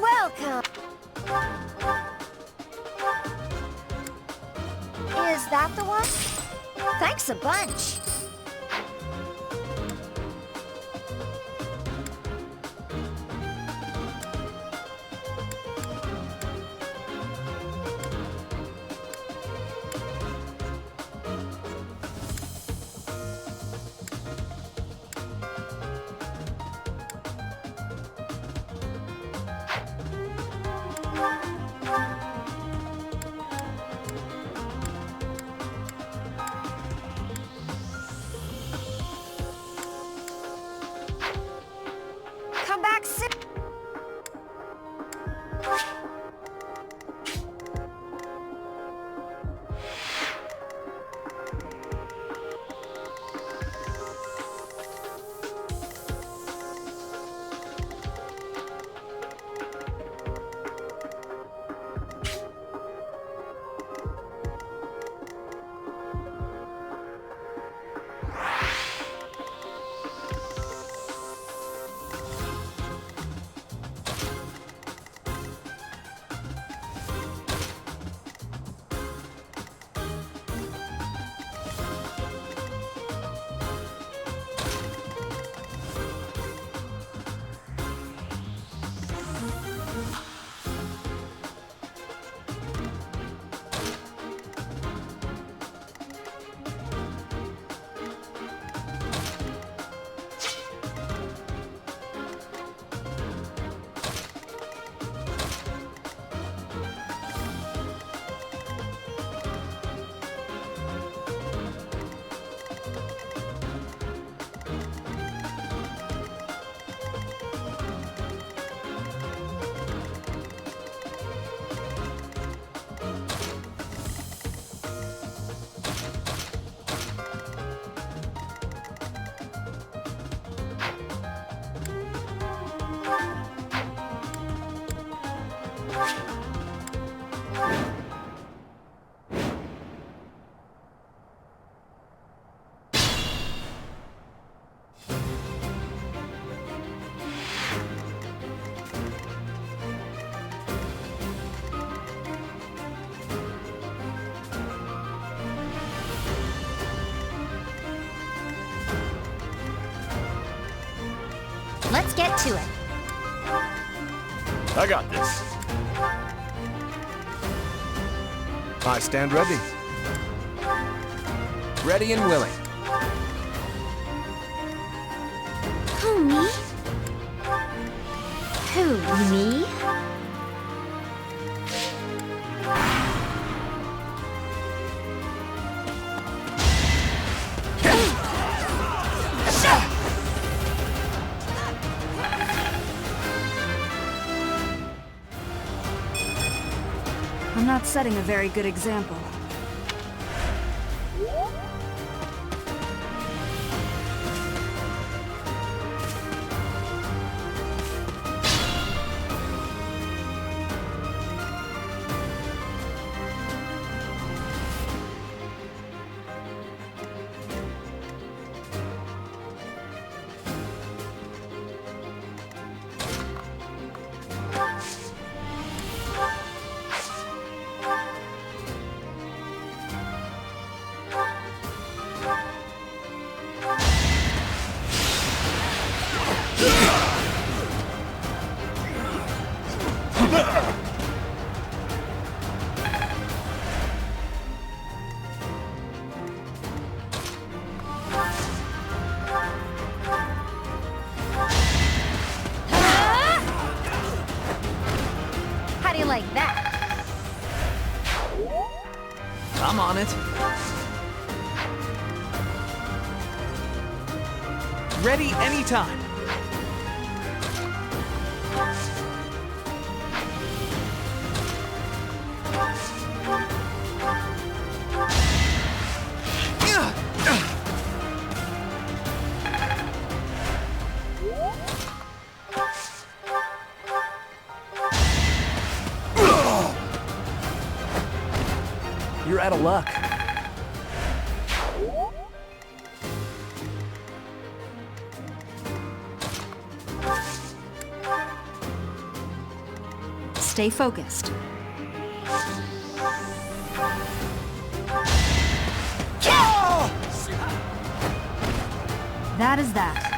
Welcome! Is that the one? Thanks a bunch. Come back soon. Let's get to it. I got this. I stand ready. Ready and willing. Who, me? Who, me? I'm not setting a very good example. like that. I'm on it. Ready anytime. You're out of luck. Stay focused. That is that.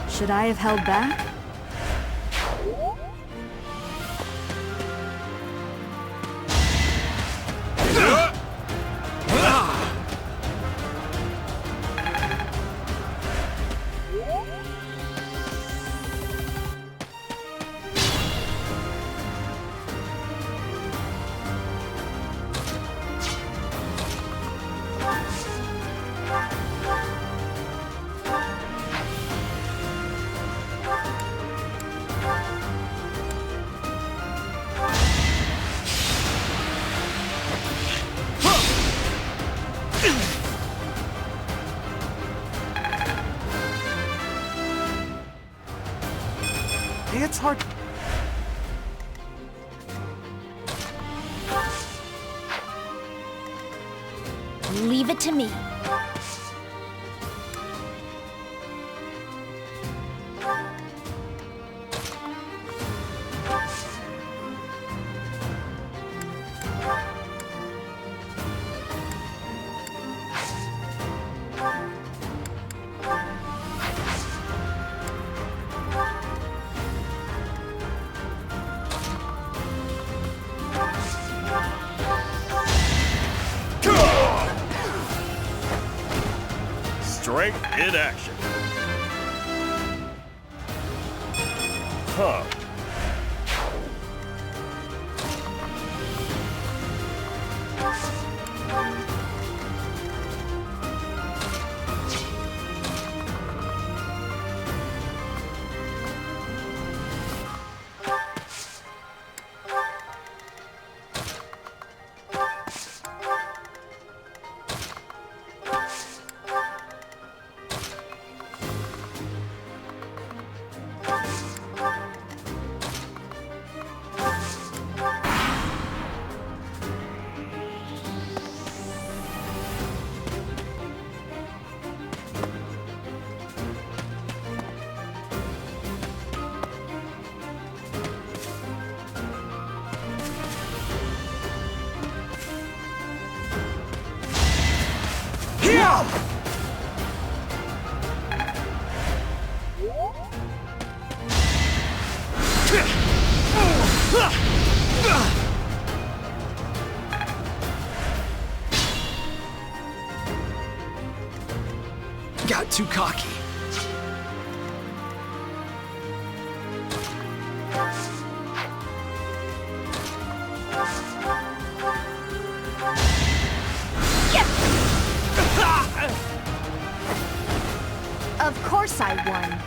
Should I have held back? It's hard. Leave it to me. Strength in action. Huh. Got too cocky. Of course I won.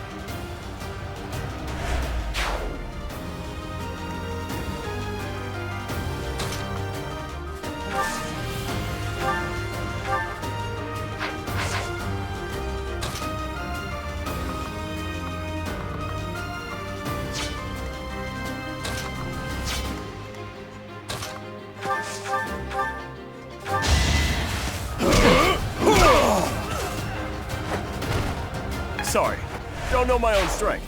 Sorry, don't know my own strength.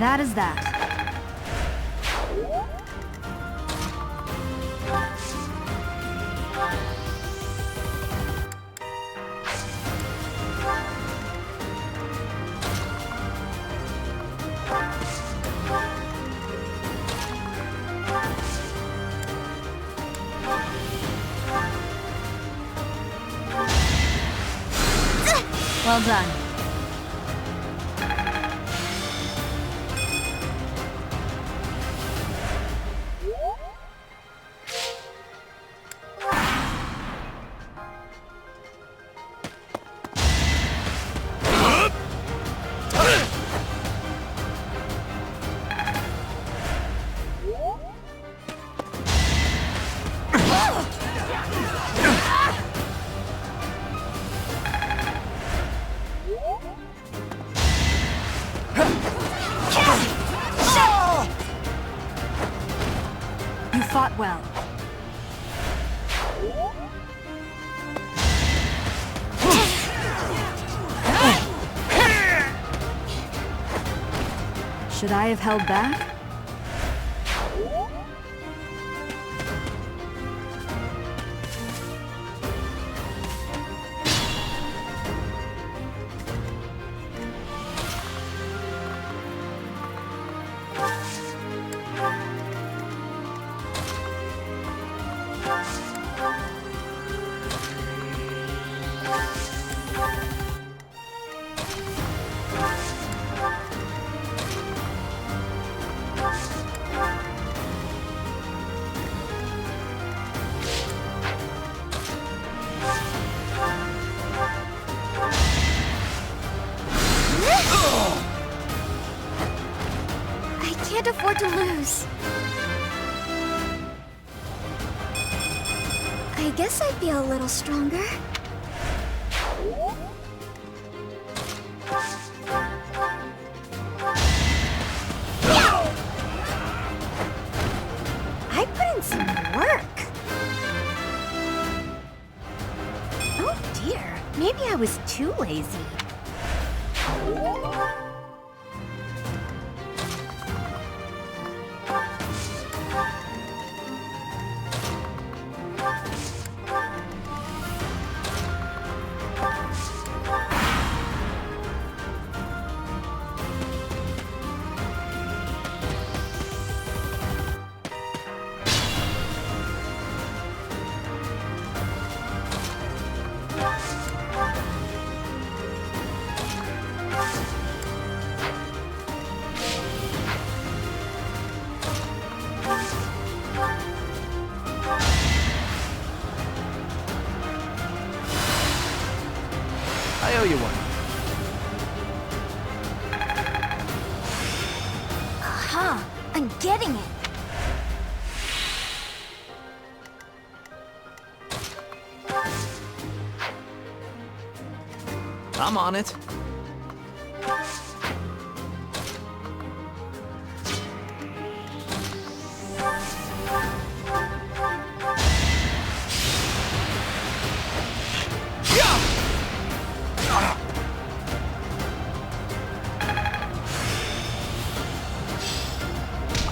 That is that. Well done. You fought well. Should I have held back? I can't afford to lose. I guess I'd be a little stronger. I put in some work. Oh dear, maybe I was too lazy. I owe you one. Aha! I'm getting it! I'm on it.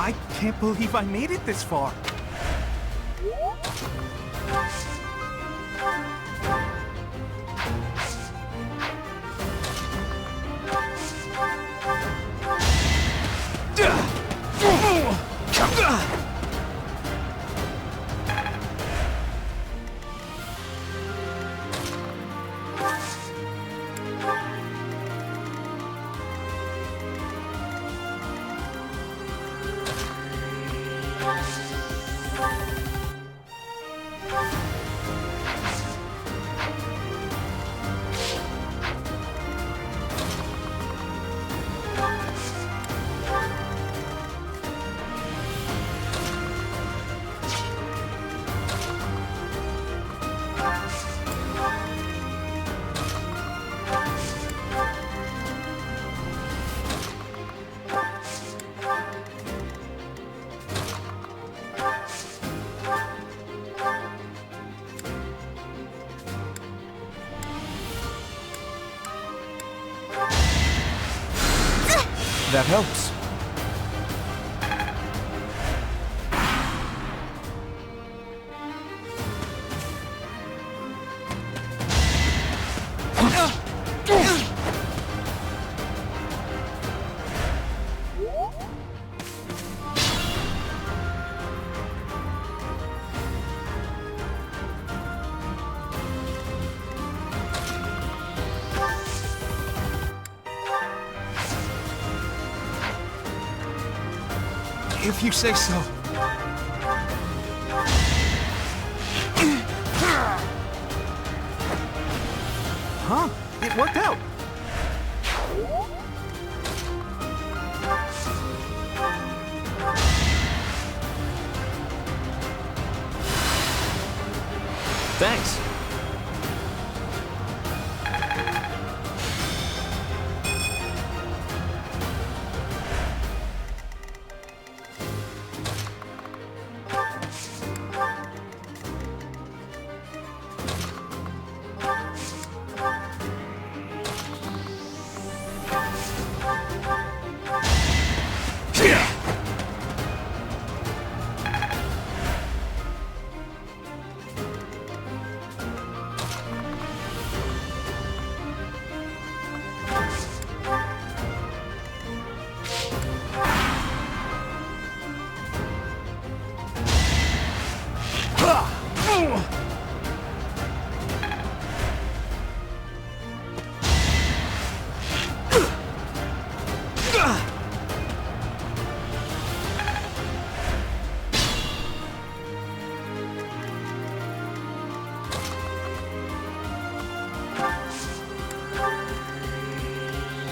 I can't believe I made it this far. That helps. If you say so. Huh? It worked out. Thanks.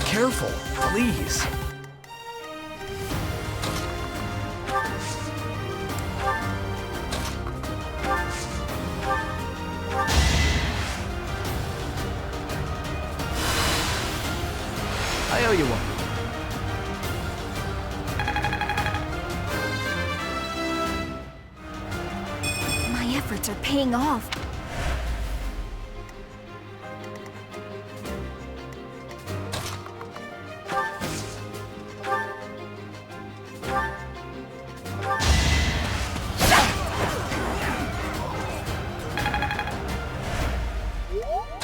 Careful, please. I owe you one. My efforts are paying off.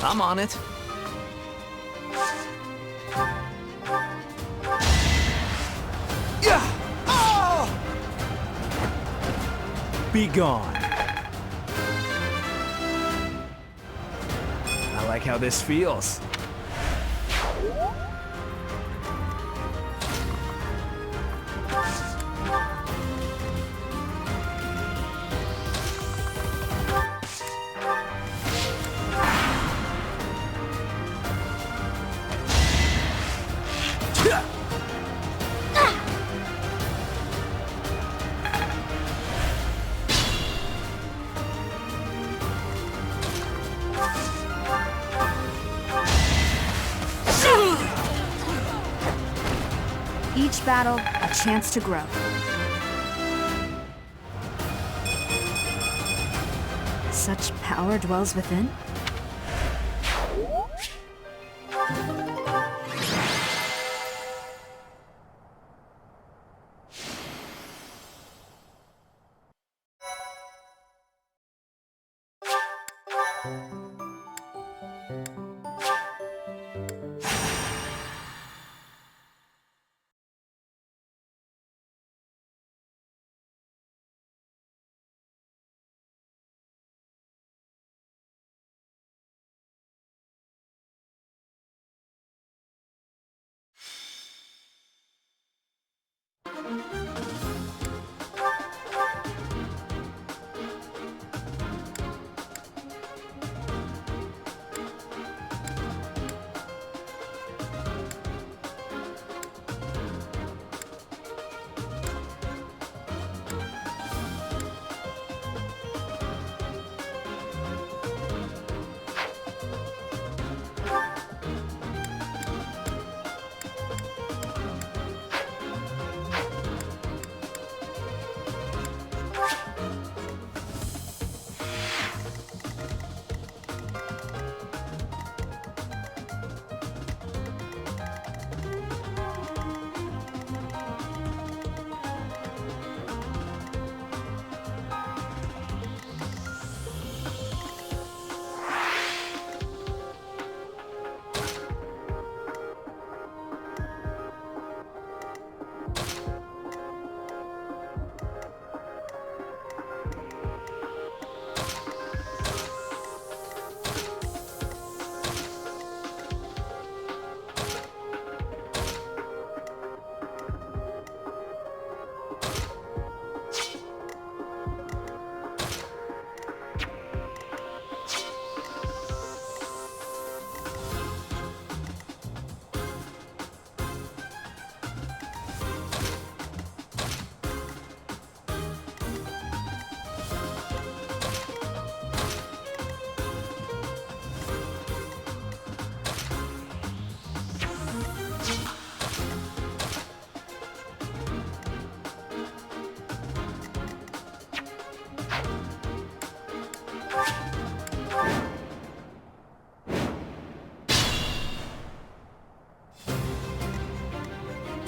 I'm on it. Yeah! Oh! Be gone. I like how this feels. Each battle, a chance to grow. Such power dwells within?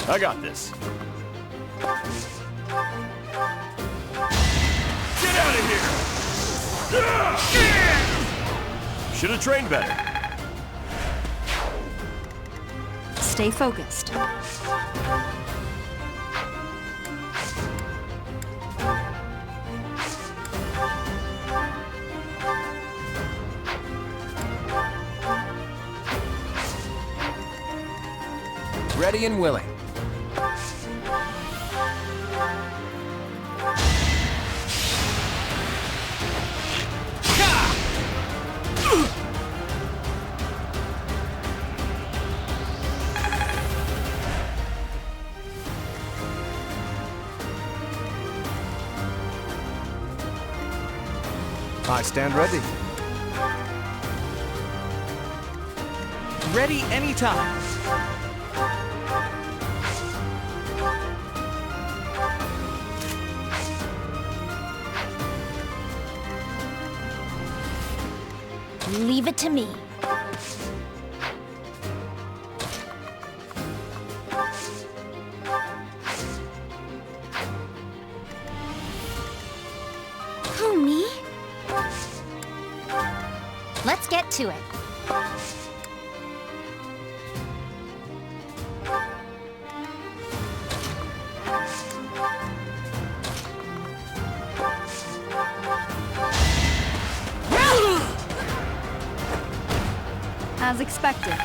I got this. Get out of here! Should have trained better. Stay focused. Ready and willing. I stand ready. Ready anytime. Leave it to me. Who, me? Let's get to it. As expected.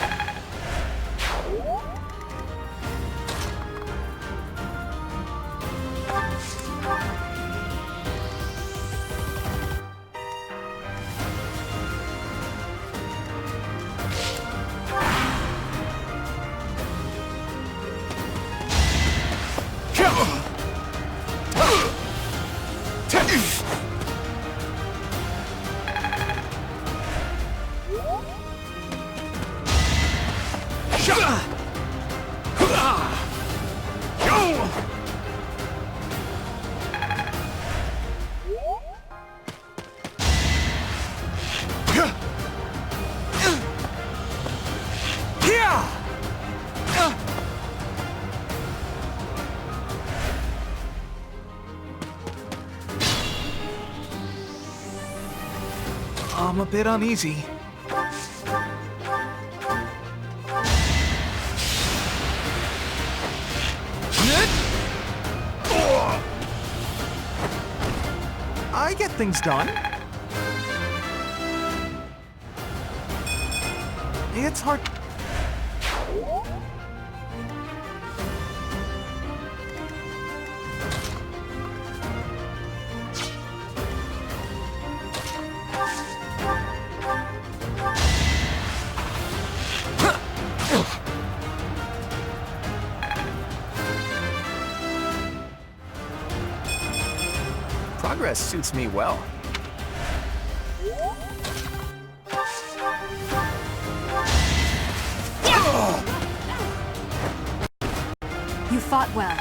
I'm a bit uneasy. I get things done. It's hard. Progress suits me well. You fought well.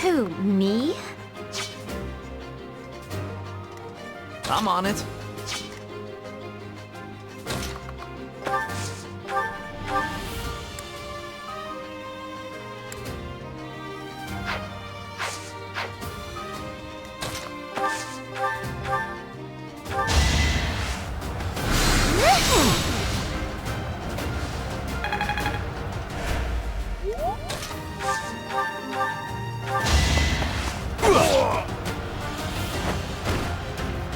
Who, me? I'm on it.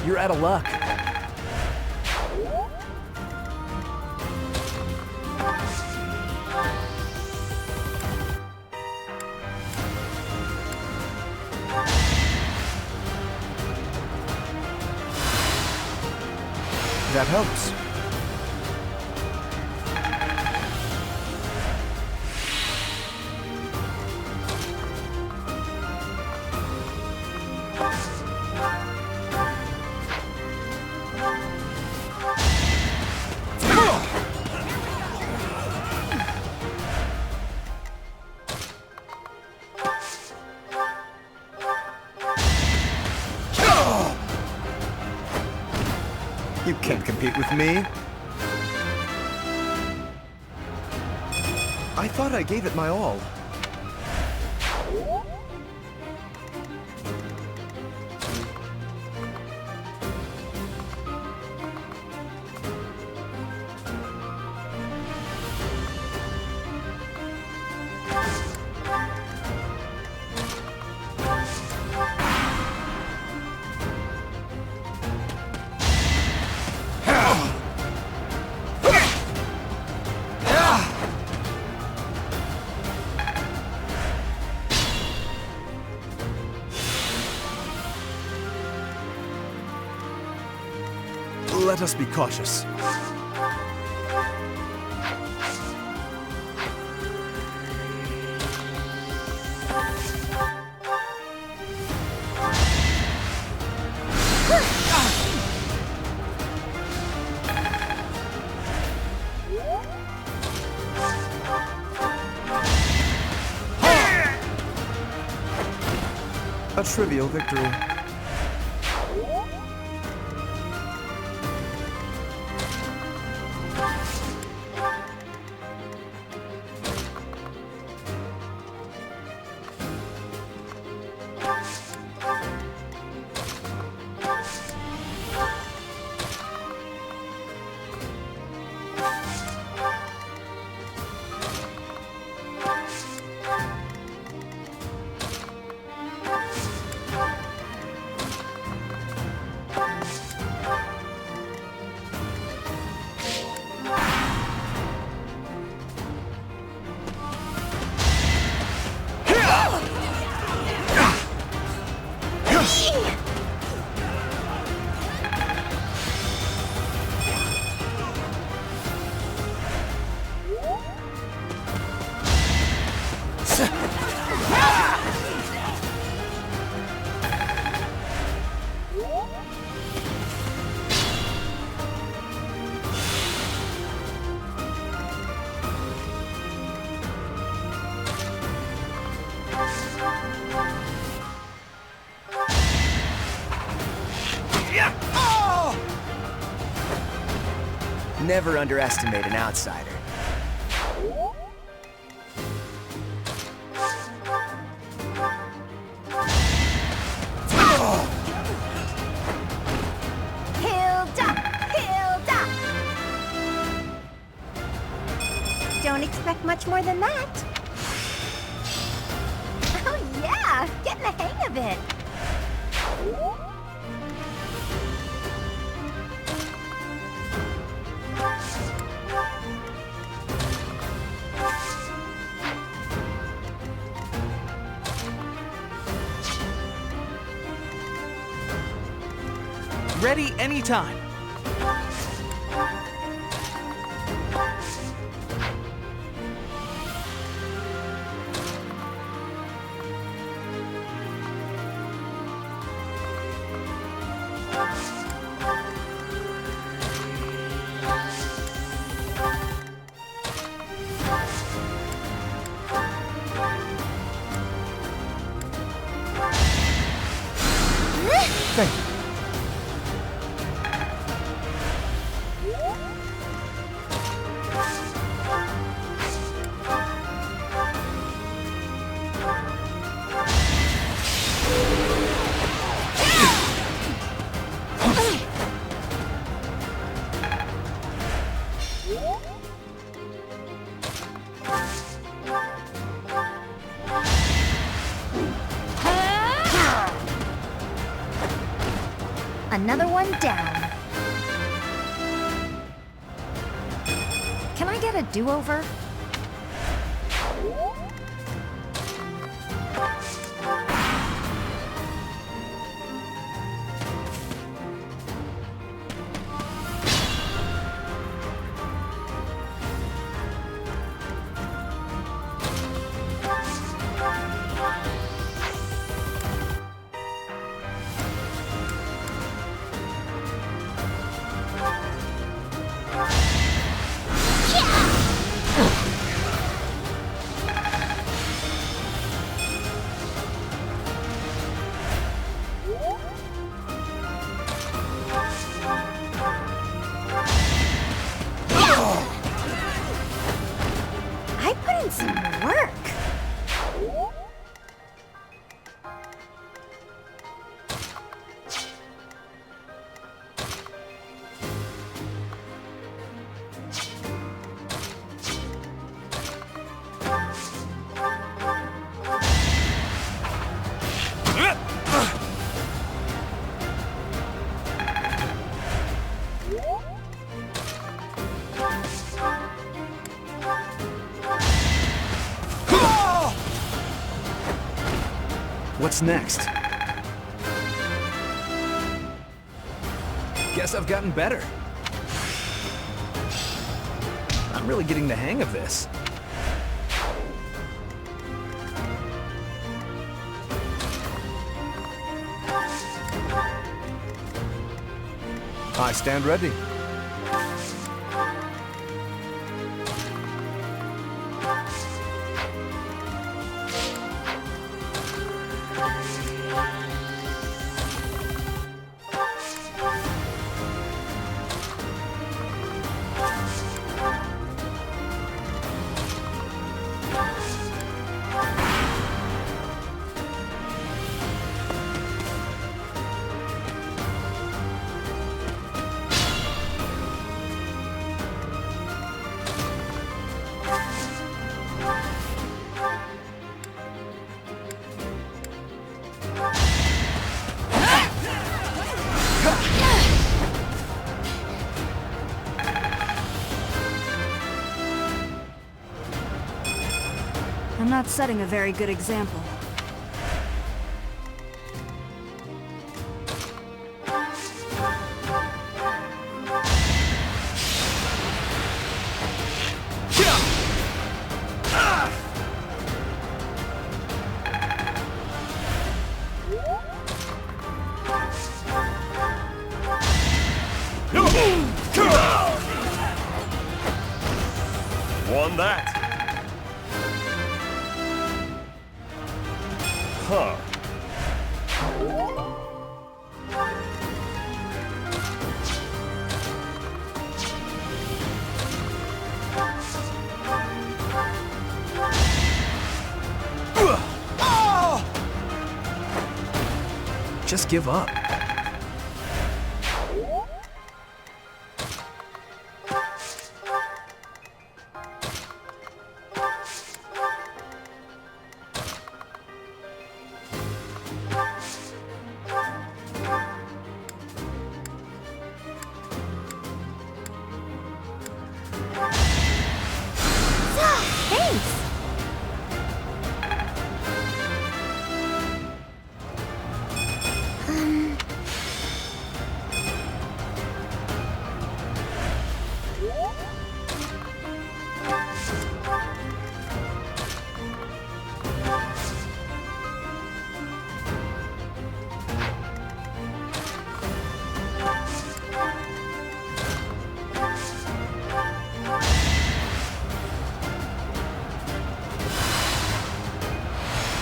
You're out of luck. That helps. Me? I thought I gave it my all. Let us be cautious. A trivial victory. Never underestimate an outsider. Hilda! Hilda! Don't expect much more than that. Oh yeah! Getting the hang of it. Ready anytime. Thank you. Another one down. Can I get a do-over? What's next? Guess I've gotten better. I'm really getting the hang of this. I stand ready. I'm not setting a very good example. Won that. Huh. Just give up. Thanks!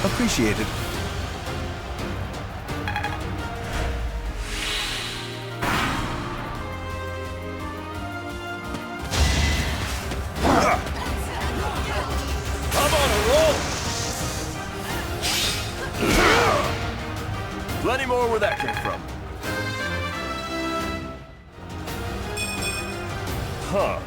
Appreciated. I'm on a roll. Plenty more where that came from. Huh.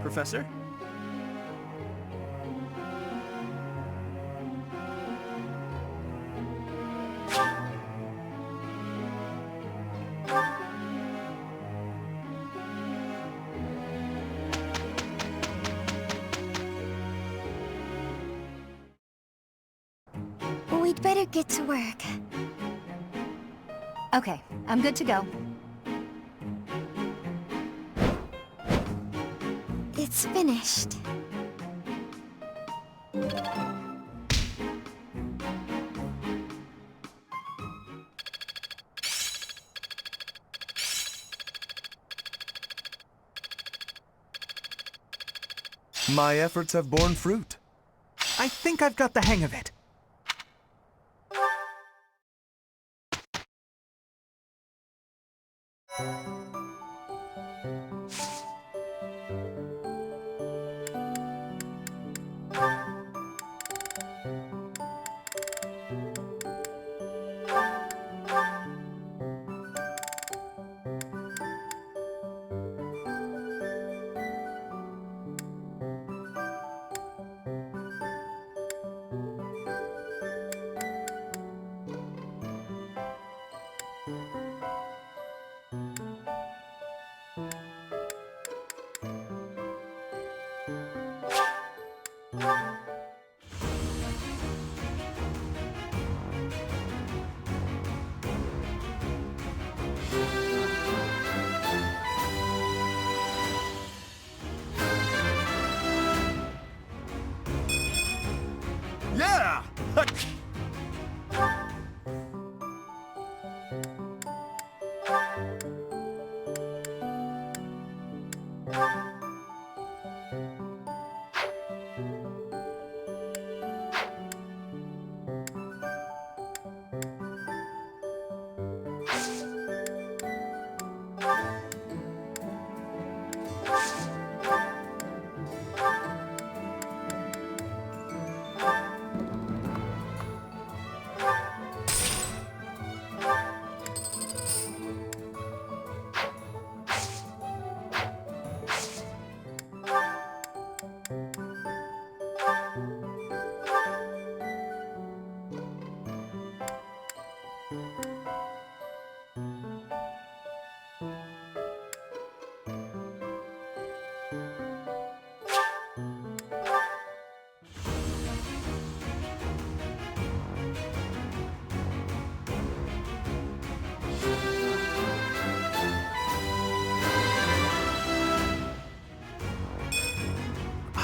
Professor? We'd better get to work. Okay, I'm good to go. It's finished. My efforts have borne fruit. I think I've got the hang of it. Yeah!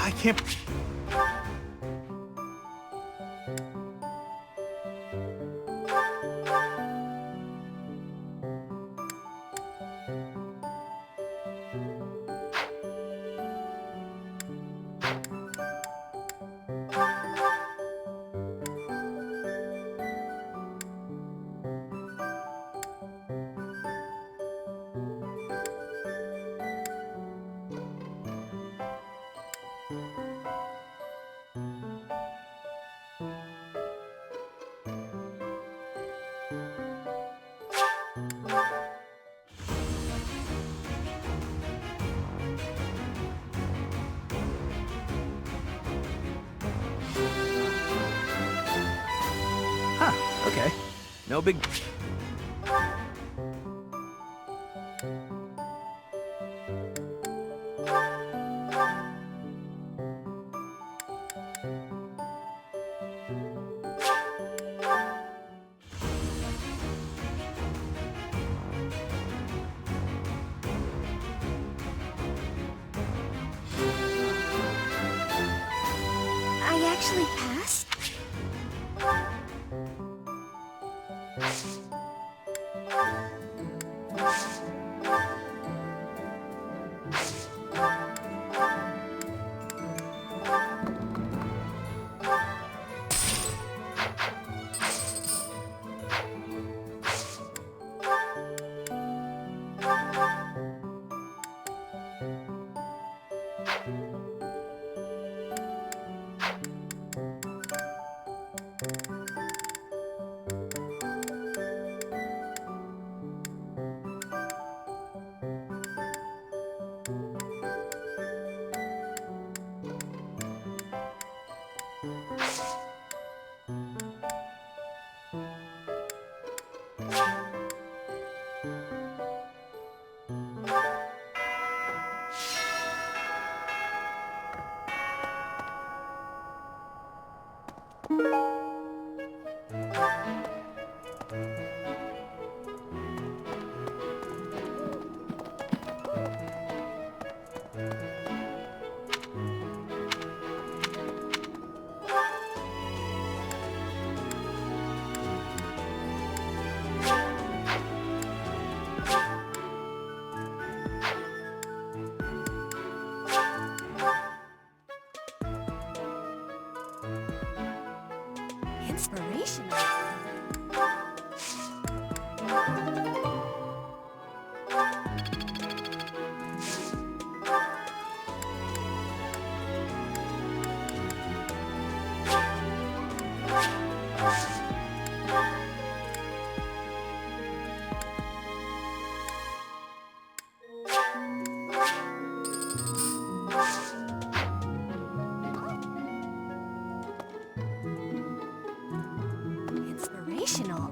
I can't... Huh, okay. No big... I actually passed? Inspirational. Inspirational.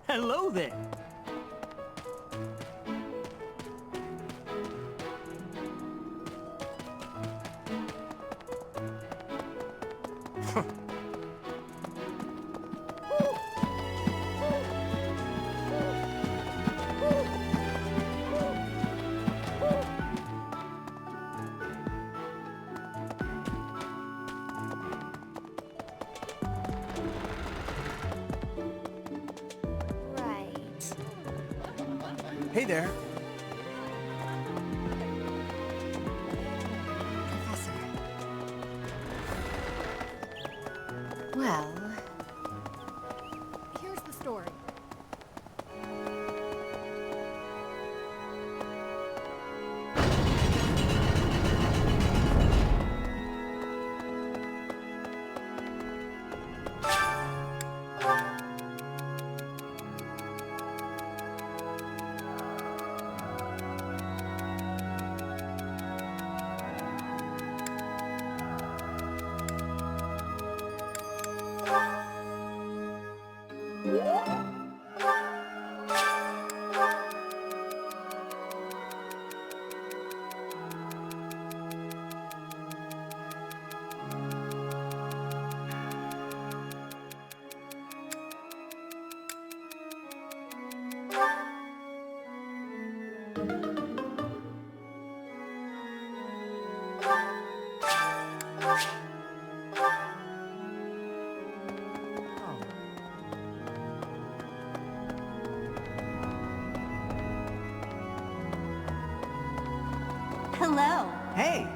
Hello there. Right. Hey there. Professor. Well, Here's the story. hello. Hey.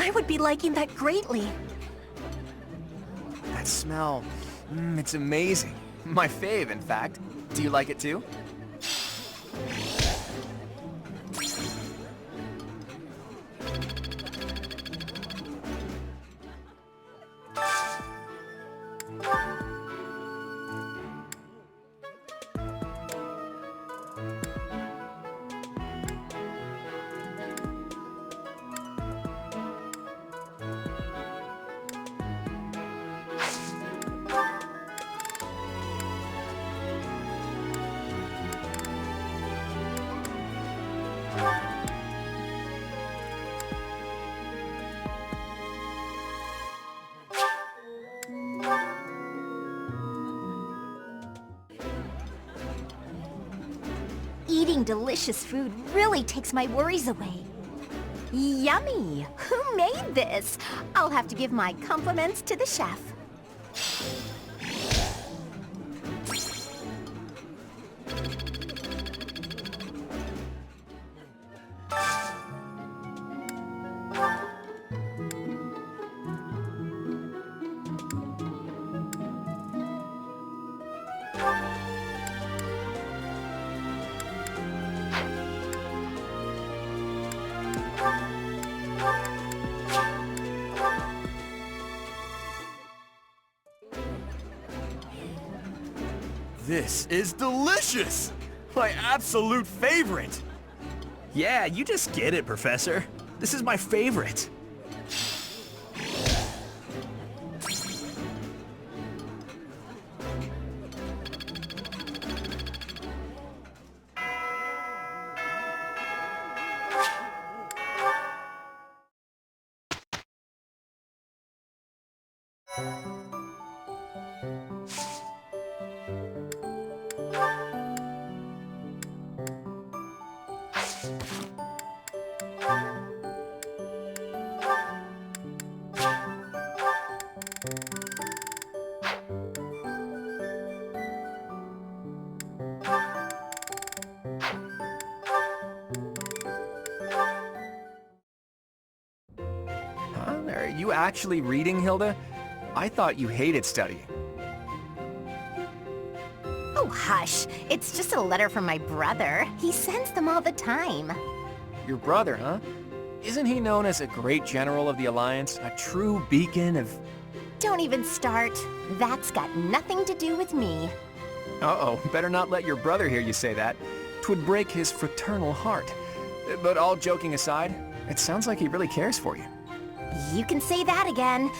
I would be liking that greatly. That smell, it's amazing. My fave, in fact. Do you like it too? Eating delicious food really takes my worries away. Yummy! Who made this? I'll have to give my compliments to the chef. This is delicious! My absolute favorite! Yeah, you just get it, Professor. This is my favorite. Are you actually reading, Hilda? I thought you hated studying. Oh, hush. It's just a letter from my brother. He sends them all the time. Your brother, huh? Isn't he known as a great general of the Alliance? A true beacon of... Don't even start. That's got nothing to do with me. Uh-oh, better not let your brother hear you say that. 'Twould break his fraternal heart. But all joking aside, it sounds like he really cares for you. You can say that again.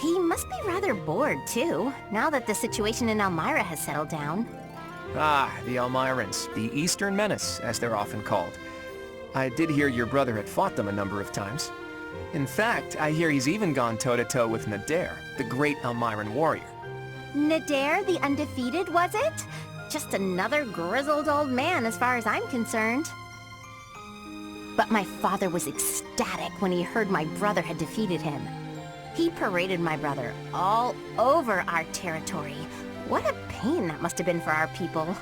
He must be rather bored, too, now that the situation in Elmira has settled down. Ah, the Elmirans, the Eastern Menace, as they're often called. I did hear your brother had fought them a number of times. In fact, I hear he's even gone toe-to-toe with Nadir, the great Elmiran warrior. Nadir the Undefeated, was it? Just another grizzled old man as far as I'm concerned. But my father was ecstatic when he heard my brother had defeated him. He paraded my brother all over our territory. What a pain that must have been for our people.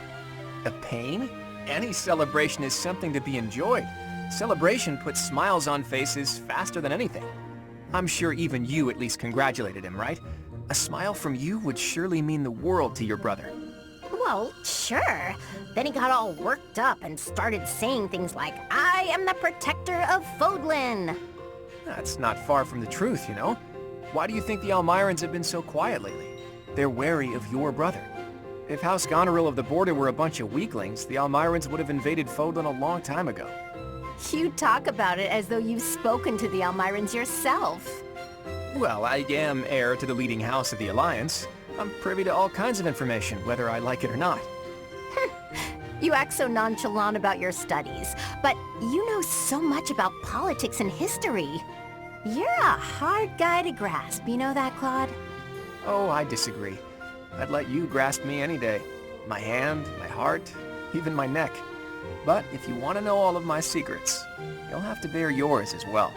A pain? Any celebration is something to be enjoyed. Celebration puts smiles on faces faster than anything. I'm sure even you at least congratulated him, right? A smile from you would surely mean the world to your brother. Well, sure. Then he got all worked up and started saying things like, I am the protector of Fodlan. That's not far from the truth, you know? Why do you think the Elmirans have been so quiet lately? They're wary of your brother. If House Goneril of the Border were a bunch of weaklings, the Elmirans would have invaded Fodlan a long time ago. You talk about it as though you've spoken to the Elmirans yourself. Well, I am heir to the leading house of the Alliance. I'm privy to all kinds of information, whether I like it or not. You act so nonchalant about your studies, but you know so much about politics and history. You're a hard guy to grasp, you know that, Claude? Oh, I disagree. I'd let you grasp me any day. My hand, my heart, even my neck. But if you want to know all of my secrets, you'll have to bear yours as well.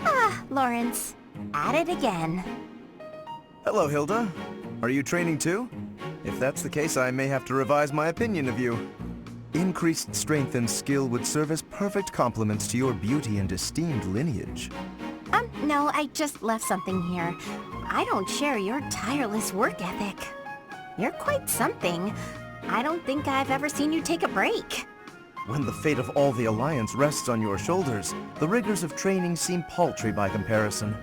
Ah, Lawrence. At it again. Hello, Hilda. Are you training too? If that's the case, I may have to revise my opinion of you. Increased strength and skill would serve as perfect complements to your beauty and esteemed lineage. No, I just left something here. I don't share your tireless work ethic. You're quite something. I don't think I've ever seen you take a break. When the fate of all the Alliance rests on your shoulders, the rigors of training seem paltry by comparison.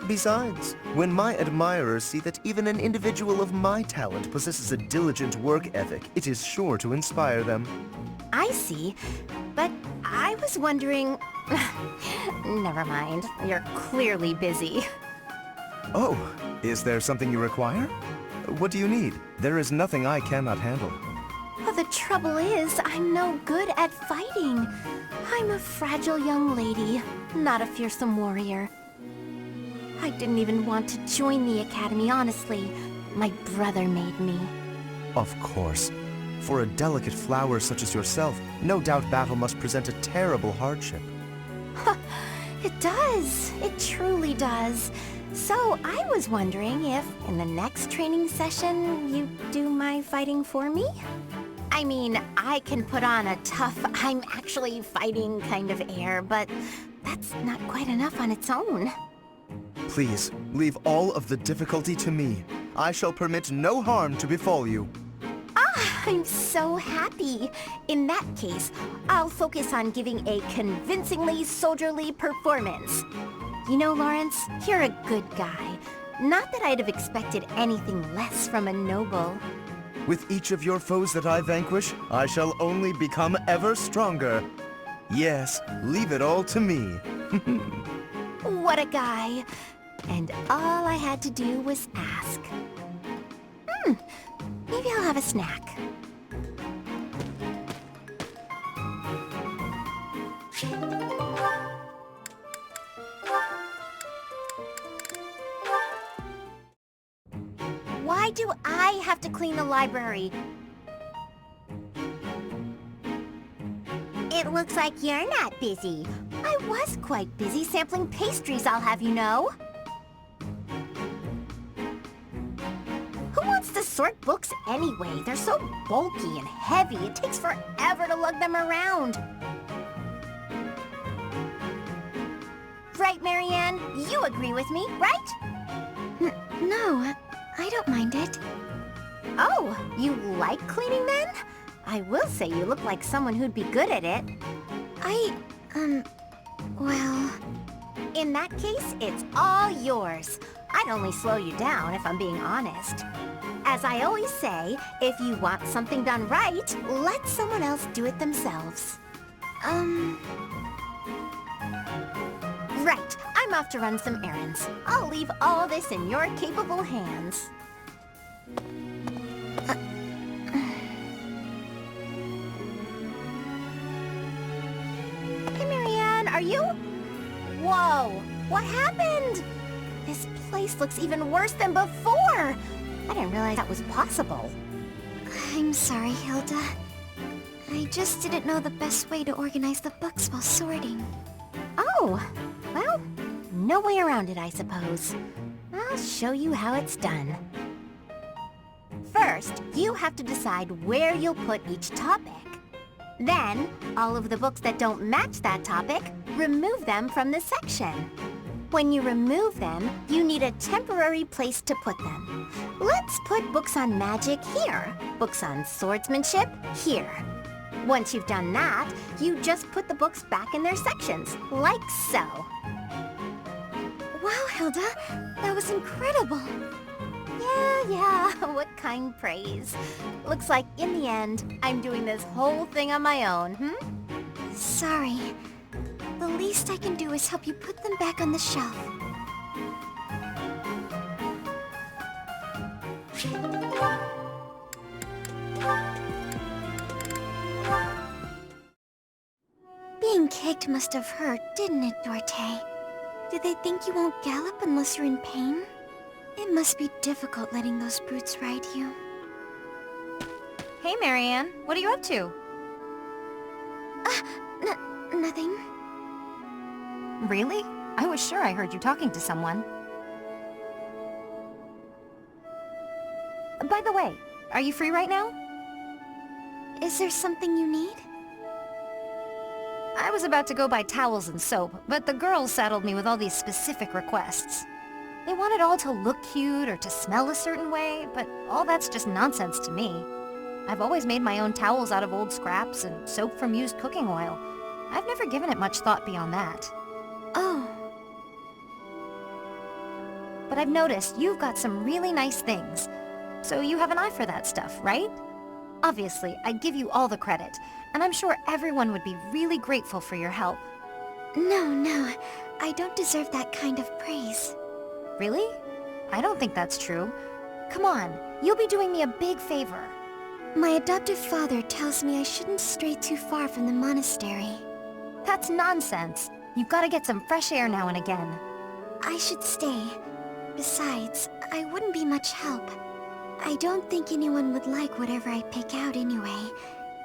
Besides, when my admirers see that even an individual of my talent possesses a diligent work ethic, it is sure to inspire them. I see, but I was wondering... Never mind, you're clearly busy. Oh, is there something you require? What do you need? There is nothing I cannot handle. Well, the trouble is, I'm no good at fighting. I'm a fragile young lady, not a fearsome warrior. I didn't even want to join the academy, honestly. My brother made me. Of course. For a delicate flower such as yourself, no doubt battle must present a terrible hardship. It does. It truly does. So I was wondering if, in the next training session, you do my fighting for me? I mean, I can put on a tough, I'm actually fighting kind of air, but that's not quite enough on its own. Please, leave all of the difficulty to me. I shall permit no harm to befall you. Ah, I'm so happy. In that case, I'll focus on giving a convincingly soldierly performance. You know, Lawrence, you're a good guy. Not that I'd have expected anything less from a noble. With each of your foes that I vanquish, I shall only become ever stronger. Yes, leave it all to me. What a guy. And all I had to do was ask. Maybe I'll have a snack. Why do I have to clean the library? It looks like you're not busy. I was quite busy sampling pastries, I'll have you know. Who wants to sort books anyway? They're so bulky and heavy, it takes forever to lug them around. Right, Marianne? You agree with me, right? No, I don't mind it. Oh, you like cleaning then? I will say you look like someone who'd be good at it. Well... In that case, it's all yours. I'd only slow you down if I'm being honest. As I always say, if you want something done right, let someone else do it themselves. Right, I'm off to run some errands. I'll leave all this in your capable hands. Hey, Marianne, are you? Whoa, what happened? This place looks even worse than before. I didn't realize that was possible. I'm sorry, Hilda. I just didn't know the best way to organize the books while sorting. Oh, well, no way around it, I suppose. I'll show you how it's done. First, you have to decide where you'll put each topic. Then, all of the books that don't match that topic, remove them from the section. When you remove them, you need a temporary place to put them. Let's put books on magic here, books on swordsmanship here. Once you've done that, you just put the books back in their sections, like so. Wow, Hilda, that was incredible. Yeah, what kind praise. Looks like in the end, I'm doing this whole thing on my own, Sorry. The least I can do is help you put them back on the shelf. Being kicked must have hurt, didn't it, Dorte? Did they think you won't gallop unless you're in pain? It must be difficult letting those brutes ride you. Hey, Marianne. What are you up to? Nothing. Really? I was sure I heard you talking to someone. By the way, are you free right now? Is there something you need? I was about to go buy towels and soap, but the girls saddled me with all these specific requests. They want it all to look cute or to smell a certain way, but all that's just nonsense to me. I've always made my own towels out of old scraps and soap from used cooking oil. I've never given it much thought beyond that. Oh, But I've noticed you've got some really nice things. So you have an eye for that stuff, right? Obviously, I give you all the credit, and I'm sure everyone would be really grateful for your help. no, I don't deserve that kind of praise. Really? I don't think that's true. Come on, you'll be doing me a big favor. My adoptive father tells me I shouldn't stray too far from the monastery. That's nonsense. You've got to get some fresh air now and again. I should stay. Besides, I wouldn't be much help. I don't think anyone would like whatever I pick out anyway.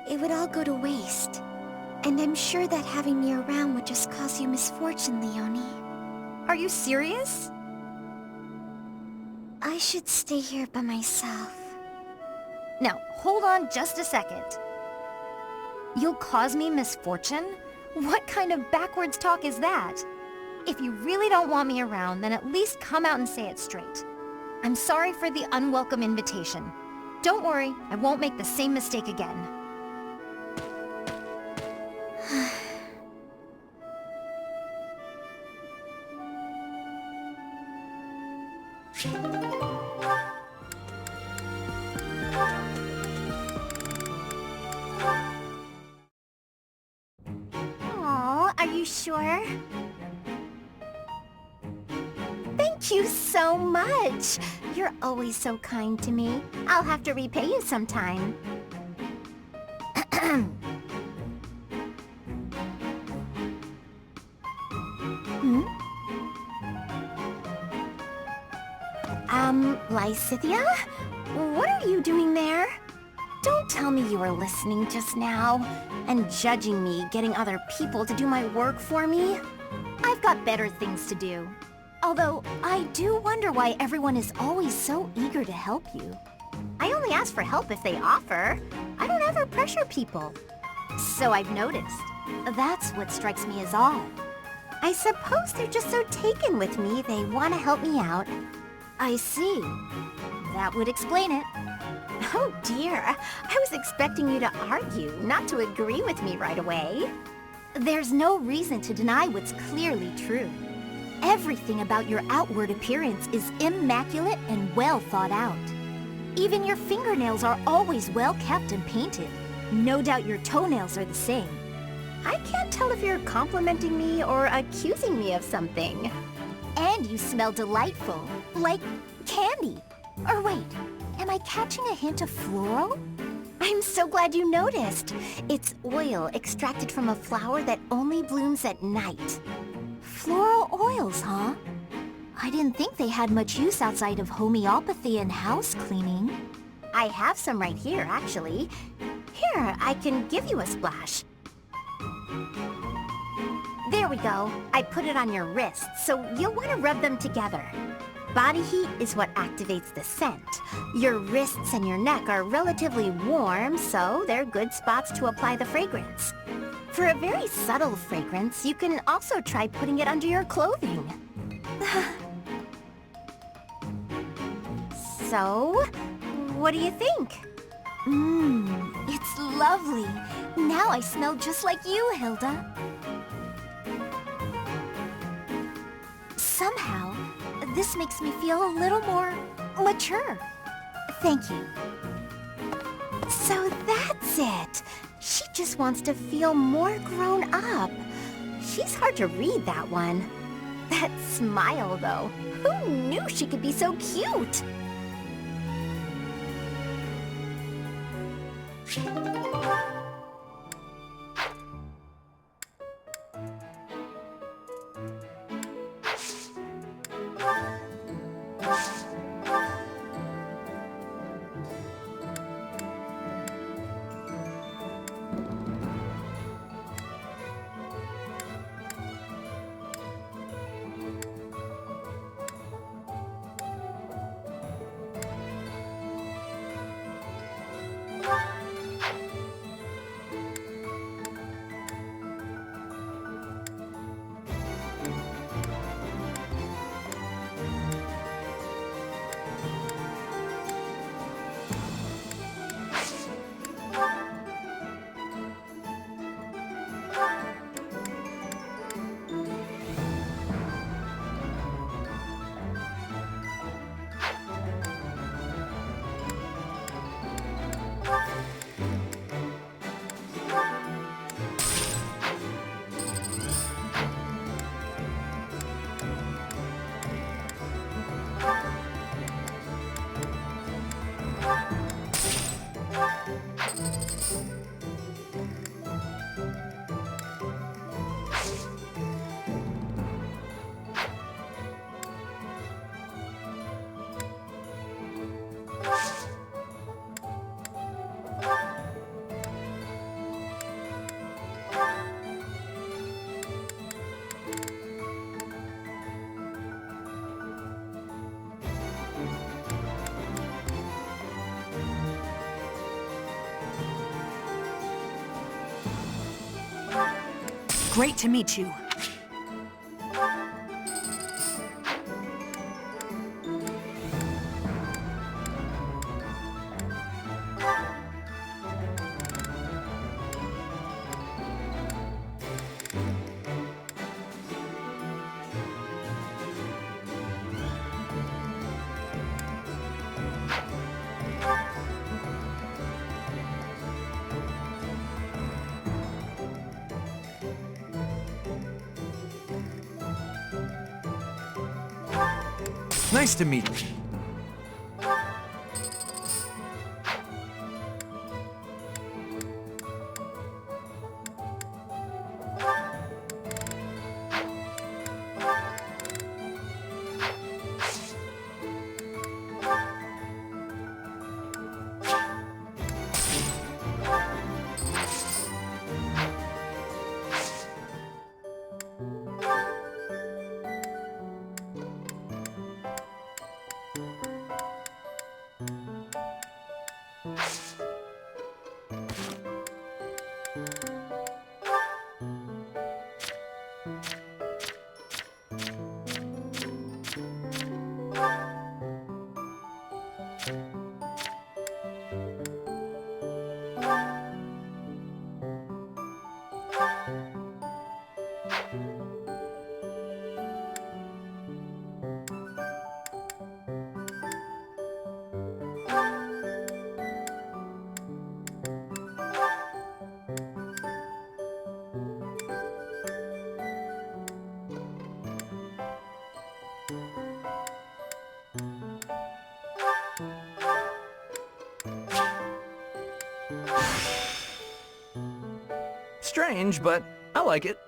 It would all go to waste. And I'm sure that having me around would just cause you misfortune, Leonie. Are you serious? I should stay here by myself. Now, hold on just a second. You'll cause me misfortune? What kind of backwards talk is that? If you really don't want me around, then at least come out and say it straight. I'm sorry for the unwelcome invitation. Don't worry, I won't make the same mistake again. Aw, are you sure? Thank you so much. You're always so kind to me. I'll have to repay you sometime. Lysithia? What are you doing there? Don't tell me you were listening just now and judging me getting other people to do my work for me. I've got better things to do. Although, I do wonder why everyone is always so eager to help you. I only ask for help if they offer. I don't ever pressure people. So I've noticed. That's what strikes me as odd. I suppose they're just so taken with me they want to help me out. I see. That would explain it. Oh dear, I was expecting you to argue, not to agree with me right away. There's no reason to deny what's clearly true. Everything about your outward appearance is immaculate and well thought out. Even your fingernails are always well kept and painted. No doubt your toenails are the same. I can't tell if you're complimenting me or accusing me of something. And you smell delightful, like candy. Or wait, am I catching a hint of floral? I'm so glad you noticed. It's oil extracted from a flower that only blooms at night. Floral oils, huh? I didn't think they had much use outside of homeopathy and house cleaning. I have some right here, actually. Here, I can give you a splash. There we go. I put it on your wrist, so you'll want to rub them together. Body heat is what activates the scent. Your wrists and your neck are relatively warm, so they're good spots to apply the fragrance. For a very subtle fragrance, you can also try putting it under your clothing. So, what do you think? It's lovely. Now I smell just like you, Hilda. Somehow, this makes me feel a little more mature. Thank you. So that's it. She just wants to feel more grown up. She's hard to read, that one. That smile, though. Who knew she could be so cute? Great to meet you. Nice to meet you. Strange, but I like it.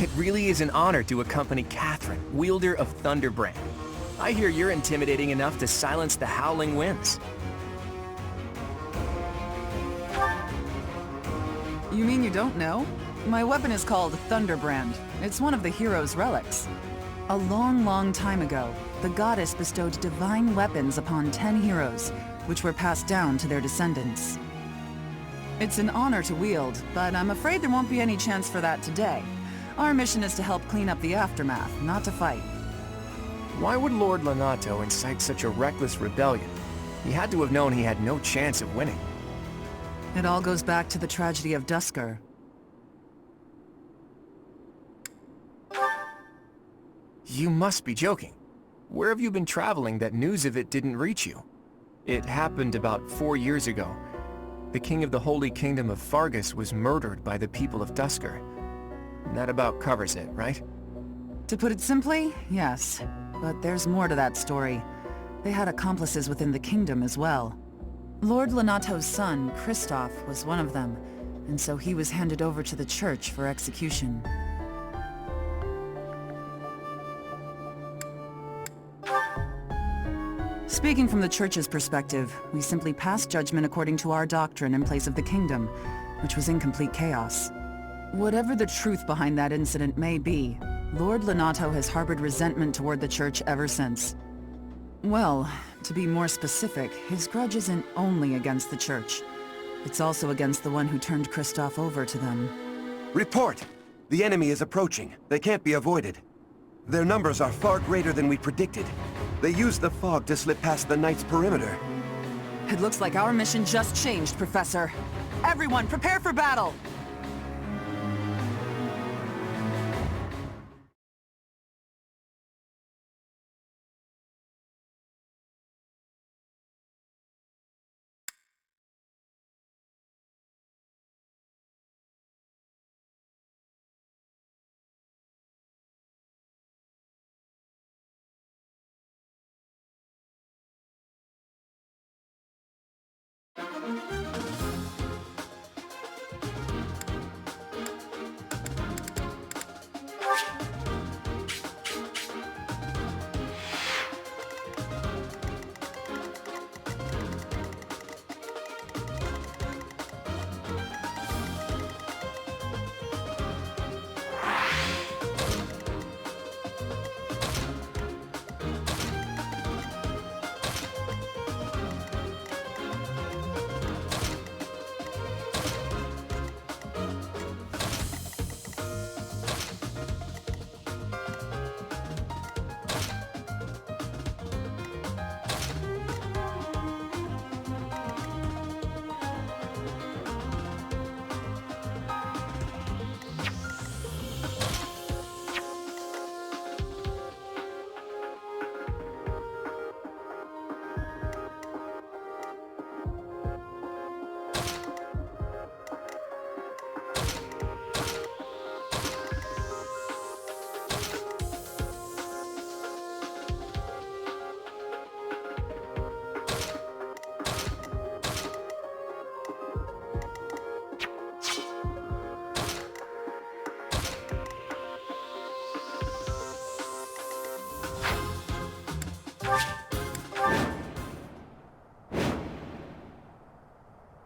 It really is an honor to accompany Catherine, wielder of Thunderbrand. I hear you're intimidating enough to silence the howling winds. You mean you don't know? My weapon is called Thunderbrand. It's one of the hero's relics. A long, long time ago, the goddess bestowed divine weapons upon 10 heroes, which were passed down to their descendants. It's an honor to wield, but I'm afraid there won't be any chance for that today. Our mission is to help clean up the aftermath, not to fight. Why would Lord Lonato incite such a reckless rebellion? He had to have known he had no chance of winning. It all goes back to the tragedy of Duscur. You must be joking. Where have you been traveling that news of it didn't reach you? It happened about 4 years ago. The king of the Holy Kingdom of Fargus was murdered by the people of Duscur. That about covers it, right? To put it simply, yes. But there's more to that story. They had accomplices within the kingdom as well. Lord Lonato's son, Kristoff, was one of them, and so he was handed over to the church for execution. Speaking from the church's perspective, we simply passed judgment according to our doctrine in place of the kingdom, which was in complete chaos. Whatever the truth behind that incident may be, Lord Lonato has harbored resentment toward the church ever since. Well, to be more specific, his grudge isn't only against the church. It's also against the one who turned Kristoff over to them. Report! The enemy is approaching. They can't be avoided. Their numbers are far greater than we predicted. They used the fog to slip past the Knight's perimeter. It looks like our mission just changed, Professor. Everyone, prepare for battle!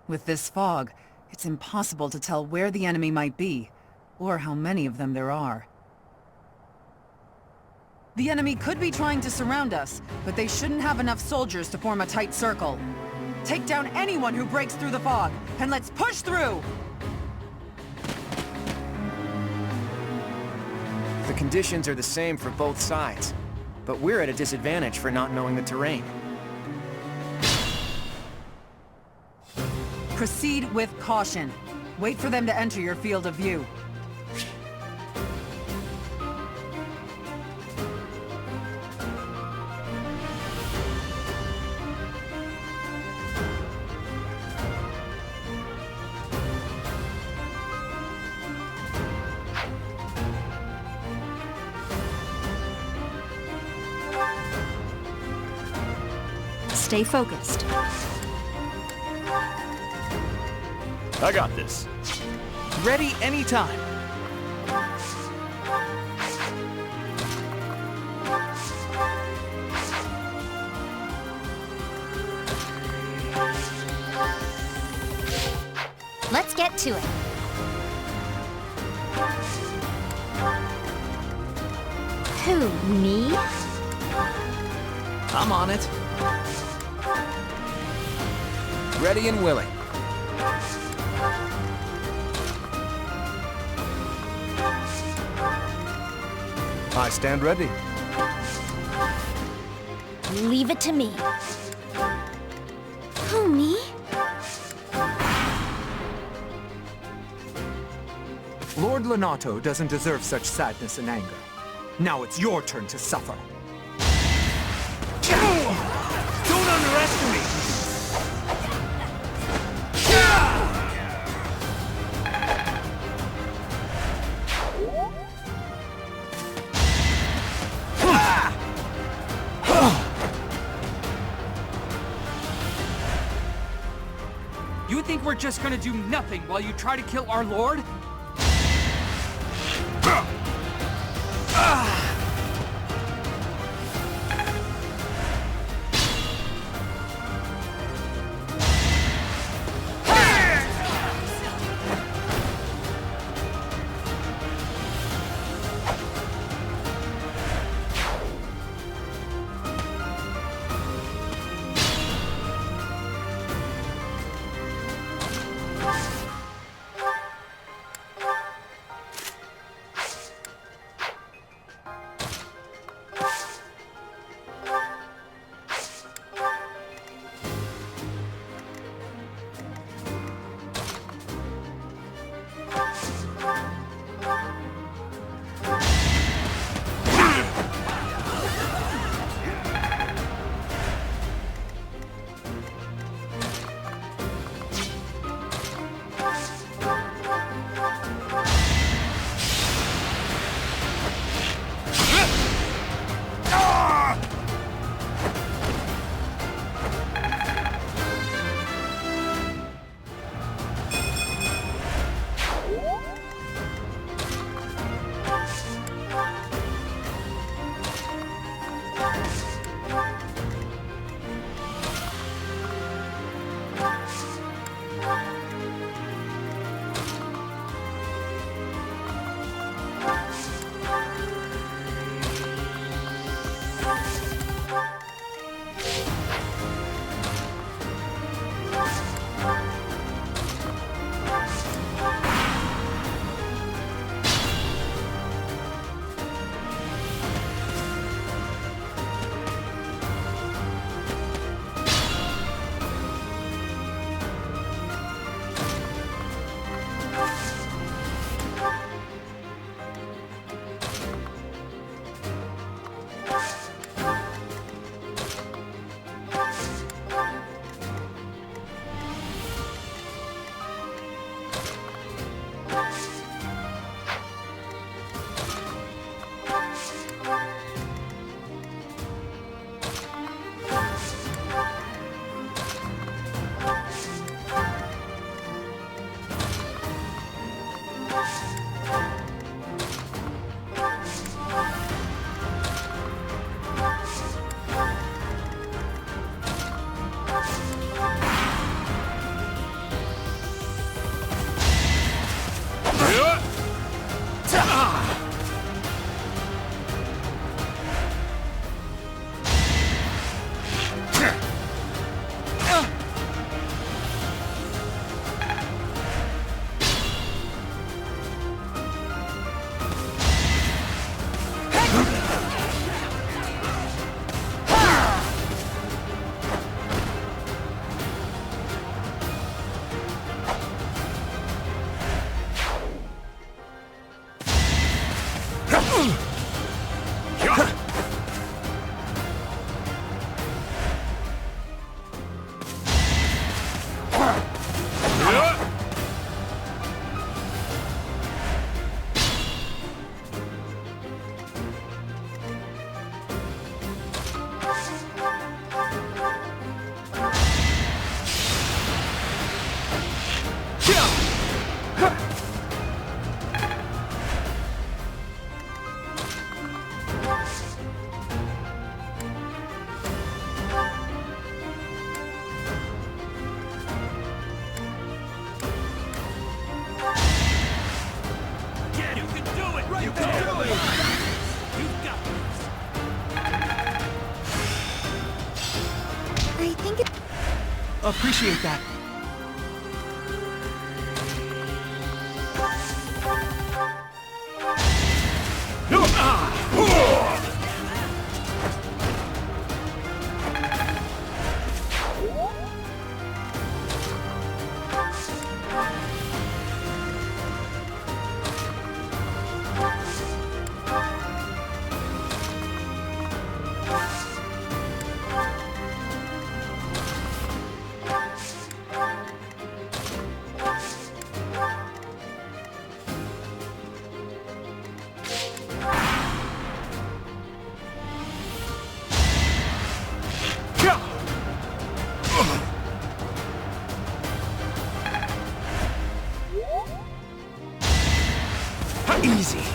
With this fog, it's impossible to tell where the enemy might be, or how many of them there are. The enemy could be trying to surround us, but they shouldn't have enough soldiers to form a tight circle. Take down anyone who breaks through the fog, and let's push through! The conditions are the same for both sides, but we're at a disadvantage for not knowing the terrain. Proceed with caution. Wait for them to enter your field of view. Stay focused. I got this. Ready anytime. Let's get to it. Who, me? I'm on it. Ready and willing. I stand ready. Leave it to me. Who, me? Lord Lonato doesn't deserve such sadness and anger. Now it's your turn to suffer. Don't underestimate! You think we're just gonna do nothing while you try to kill our lord? Appreciate that. Easy.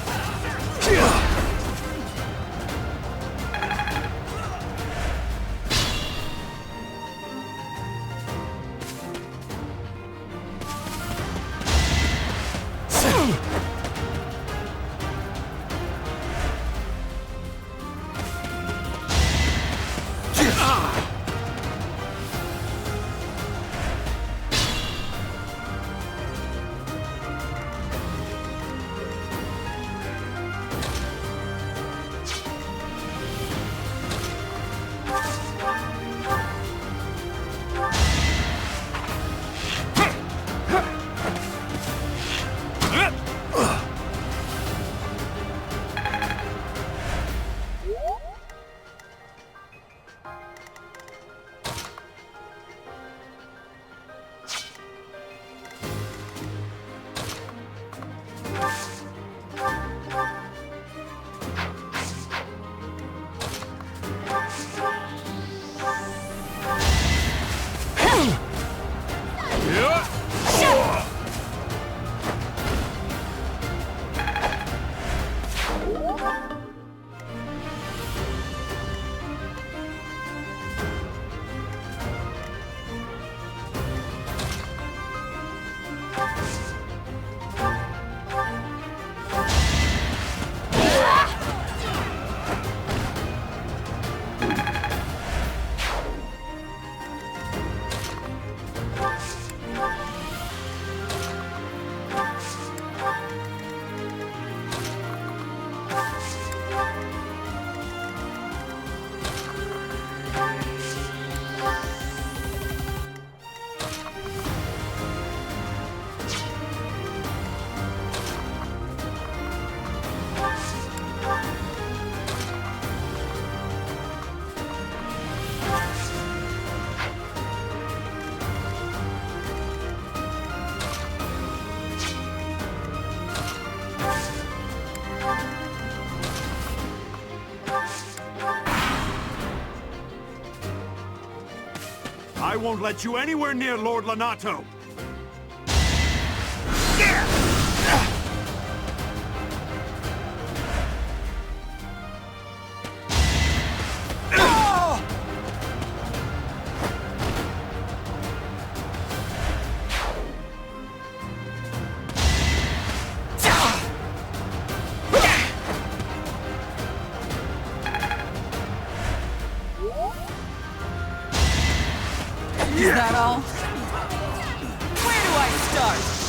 I won't let you anywhere near Lord Lonato! that all? Where do I start?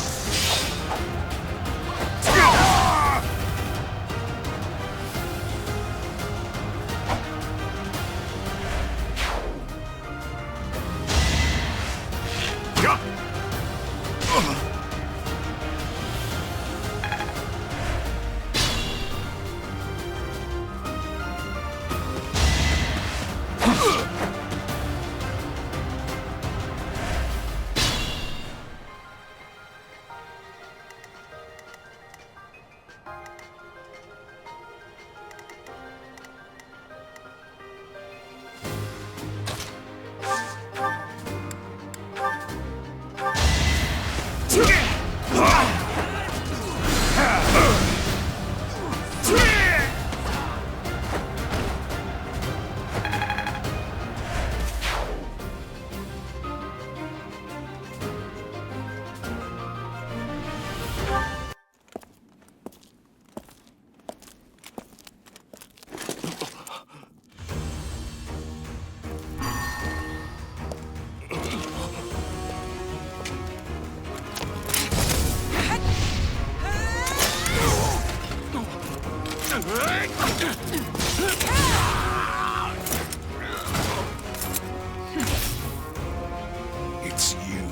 It's you.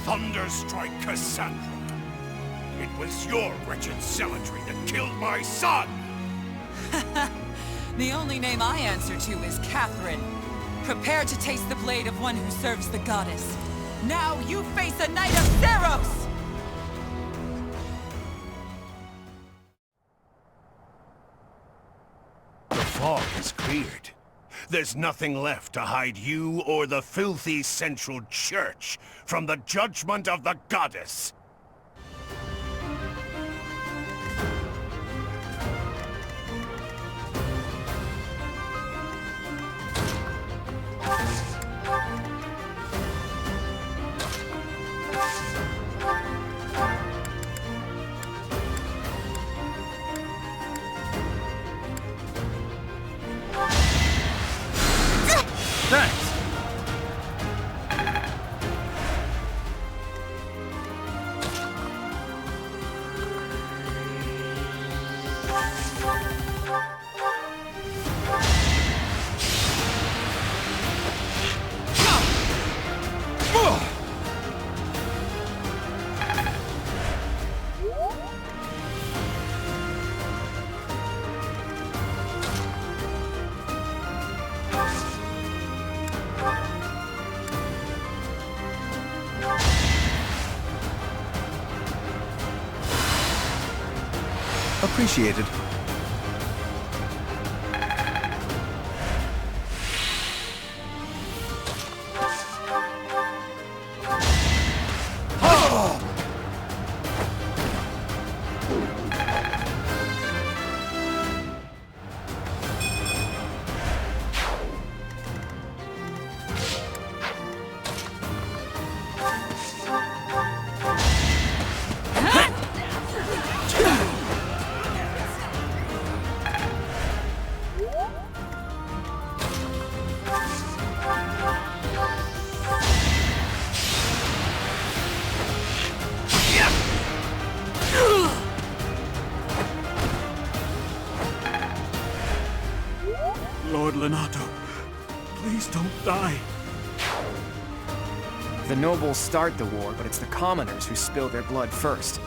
Thunderstrike Cassandra. It was your wretched zealotry that killed my son! The only name I answer to is Catherine. Prepare to taste the blade of one who serves the goddess. Now you face a knight of Theros! The fog is cleared. There's nothing left to hide you or the filthy Central Church from the judgment of the goddess. Thanks. Appreciated. Lord Lonato, please don't die. The nobles start the war, but it's the commoners who spill their blood first.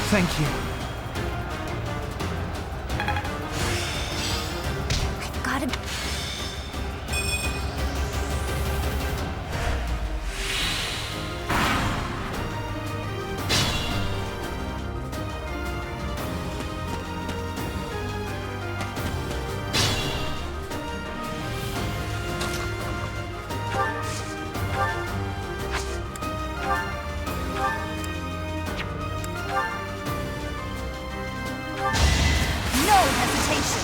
Thank you. I've gotta... No hesitation!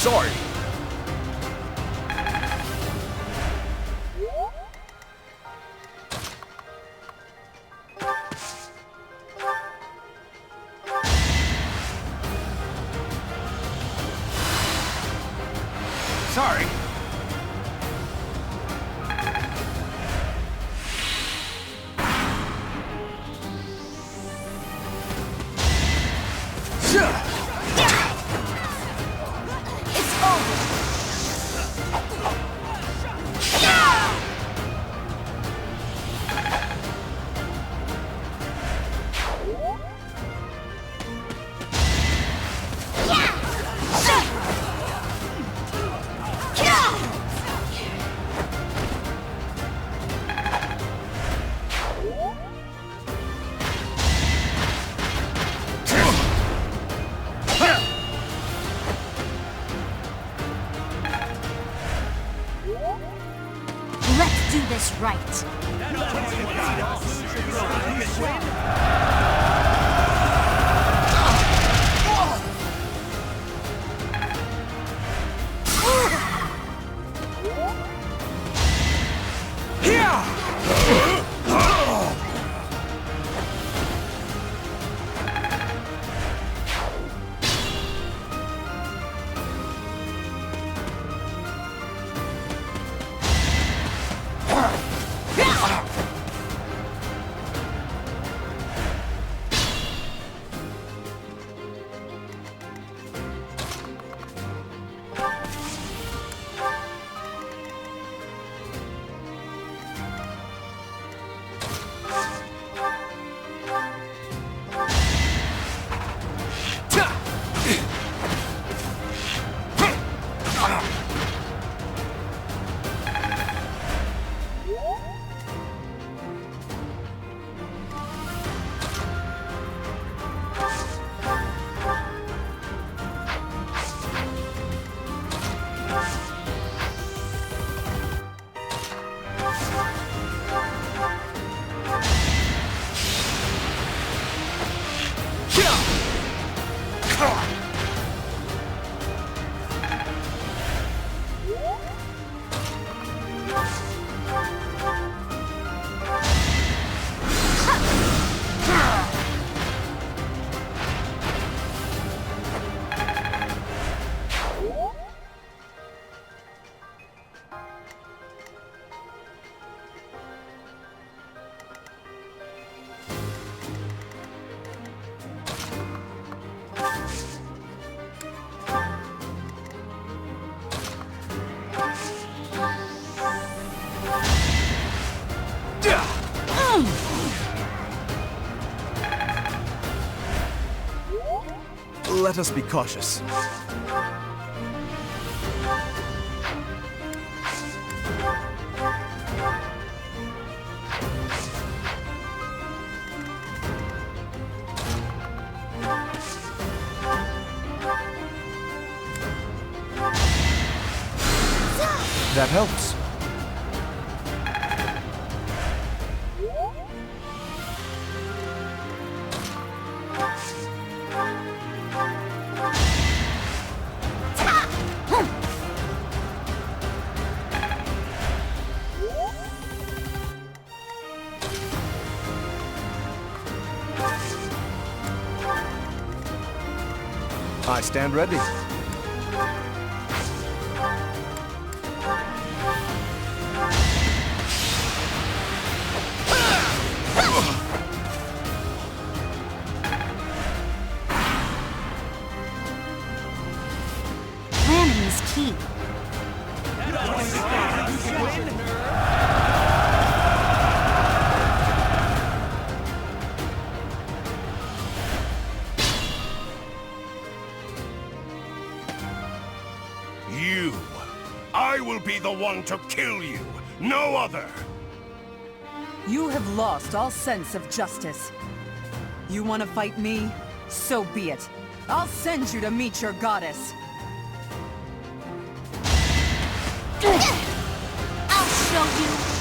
Sword! Sorry. Let's do this right. Let us be cautious. That helps. I stand ready. Planning is key. You. I will be the one to kill you, no other. You have lost all sense of justice. You want to fight me? So be it. I'll send you to meet your goddess. I'll show you.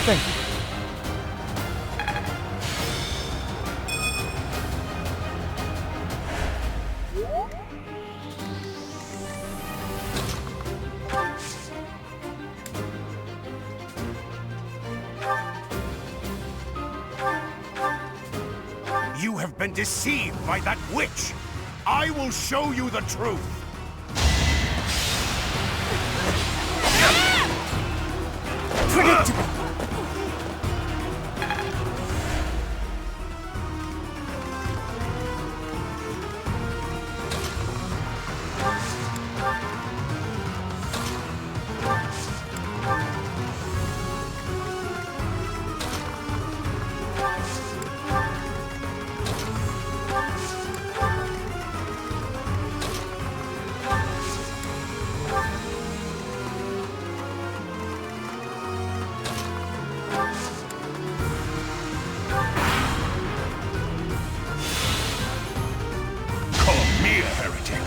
Thank you. You have been deceived by that witch. I will show you the truth. Predictable. Call me a heretic.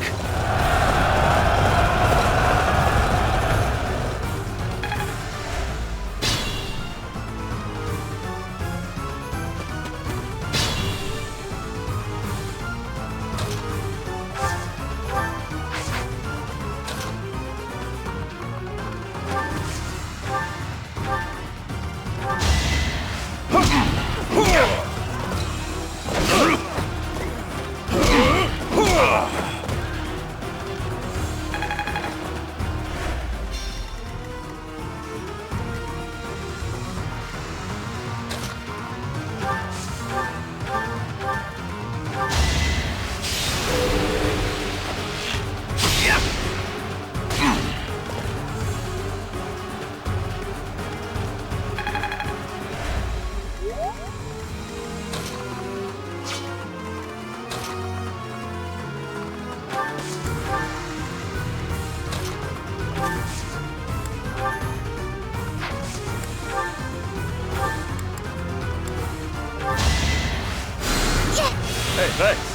Hey, thanks.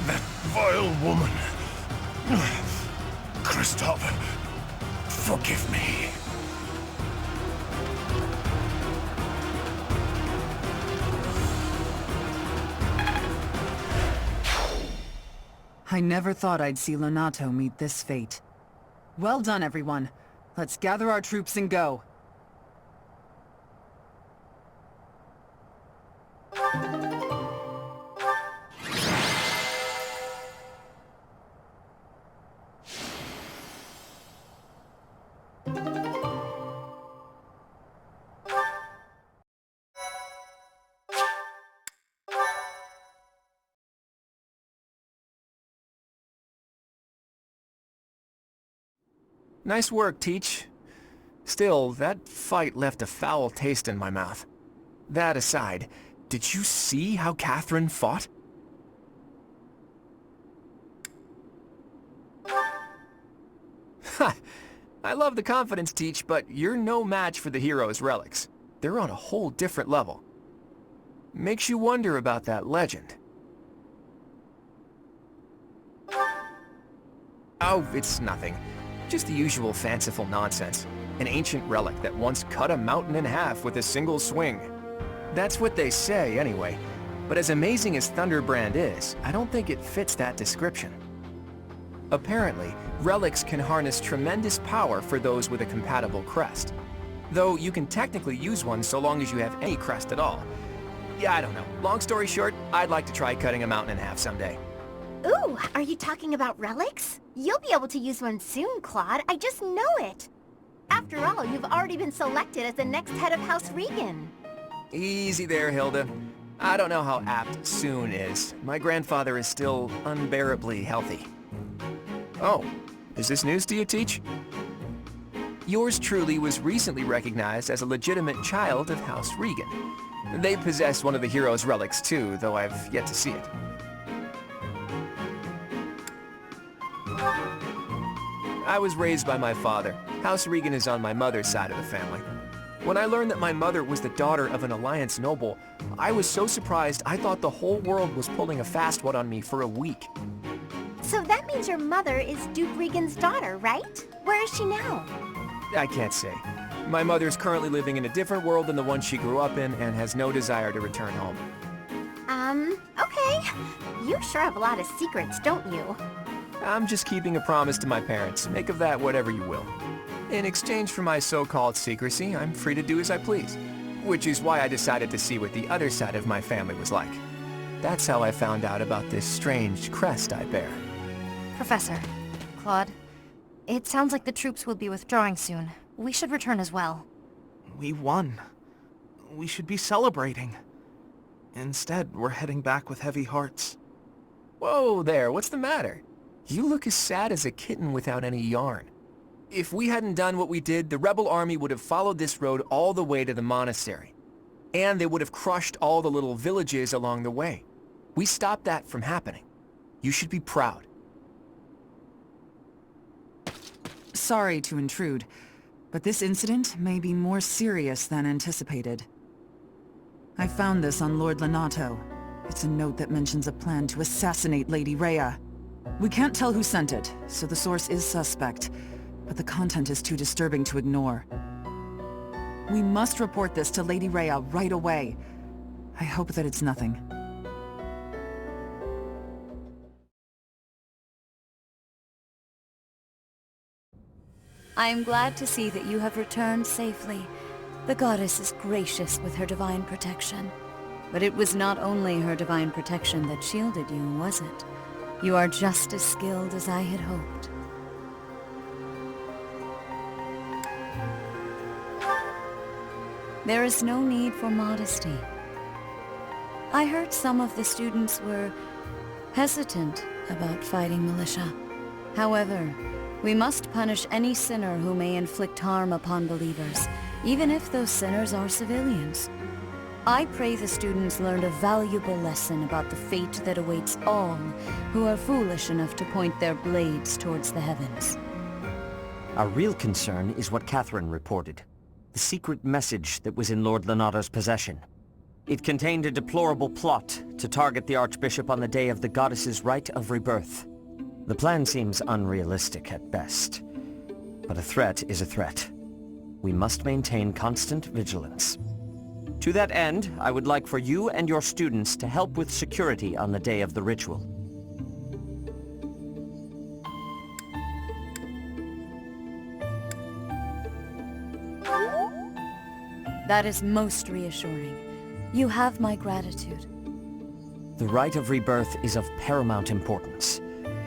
That vile woman. Christoph, Forgive me. I never thought I'd see Lonato meet this fate. Well done, everyone. Let's gather our troops and go. Nice work, Teach. Still, that fight left a foul taste in my mouth. That aside, did you see how Catherine fought? Ha! I love the confidence, Teach, but you're no match for the hero's relics. They're on a whole different level. Makes you wonder about that legend. Oh, it's nothing. Just the usual fanciful nonsense. An ancient relic that once cut a mountain in half with a single swing. That's what they say, anyway. But as amazing as Thunderbrand is, I don't think it fits that description. Apparently, relics can harness tremendous power for those with a compatible crest. Though you can technically use one so long as you have any crest at all. Yeah, I don't know. Long story short, I'd like to try cutting a mountain in half someday. Ooh, are you talking about relics? You'll be able to use one soon, Claude. I just know it. After all, you've already been selected as the next head of House Regan. Easy there, Hilda. I don't know how apt soon is. My grandfather is still unbearably healthy. Oh, is this news to you, Teach? Yours truly was recently recognized as a legitimate child of House Regan. They possess one of the hero's relics too, though I've yet to see it. I was raised by my father. House Regan is on my mother's side of the family. When I learned that my mother was the daughter of an Alliance noble, I was so surprised I thought the whole world was pulling a fast one on me for a week. So that means your mother is Duke Regan's daughter, right? Where is she now? I can't say. My mother's currently living in a different world than the one she grew up in and has no desire to return home. Okay. You sure have a lot of secrets, don't you? I'm just keeping a promise to my parents. Make of that whatever you will. In exchange for my so-called secrecy, I'm free to do as I please. Which is why I decided to see what the other side of my family was like. That's how I found out about this strange crest I bear. Professor, Claude, it sounds like the troops will be withdrawing soon. We should return as well. We won. We should be celebrating. Instead, we're heading back with heavy hearts. Whoa there, what's the matter? You look as sad as a kitten without any yarn. If we hadn't done what we did, the rebel army would have followed this road all the way to the monastery. And they would have crushed all the little villages along the way. We stopped that from happening. You should be proud. Sorry to intrude, but this incident may be more serious than anticipated. I found this on Lord Lonato. It's a note that mentions a plan to assassinate Lady Rhea. We can't tell who sent it, so the source is suspect, but the content is too disturbing to ignore. We must report this to Lady Rhea right away. I hope that it's nothing. I am glad to see that you have returned safely. The goddess is gracious with her divine protection. But it was not only her divine protection that shielded you, was it? You are just as skilled as I had hoped. There is no need for modesty. I heard some of the students were hesitant about fighting militia. However, we must punish any sinner who may inflict harm upon believers, even if those sinners are civilians. I pray the students learned a valuable lesson about the fate that awaits all who are foolish enough to point their blades towards the heavens. Our real concern is what Catherine reported. The secret message that was in Lord Lonato's possession. It contained a deplorable plot to target the Archbishop on the day of the goddess's rite of rebirth. The plan seems unrealistic at best. But a threat is a threat. We must maintain constant vigilance. To that end, I would like for you and your students to help with security on the day of the ritual. That is most reassuring. You have my gratitude. The rite of rebirth is of paramount importance.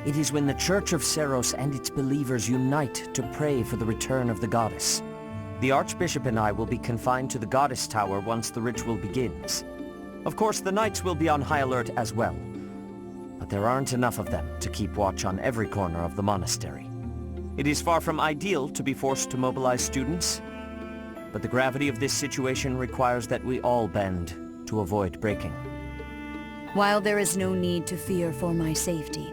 It is when the Church of Seiros and its believers unite to pray for the return of the goddess. The Archbishop and I will be confined to the Goddess Tower once the ritual begins. Of course, the Knights will be on high alert as well. But there aren't enough of them to keep watch on every corner of the monastery. It is far from ideal to be forced to mobilize students, but the gravity of this situation requires that we all bend to avoid breaking. While there is no need to fear for my safety,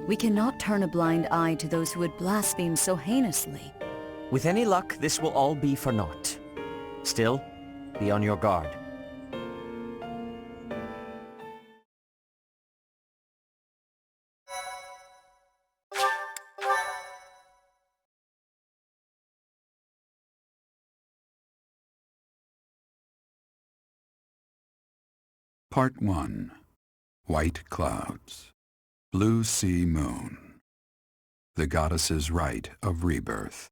we cannot turn a blind eye to those who would blaspheme so heinously. With any luck, this will all be for naught. Still, be on your guard. Part 1. White Clouds. Blue Sea Moon. The Goddess's Rite of Rebirth.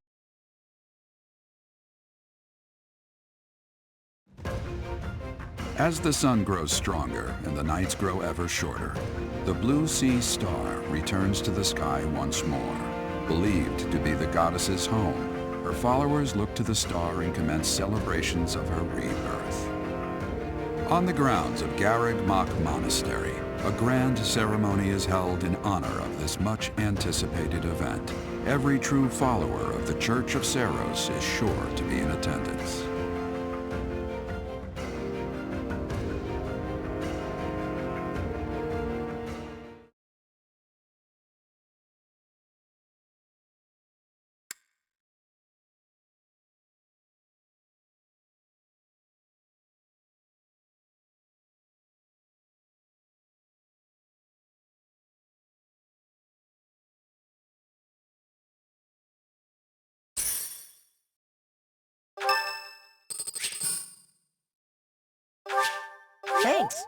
As the sun grows stronger and the nights grow ever shorter, the Blue Sea Star returns to the sky once more. Believed to be the goddess's home, her followers look to the star and commence celebrations of her rebirth. On the grounds of Garreg Mach Monastery, a grand ceremony is held in honor of this much-anticipated event. Every true follower of the Church of Seiros is sure to be in attendance. Thanks.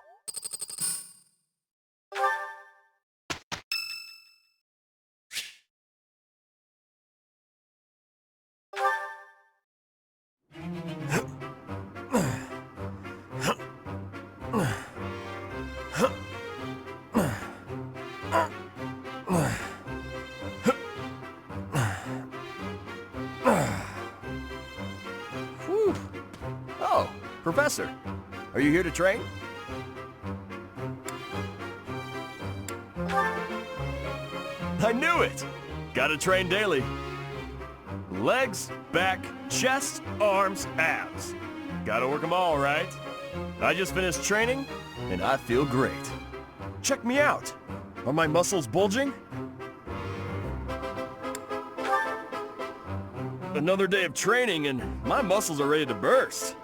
Whew. Oh, Professor, are you here to train? I knew it! Gotta train daily. Legs, back, chest, arms, abs. Gotta work them all, right? I just finished training, and I feel great. Check me out. Are my muscles bulging? Another day of training, and my muscles are ready to burst.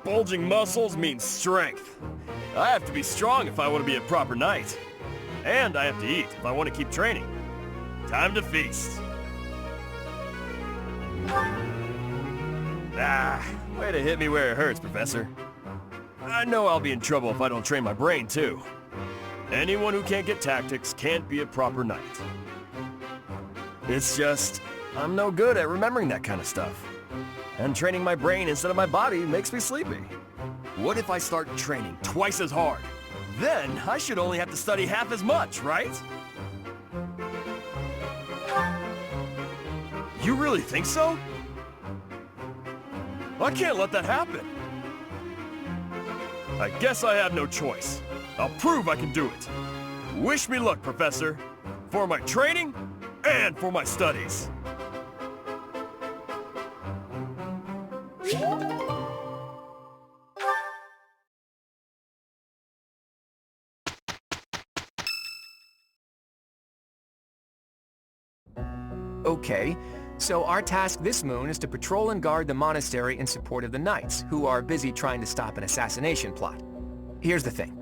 Bulging muscles means strength. I have to be strong if I want to be a proper knight. And I have to eat if I want to keep training. Time to feast. Ah, way to hit me where it hurts, Professor. I know I'll be in trouble if I don't train my brain, too. Anyone who can't get tactics can't be a proper knight. It's just, I'm no good at remembering that kind of stuff. And training my brain instead of my body makes me sleepy. What if I start training twice as hard? Then I should only have to study half as much, right? You really think so? I can't let that happen. I guess I have no choice. I'll prove I can do it. Wish me luck, Professor. For my training and for my studies. Okay, so our task this moon is to patrol and guard the monastery in support of the knights, who are busy trying to stop an assassination plot. Here's the thing.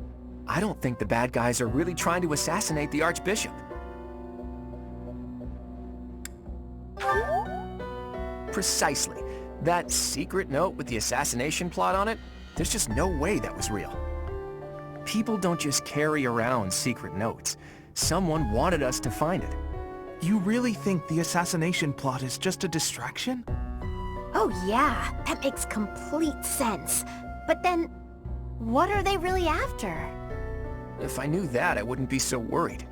I don't think the bad guys are really trying to assassinate the Archbishop. Precisely. That secret note with the assassination plot on it, there's just no way that was real. People don't just carry around secret notes. Someone wanted us to find it. You really think the assassination plot is just a distraction? Oh yeah, that makes complete sense. But then, what are they really after? If I knew that, I wouldn't be so worried.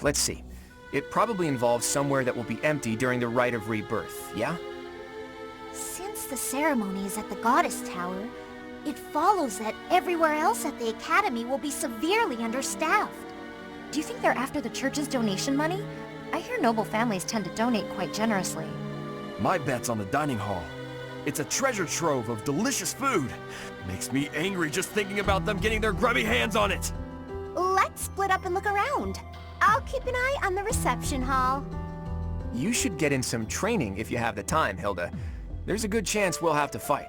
Let's see. It probably involves somewhere that will be empty during the Rite of Rebirth, yeah? Since the ceremony is at the Goddess Tower, it follows that everywhere else at the Academy will be severely understaffed. Do you think they're after the church's donation money? I hear noble families tend to donate quite generously. My bet's on the dining hall. It's a treasure trove of delicious food. Makes me angry just thinking about them getting their grubby hands on it. Let's split up and look around. I'll keep an eye on the reception hall. You should get in some training if you have the time, Hilda. There's a good chance we'll have to fight.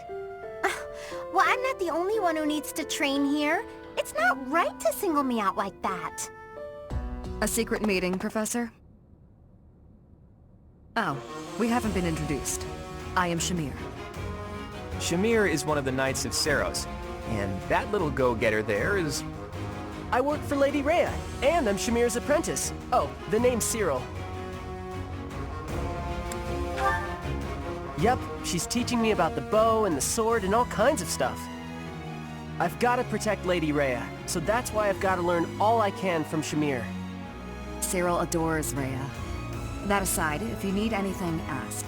Well, I'm not the only one who needs to train here. It's not right to single me out like that. A secret meeting, Professor? Oh, we haven't been introduced. I am Shamir. Shamir is one of the Knights of Seros, and that little go-getter there is... I work for Lady Rhea, and I'm Shamir's apprentice. Oh, the name's Cyril. Yep, she's teaching me about the bow and the sword and all kinds of stuff. I've got to protect Lady Rhea, so that's why I've got to learn all I can from Shamir. Cyril adores Rhea. That aside, if you need anything, ask.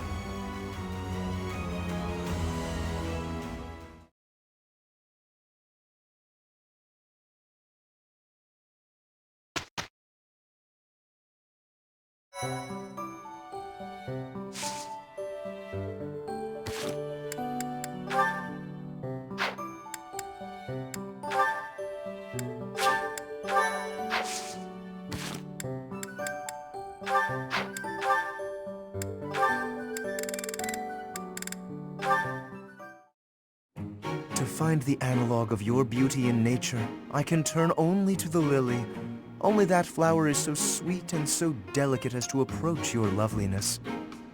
To find the analog of your beauty in nature, I can turn only to the lily. Only that flower is so sweet and so delicate as to approach your loveliness.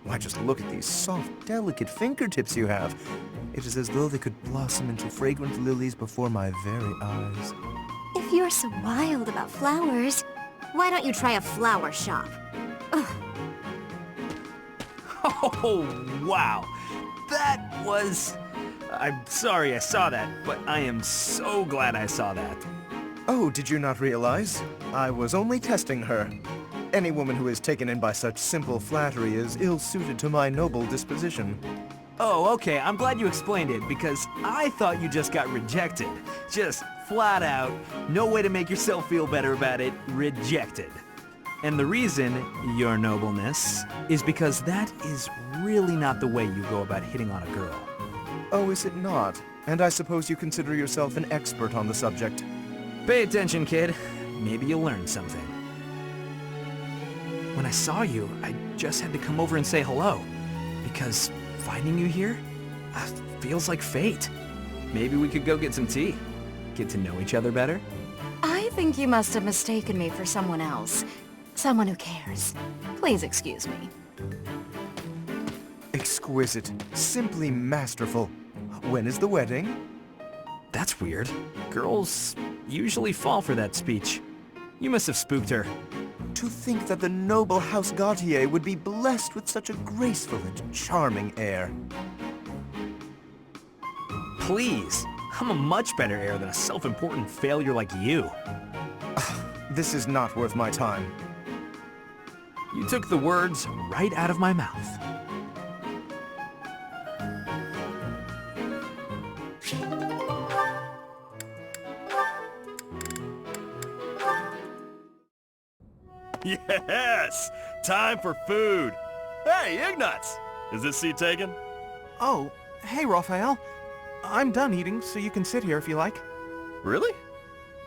Why, just look at these soft, delicate fingertips you have. It is as though they could blossom into fragrant lilies before my very eyes. If you're so wild about flowers, why don't you try a flower shop? Ugh. Oh, wow. That was... I'm sorry I saw that, but I am so glad I saw that. Oh, did you not realize? I was only testing her. Any woman who is taken in by such simple flattery is ill-suited to my noble disposition. Oh, okay, I'm glad you explained it, because I thought you just got rejected. Just flat out, no way to make yourself feel better about it, rejected. And the reason, your nobleness, is because that is really not the way you go about hitting on a girl. Oh, is it not? And I suppose you consider yourself an expert on the subject. Pay attention, kid. Maybe you'll learn something. When I saw you, I just had to come over and say hello. Because finding you here feels like fate. Maybe we could go get some tea. Get to know each other better. I think you must have mistaken me for someone else. Someone who cares. Please excuse me. Exquisite. Simply masterful. When is the wedding? That's weird. Girls usually fall for that speech. You must have spooked her. To think that the noble House Gautier would be blessed with such a graceful and charming heir. Please. I'm a much better heir than a self-important failure like you. This is not worth my time. You took the words right out of my mouth. Yes! Time for food! Hey, Ignatz! Is this seat taken? Oh, hey, Raphael. I'm done eating, so you can sit here if you like. Really?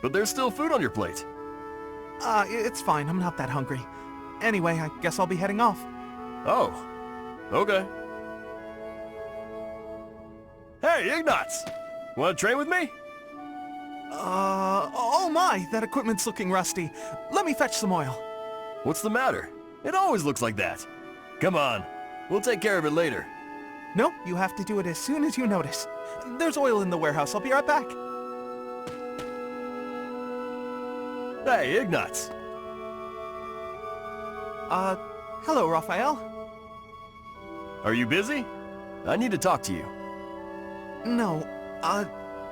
But there's still food on your plate. It's fine. I'm not that hungry. Anyway, I guess I'll be heading off. Oh, okay. Hey, Ignatz! Want to train with me? Oh my, that equipment's looking rusty. Let me fetch some oil. What's the matter? It always looks like that. Come on, we'll take care of it later. Nope, you have to do it as soon as you notice. There's oil in the warehouse. I'll be right back. Hey, Ignatz. Hello, Raphael. Are you busy? I need to talk to you. No,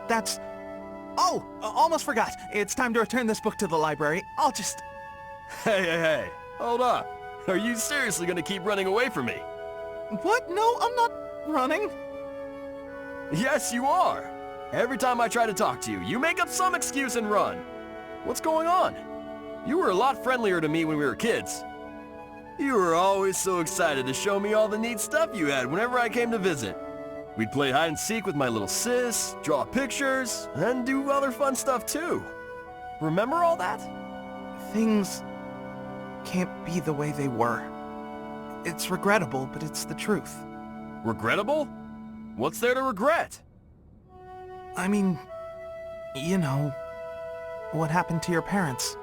that's... Oh, almost forgot. It's time to return this book to the library. I'll just... Hey, hold up. Are you seriously gonna keep running away from me? What? No, I'm not running. Yes, you are. Every time I try to talk to you, you make up some excuse and run. What's going on? You were a lot friendlier to me when we were kids. You were always so excited to show me all the neat stuff you had whenever I came to visit. We'd play hide and seek with my little sis, draw pictures, and do other fun stuff too. Remember all that? Things can't be the way they were. It's regrettable, but it's the truth. Regrettable? What's there to regret? I mean, you know, what happened to your parents.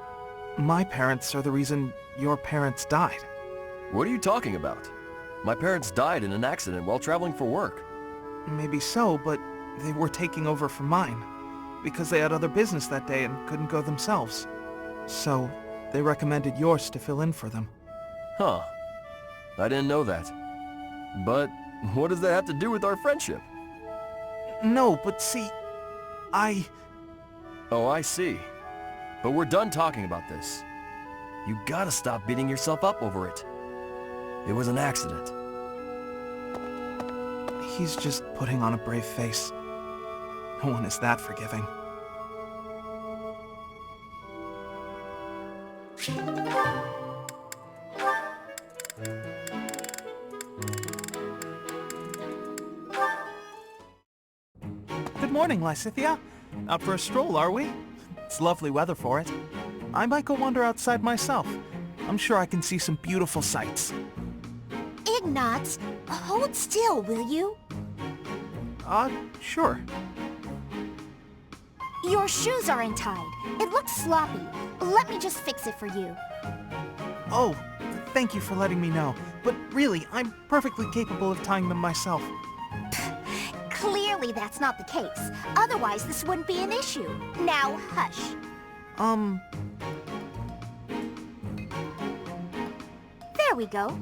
My parents are the reason your parents died. What are you talking about? My parents died in an accident while traveling for work. Maybe so, but they were taking over for mine, because they had other business that day and couldn't go themselves. So, they recommended yours to fill in for them. Huh. I didn't know that. But what does that have to do with our friendship? No, but see, Oh, I see. But we're done talking about this. You gotta stop beating yourself up over it. It was an accident. He's just putting on a brave face. No one is that forgiving. Good morning, Lysithea. Out for a stroll, are we? It's lovely weather for it. I might go wander outside myself. I'm sure I can see some beautiful sights. Ignatz, hold still, will you? Sure. Your shoes are untied. It looks sloppy. Let me just fix it for you. Oh, thank you for letting me know. But really, I'm perfectly capable of tying them myself. Clearly that's not the case. Otherwise, this wouldn't be an issue. Now, hush. There we go.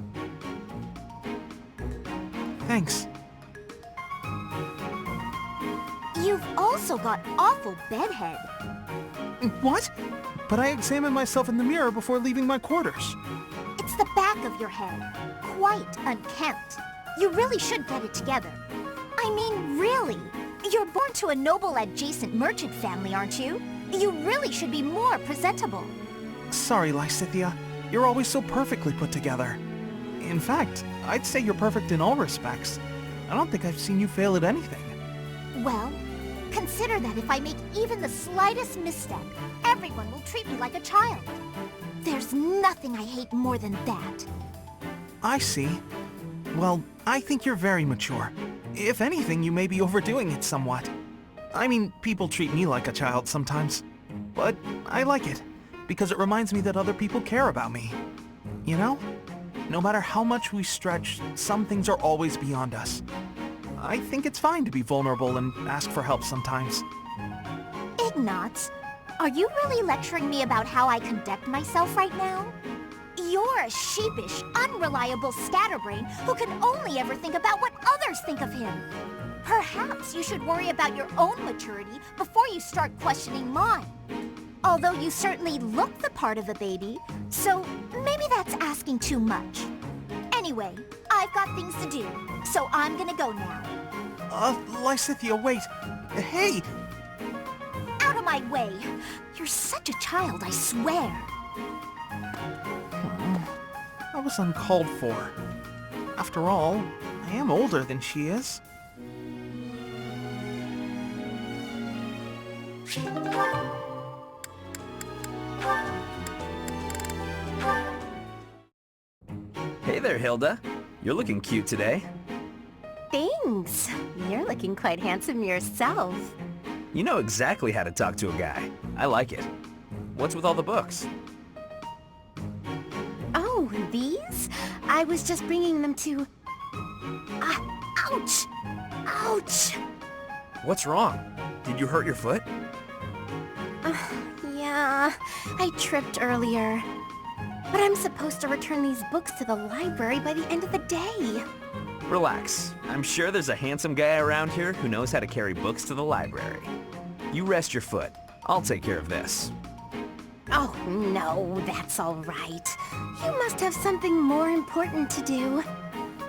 Thanks. You've also got awful bedhead. What? But I examined myself in the mirror before leaving my quarters. It's the back of your head. Quite unkempt. You really should get it together. I mean, really. You're born to a noble adjacent merchant family, aren't you? You really should be more presentable. Sorry, Lysithea. You're always so perfectly put together. In fact, I'd say you're perfect in all respects. I don't think I've seen you fail at anything. Well, consider that if I make even the slightest misstep, everyone will treat me like a child. There's nothing I hate more than that. I see. Well, I think you're very mature. If anything, you may be overdoing it somewhat. I mean, people treat me like a child sometimes. But I like it, because it reminds me that other people care about me. You know? No matter how much we stretch, some things are always beyond us. I think it's fine to be vulnerable and ask for help sometimes. Ignatz, are you really lecturing me about how I conduct myself right now? You're a sheepish, unreliable scatterbrain who can only ever think about what others think of him. Perhaps you should worry about your own maturity before you start questioning mine. Although you certainly look the part of a baby, so maybe that's asking too much. Anyway, I've got things to do, so I'm gonna go now. Lysithea, wait. Hey! Out of my way! You're such a child, I swear. That was uncalled for. After all, I am older than she is. Hey there, Hilda. You're looking cute today. Thanks. You're looking quite handsome yourself. You know exactly how to talk to a guy. I like it. What's with all the books? Oh, these? I was just bringing them to... Ouch! Ouch! What's wrong? Did you hurt your foot? Yeah, I tripped earlier. But I'm supposed to return these books to the library by the end of the day. Relax. I'm sure there's a handsome guy around here who knows how to carry books to the library. You rest your foot. I'll take care of this. Oh, no, that's all right. You must have something more important to do.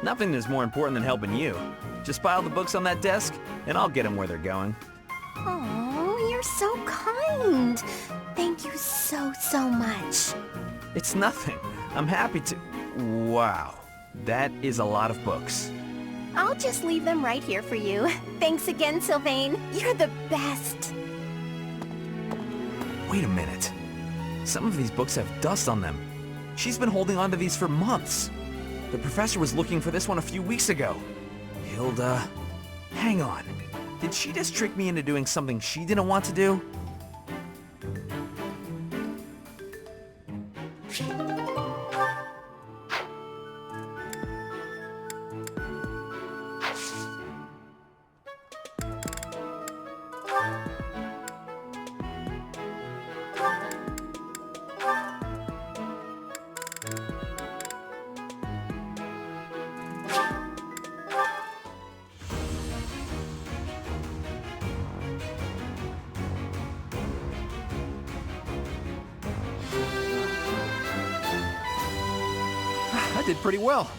Nothing is more important than helping you. Just pile the books on that desk, and I'll get them where they're going. Oh, you're so kind. Thank you so, so much. It's nothing. I'm happy to... Wow. That is a lot of books. I'll just leave them right here for you. Thanks again, Sylvain. You're the best. Wait a minute. Some of these books have dust on them. She's been holding on to these for months. The professor was looking for this one a few weeks ago. Hilda... Hang on. Did she just trick me into doing something she didn't want to do? I did pretty well.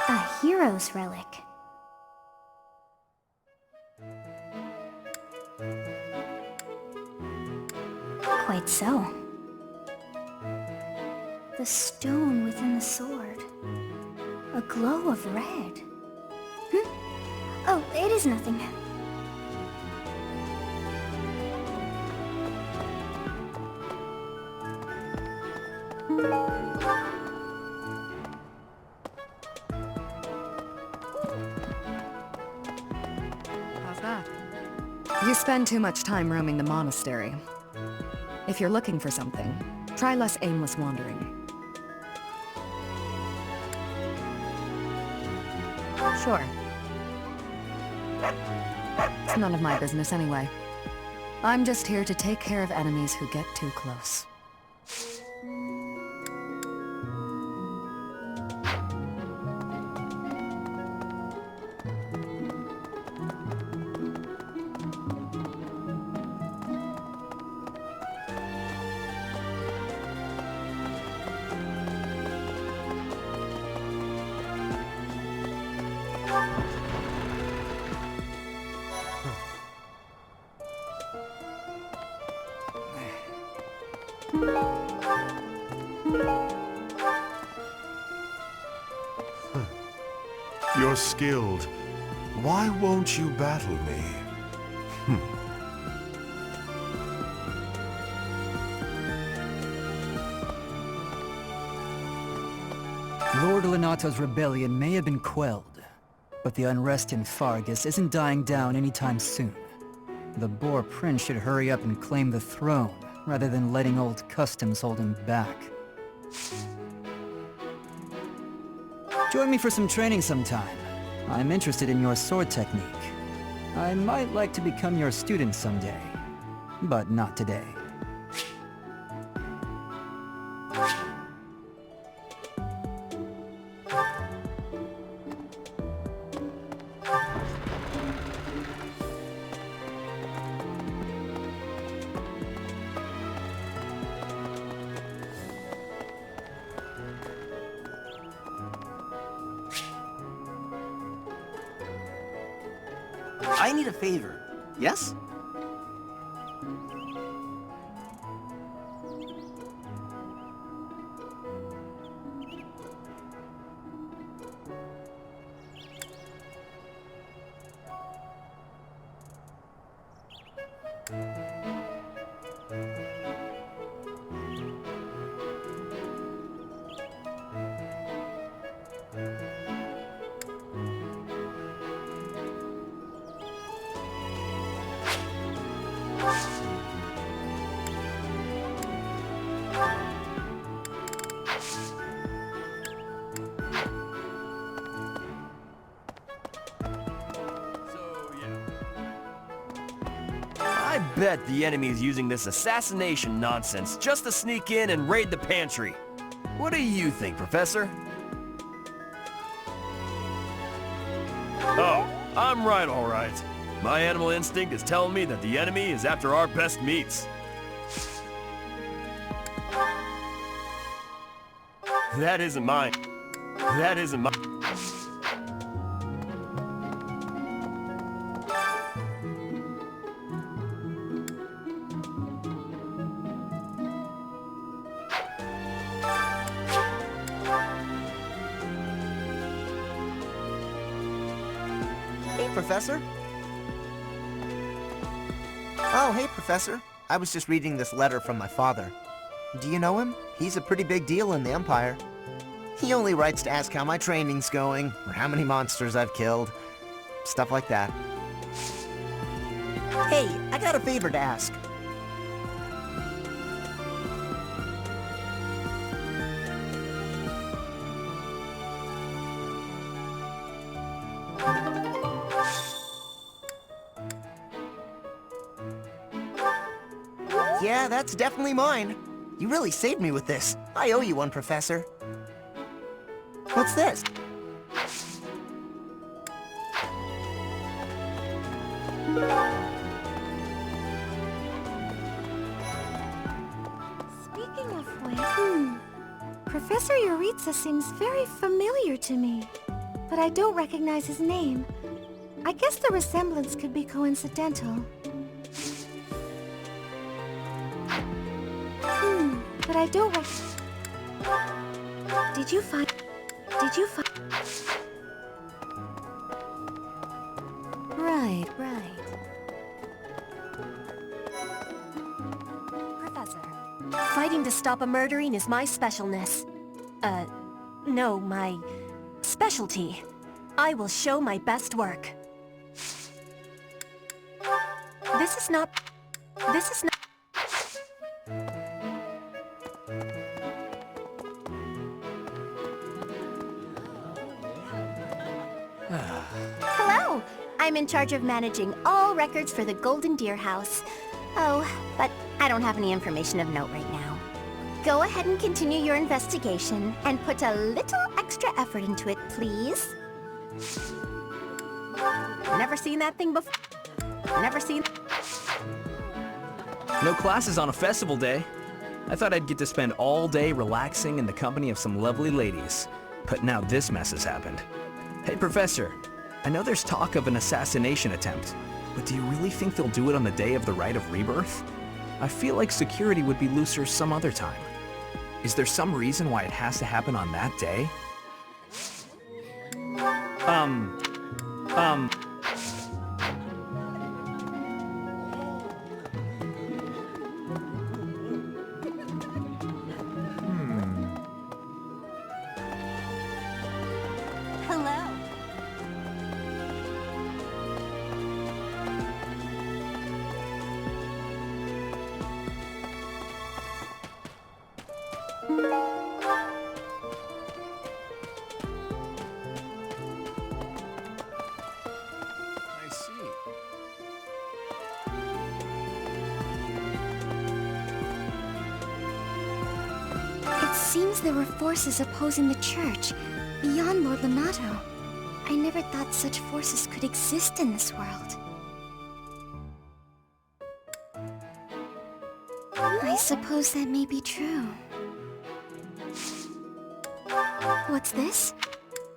A hero's relic. Quite so. The stone within the sword. A glow of red. Oh, it is nothing. How's that? You spend too much time roaming the monastery. If you're looking for something, try less aimless wandering. Sure. It's none of my business anyway. I'm just here to take care of enemies who get too close. You're skilled. Why won't you battle me? Lord Lenato's rebellion may have been quelled, but the unrest in Fargus isn't dying down anytime soon. The Boar Prince should hurry up and claim the throne, rather than letting old customs hold him back. Join me for some training sometime. I'm interested in your sword technique. I might like to become your student someday, but not today. I need a favor, yes? I bet the enemy is using this assassination nonsense just to sneak in and raid the pantry. What do you think, Professor? Oh, I'm right, all right. My animal instinct is telling me that the enemy is after our best meats. That isn't mine. That isn't mine. Professor? Oh, hey, Professor. I was just reading this letter from my father. Do you know him? He's a pretty big deal in the Empire. He only writes to ask how my training's going, or how many monsters I've killed. Stuff like that. Hey, I got a favor to ask. Yeah, that's definitely mine. You really saved me with this. I owe you one, Professor. What's this? Speaking of which, Professor Yuritsa seems very familiar to me, but I don't recognize his name. I guess the resemblance could be coincidental. But I don't Did you find... Right. Professor, fighting to stop a murdering is my specialness. No, my specialty. I will show my best work. This is not... Hello! I'm in charge of managing all records for the Golden Deer House. Oh, but I don't have any information of note right now. Go ahead and continue your investigation, and put a little extra effort into it, please. Never seen that thing before. Never seen... No classes on a festival day. I thought I'd get to spend all day relaxing in the company of some lovely ladies. But now this mess has happened. Hey, Professor. I know there's talk of an assassination attempt, but do you really think they'll do it on the day of the Rite of Rebirth? I feel like security would be looser some other time. Is there some reason why it has to happen on that day? Hello. I see. It seems there were forces opposing the church, beyond Lord Lonato. I never thought such forces could exist in this world. I suppose that may be true. What's this?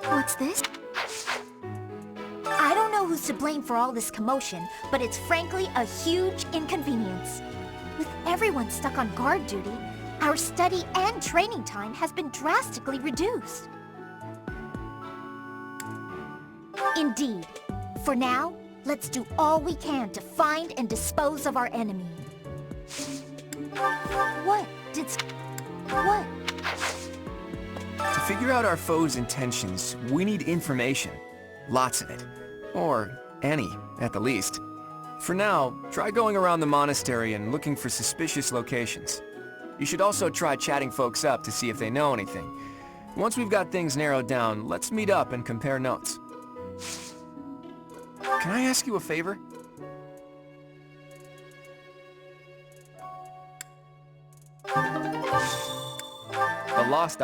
What's this? I don't know who's to blame for all this commotion, but it's frankly a huge inconvenience. With everyone stuck on guard duty, our study and training time has been drastically reduced. Indeed. For now, let's do all we can to find and dispose of our enemy. What? What? To figure out our foe's intentions, we need information. Lots of it. Or any, at the least. For now, try going around the monastery and looking for suspicious locations. You should also try chatting folks up to see if they know anything. Once we've got things narrowed down, let's meet up and compare notes. Can I ask you a favor? A lost...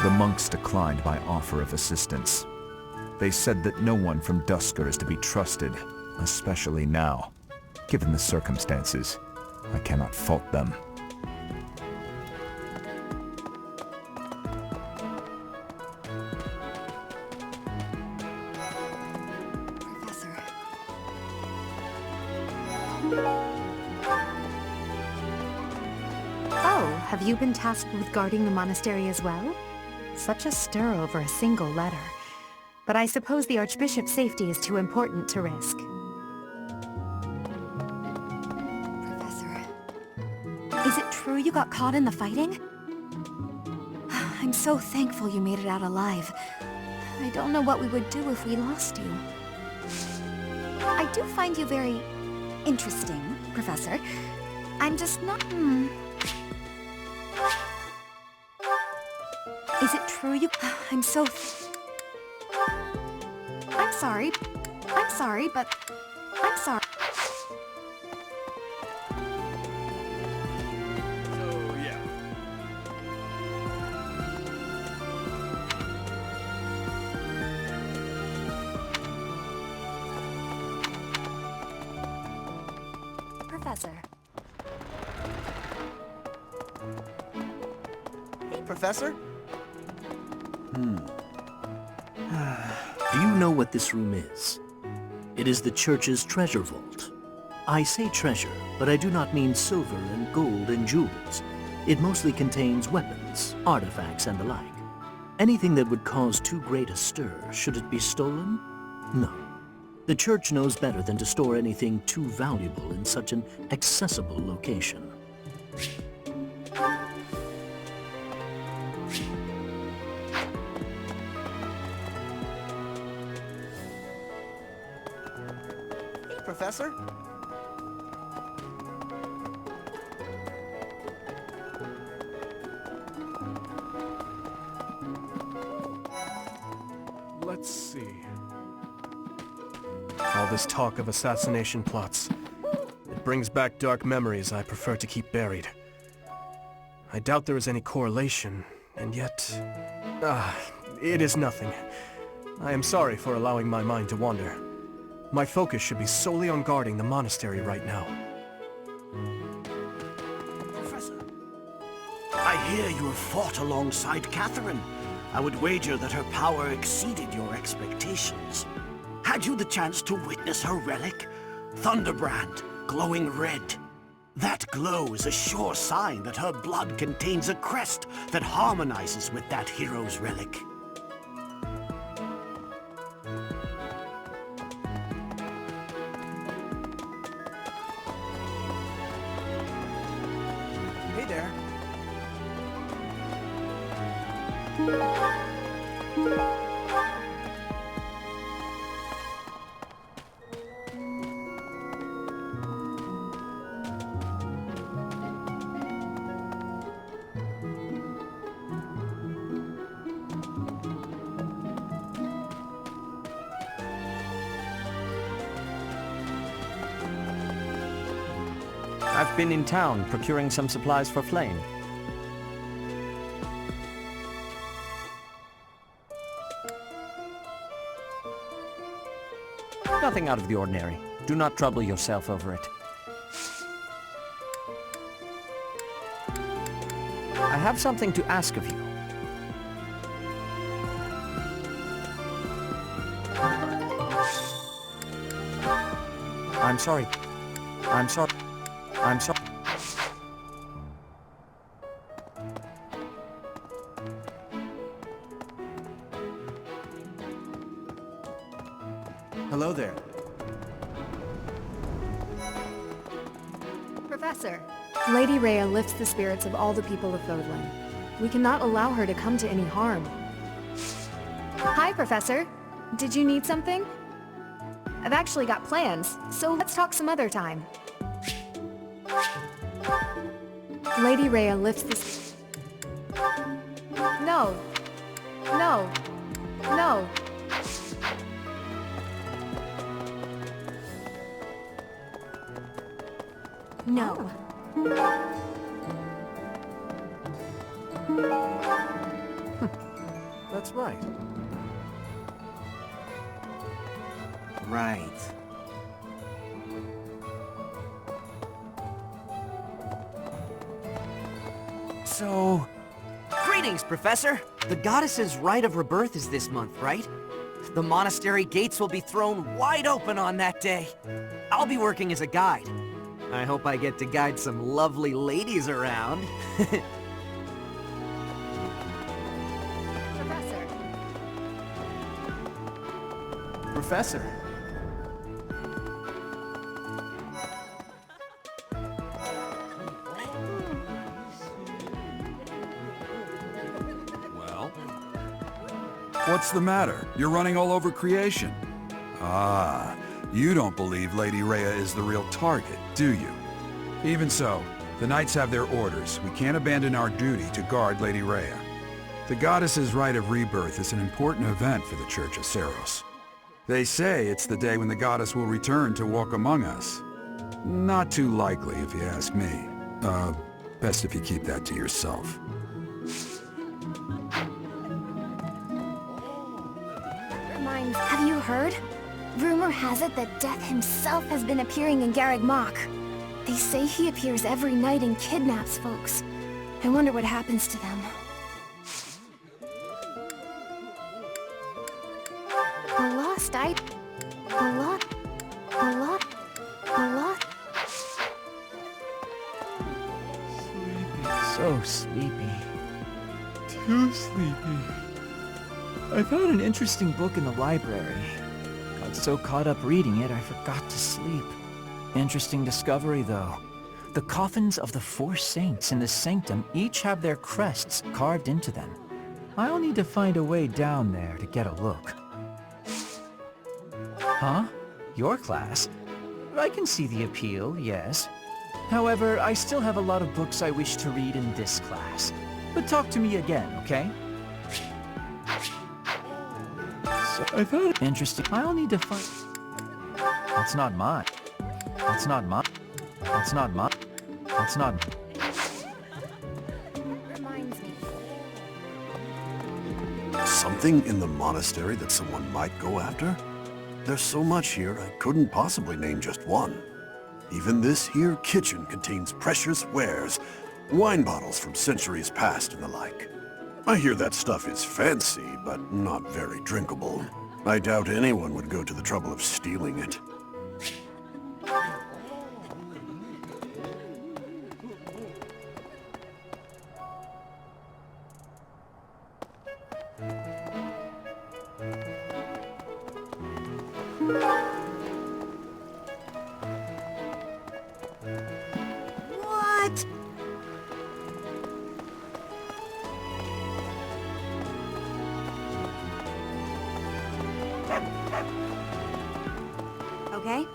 The monks declined my offer of assistance. They said that no one from Dusker is to be trusted, especially now. Given the circumstances, I cannot fault them. Oh, have you been tasked with guarding the monastery as well? Such a stir over a single letter. But I suppose the Archbishop's safety is too important to risk. Professor, is it true you got caught in the fighting? I'm so thankful you made it out alive. I don't know what we would do if we lost you. I do find you very interesting, Professor. I'm just not... Is it true you... I'm so... I'm sorry, but... I'm sorry. So, yeah. Professor. Hey, Professor? Do you know what this room is? It is the church's treasure vault. I say treasure, but I do not mean silver and gold and jewels. It mostly contains weapons, artifacts, and the like. Anything that would cause too great a stir, should it be stolen? No. The church knows better than to store anything too valuable in such an accessible location. Professor? Let's see. All this talk of assassination plots. It brings back dark memories I prefer to keep buried. I doubt there is any correlation, and yet... it is nothing. I am sorry for allowing my mind to wander. My focus should be solely on guarding the monastery right now. Professor, I hear you have fought alongside Catherine. I would wager that her power exceeded your expectations. Had you the chance to witness her relic? Thunderbrand, glowing red. That glow is a sure sign that her blood contains a crest that harmonizes with that hero's relic. Hey there. I've been in town procuring some supplies for Flame. Nothing out of the ordinary. Do not trouble yourself over it. I have something to ask of you. I'm sorry. I'm sorry. I'm sorry. Hello there. Professor, Lady Rhea lifts the spirits of all the people of Fodlan. We cannot allow her to come to any harm. Hi, Professor. Did you need something? I've actually got plans, so let's talk some other time. Lady Rhea lifts the... No. No. No. No. That's right. Right. So... Greetings, Professor! The goddess's rite of rebirth is this month, right? The monastery gates will be thrown wide open on that day. I'll be working as a guide. I hope I get to guide some lovely ladies around. Professor. Well? What's the matter? You're running all over creation. Ah, you don't believe Lady Rhea is the real target, do you? Even so, the Knights have their orders. We can't abandon our duty to guard Lady Rhea. The Goddess's Rite of Rebirth is an important event for the Church of Seros. They say it's the day when the Goddess will return to walk among us. Not too likely, if you ask me. Best if you keep that to yourself. Have you heard? Rumor has it that Death himself has been appearing in Garreg Mach. They say he appears every night and kidnaps folks. I wonder what happens to them. A lost item. A lot. So sleepy. Too sleepy. I found an interesting book in the library. Got so caught up reading it, I forgot to sleep. Interesting discovery, though. The coffins of the 4 saints in the sanctum each have their crests carved into them. I'll need to find a way down there to get a look. Huh? Your class? I can see the appeal, yes. However, I still have a lot of books I wish to read in this class. But talk to me again, okay? So I thought interesting. I'll need to find... That's not mine. That's not mine. That's not mine. That's not... Something in the monastery that someone might go after? There's so much here, I couldn't possibly name just one. Even this here kitchen contains precious wares, wine bottles from centuries past and the like. I hear that stuff is fancy, but not very drinkable. I doubt anyone would go to the trouble of stealing it. What? Okay?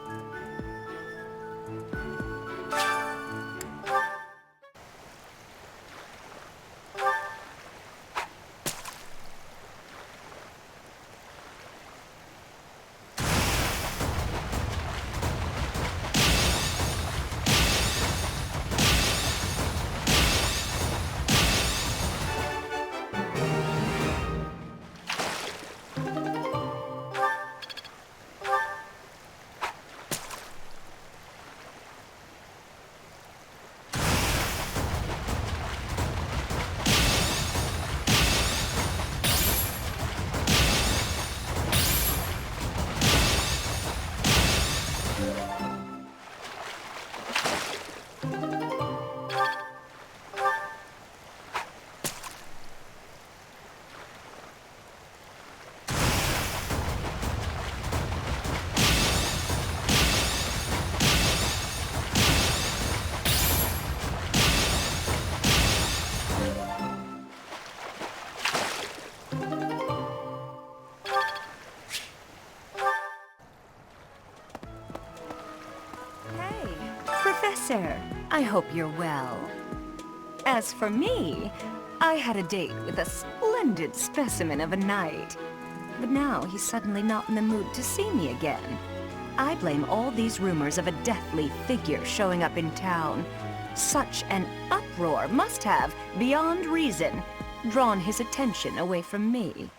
Professor, I hope you're well. As for me, I had a date with a splendid specimen of a knight. But now he's suddenly not in the mood to see me again. I blame all these rumors of a deathly figure showing up in town. Such an uproar must have, beyond reason, drawn his attention away from me.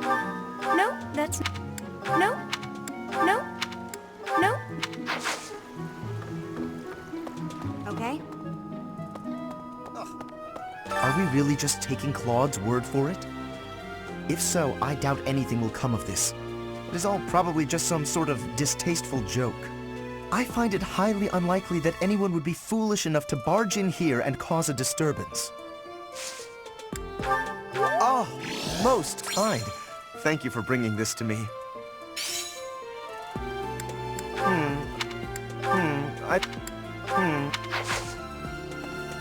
No, that's... No. No. No. Okay? Are we really just taking Claude's word for it? If so, I doubt anything will come of this. It is all probably just some sort of distasteful joke. I find it highly unlikely that anyone would be foolish enough to barge in here and cause a disturbance. Oh, most kind. Thank you for bringing this to me.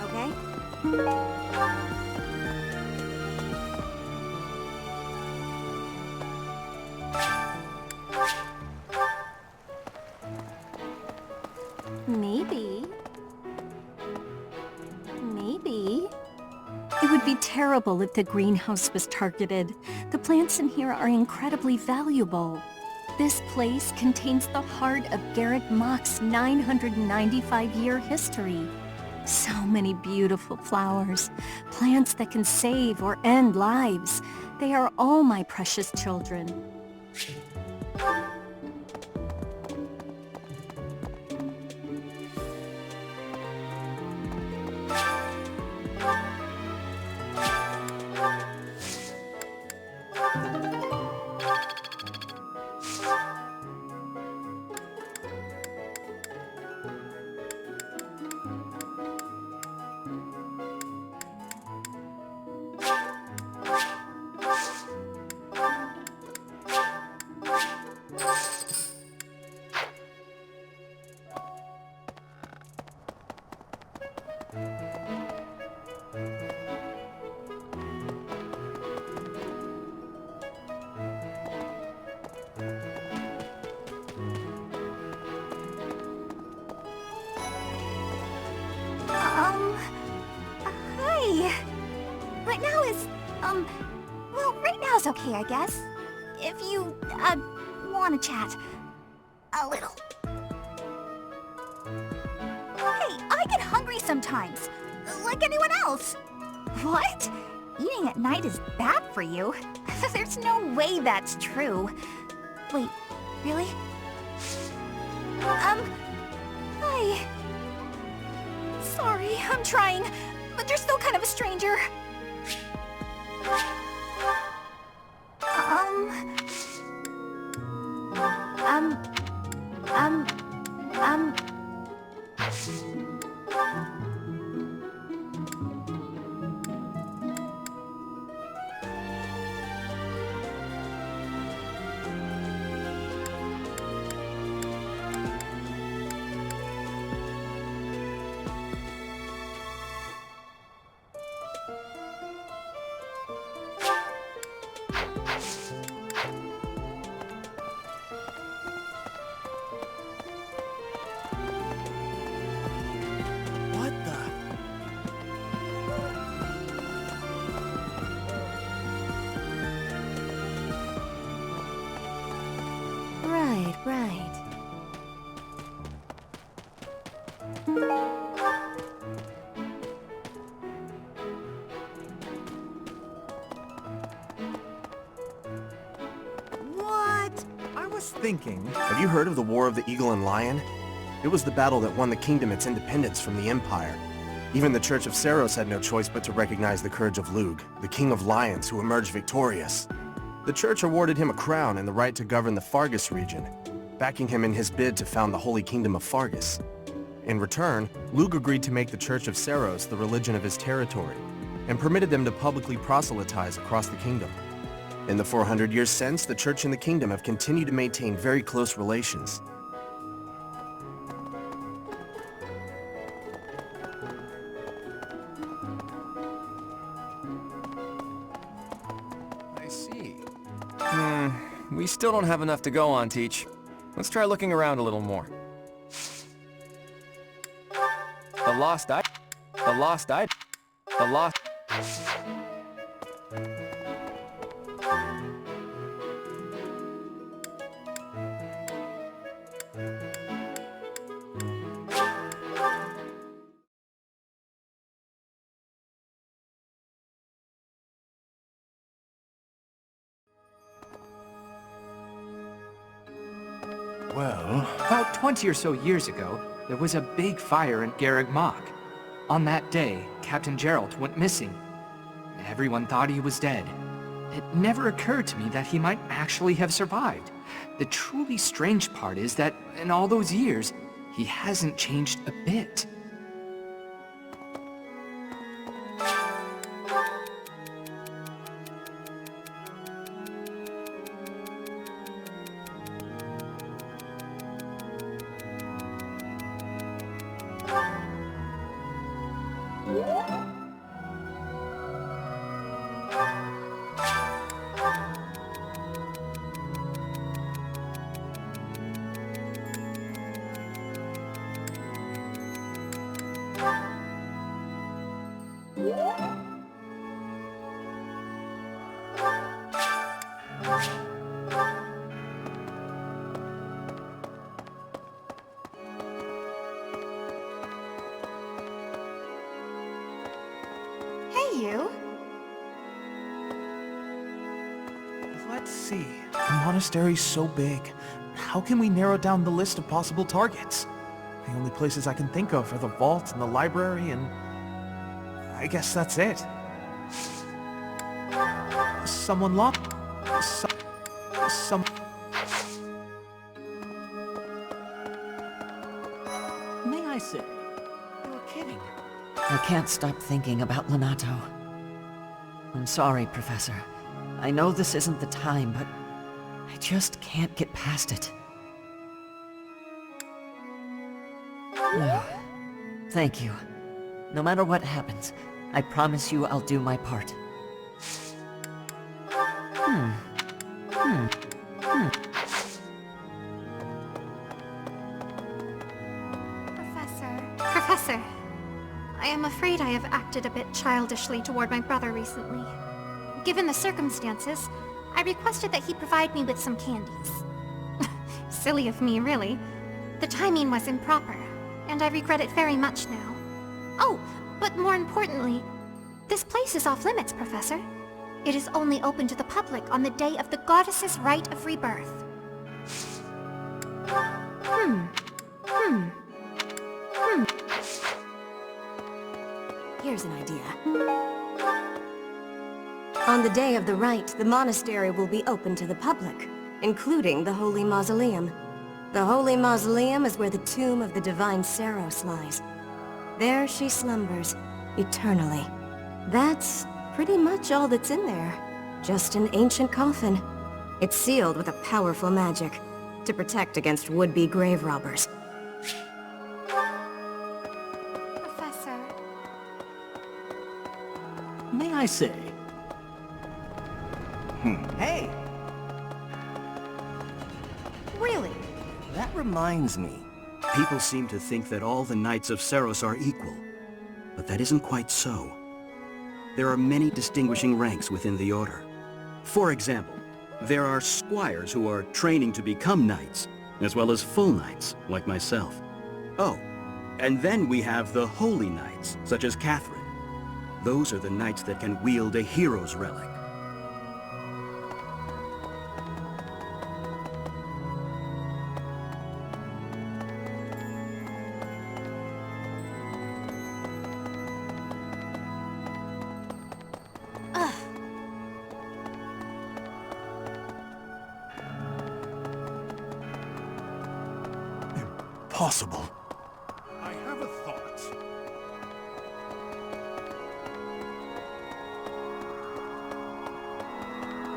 Okay? Maybe. Maybe. It would be terrible if the greenhouse was targeted. The plants in here are incredibly valuable. This place contains the heart of Garreg Mach's 995-year history. So many beautiful flowers, plants that can save or end lives. They are all my precious children. Hi. Right now is, well, right now is okay, I guess. If you, want to chat. A little. Hey, I get hungry sometimes. Like anyone else. What? Eating at night is bad for you? There's no way that's true. Wait, really? Hi. Sorry, I'm trying, but you're still kind of a stranger. Right. What? I was thinking... Have you heard of the War of the Eagle and Lion? It was the battle that won the kingdom its independence from the Empire. Even the Church of Seiros had no choice but to recognize the courage of Lug, the King of Lions who emerged victorious. The Church awarded him a crown and the right to govern the Fargus region, backing him in his bid to found the Holy Kingdom of Fargus. In return, Lug agreed to make the Church of Seiros the religion of his territory, and permitted them to publicly proselytize across the kingdom. In the 400 years since, the Church and the kingdom have continued to maintain very close relations. I see. We still don't have enough to go on, Teach. Let's try looking around a little more. The lost item. Well... About 20 or so years ago, there was a big fire in Garreg Mach. On that day, Captain Geralt went missing. Everyone thought he was dead. It never occurred to me that he might actually have survived. The truly strange part is that, in all those years, He hasn't changed a bit. Hey, you. Let's see. The monastery's so big. How can we narrow down the list of possible targets? The only places I can think of are the vault and the library, and I guess that's it. Someone locked. Some. May I say, you're kidding. I can't stop thinking about Lenato. I'm sorry, Professor. I know this isn't the time, but I just can't get past it. Thank you. No matter what happens, I promise you I'll do my part. Professor, I am afraid I have acted a bit childishly toward my brother recently. Given the circumstances, I requested that he provide me with some candies. Silly of me, really. The timing was improper, and I regret it very much now. Oh, but more importantly, this place is off limits, Professor. It is only open to the public on the day of the goddess's rite of rebirth. Here's an idea. On the day of the rite, the monastery will be open to the public, including the Holy Mausoleum. The Holy Mausoleum is where the tomb of the divine Saros lies. There she slumbers, eternally. That's pretty much all that's in there. Just an ancient coffin. It's sealed with a powerful magic to protect against would-be grave robbers. Professor. May I say? Hey! Really? That reminds me. People seem to think that all the Knights of Saros are equal, but that isn't quite so. There are many distinguishing ranks within the Order. For example, there are squires who are training to become knights, as well as full knights, like myself. Oh, and then we have the holy knights, such as Catherine. Those are the knights that can wield a hero's relic. Possible. I have a thought.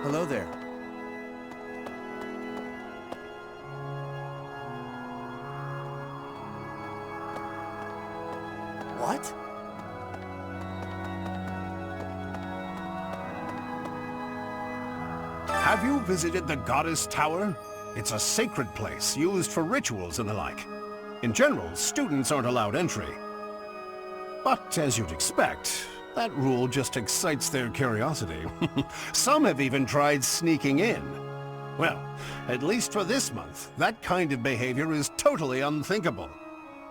Hello there. What? Have you visited the Goddess Tower? It's a sacred place used for rituals and the like. In general, students aren't allowed entry. But as you'd expect, that rule just excites their curiosity. Some have even tried sneaking in. Well, at least for this month, that kind of behavior is totally unthinkable.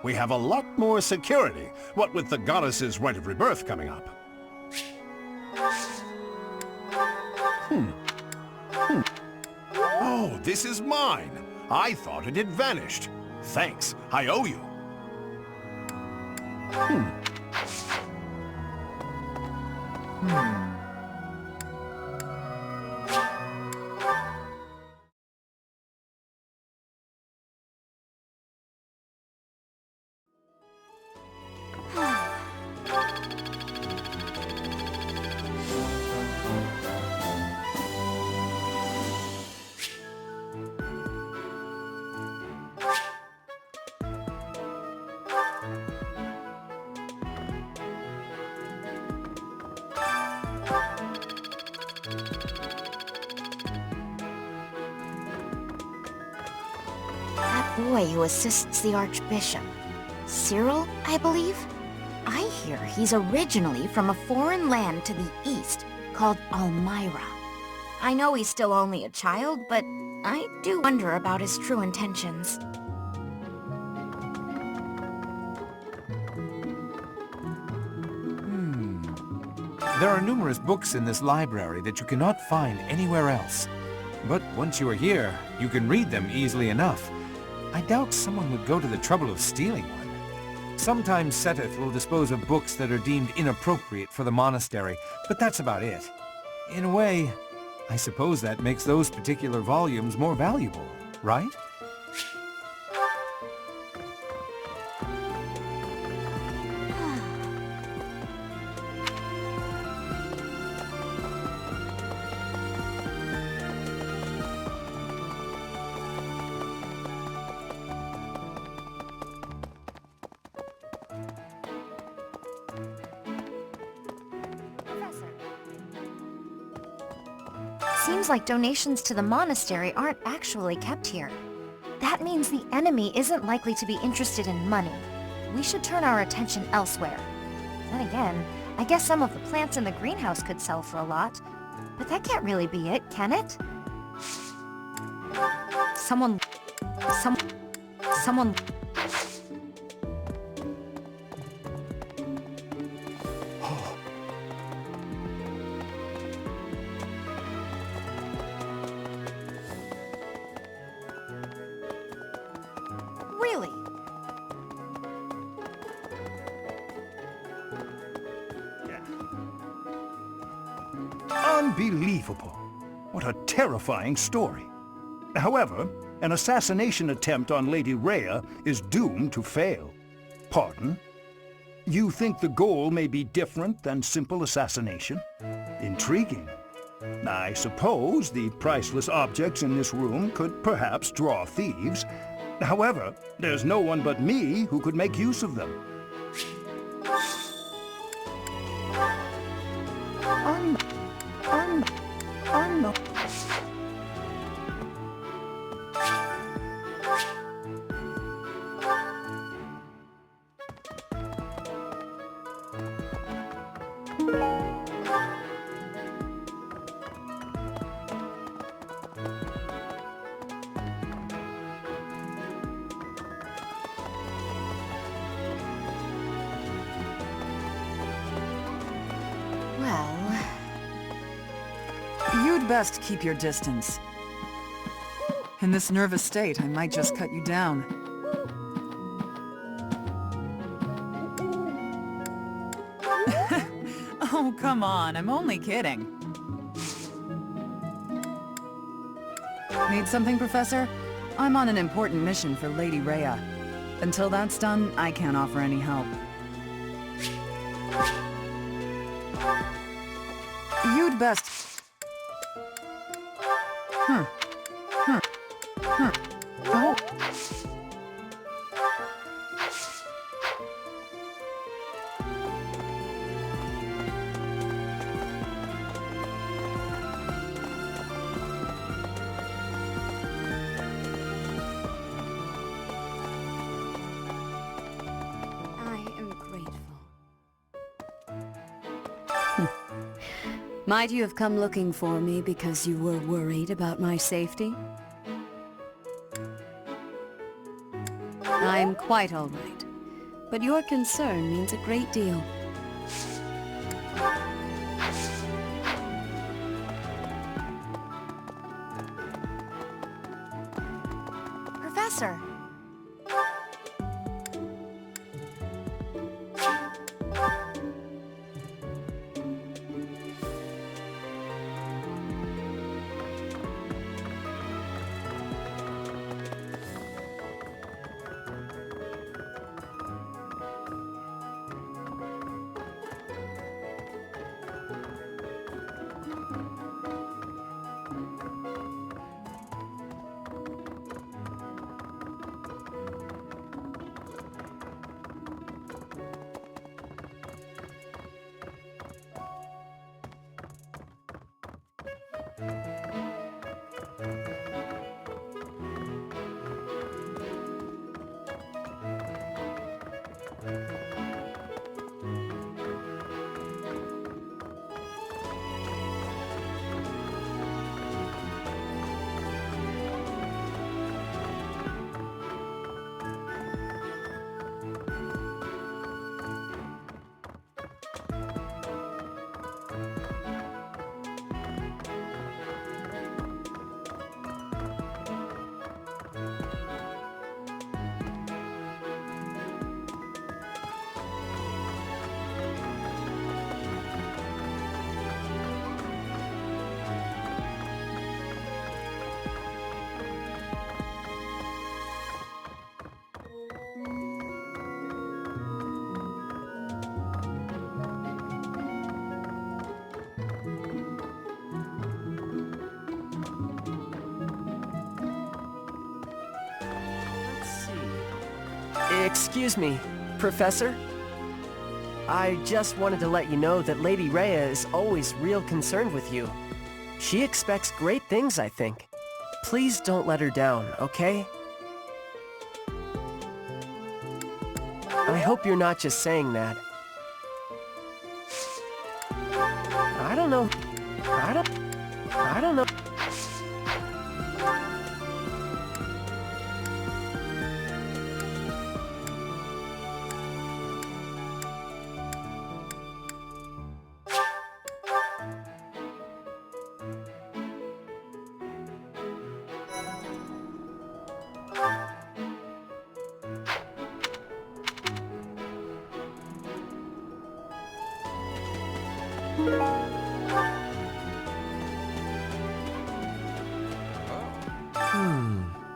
We have a lot more security, what with the goddess's rite of rebirth coming up. Oh, this is mine. I thought it had vanished. Thanks, I owe you. That boy who assists the Archbishop. Cyril, I believe? I hear he's originally from a foreign land to the east called Almyra. I know he's still only a child, but I do wonder about his true intentions. There are numerous books in this library that you cannot find anywhere else. But once you are here, you can read them easily enough. I doubt someone would go to the trouble of stealing one. Sometimes Seteth will dispose of books that are deemed inappropriate for the monastery, but that's about it. In a way, I suppose that makes those particular volumes more valuable, right? Seems like donations to the monastery aren't actually kept here. That means the enemy isn't likely to be interested in money. We should turn our attention elsewhere. Then again, I guess some of the plants in the greenhouse could sell for a lot. But that can't really be it, can it? Someone... Really? Unbelievable. What a terrifying story. However, an assassination attempt on Lady Rhea is doomed to fail. Pardon? You think the goal may be different than simple assassination? Intriguing. I suppose the priceless objects in this room could perhaps draw thieves. However, there's no one but me who could make use of them. Well... You'd best keep your distance. In this nervous state, I might just cut you down. Oh, come on, I'm only kidding. Need something, Professor? I'm on an important mission for Lady Rhea. Until that's done, I can't offer any help. You'd best... Oh. I am grateful. Might you have come looking for me because you were worried about my safety? I'm quite all right, but your concern means a great deal. Professor! Excuse me, Professor? I just wanted to let you know that Lady Rhea is always real concerned with you. She expects great things, I think. Please don't let her down, okay? I hope you're not just saying that. I don't know. I don't know.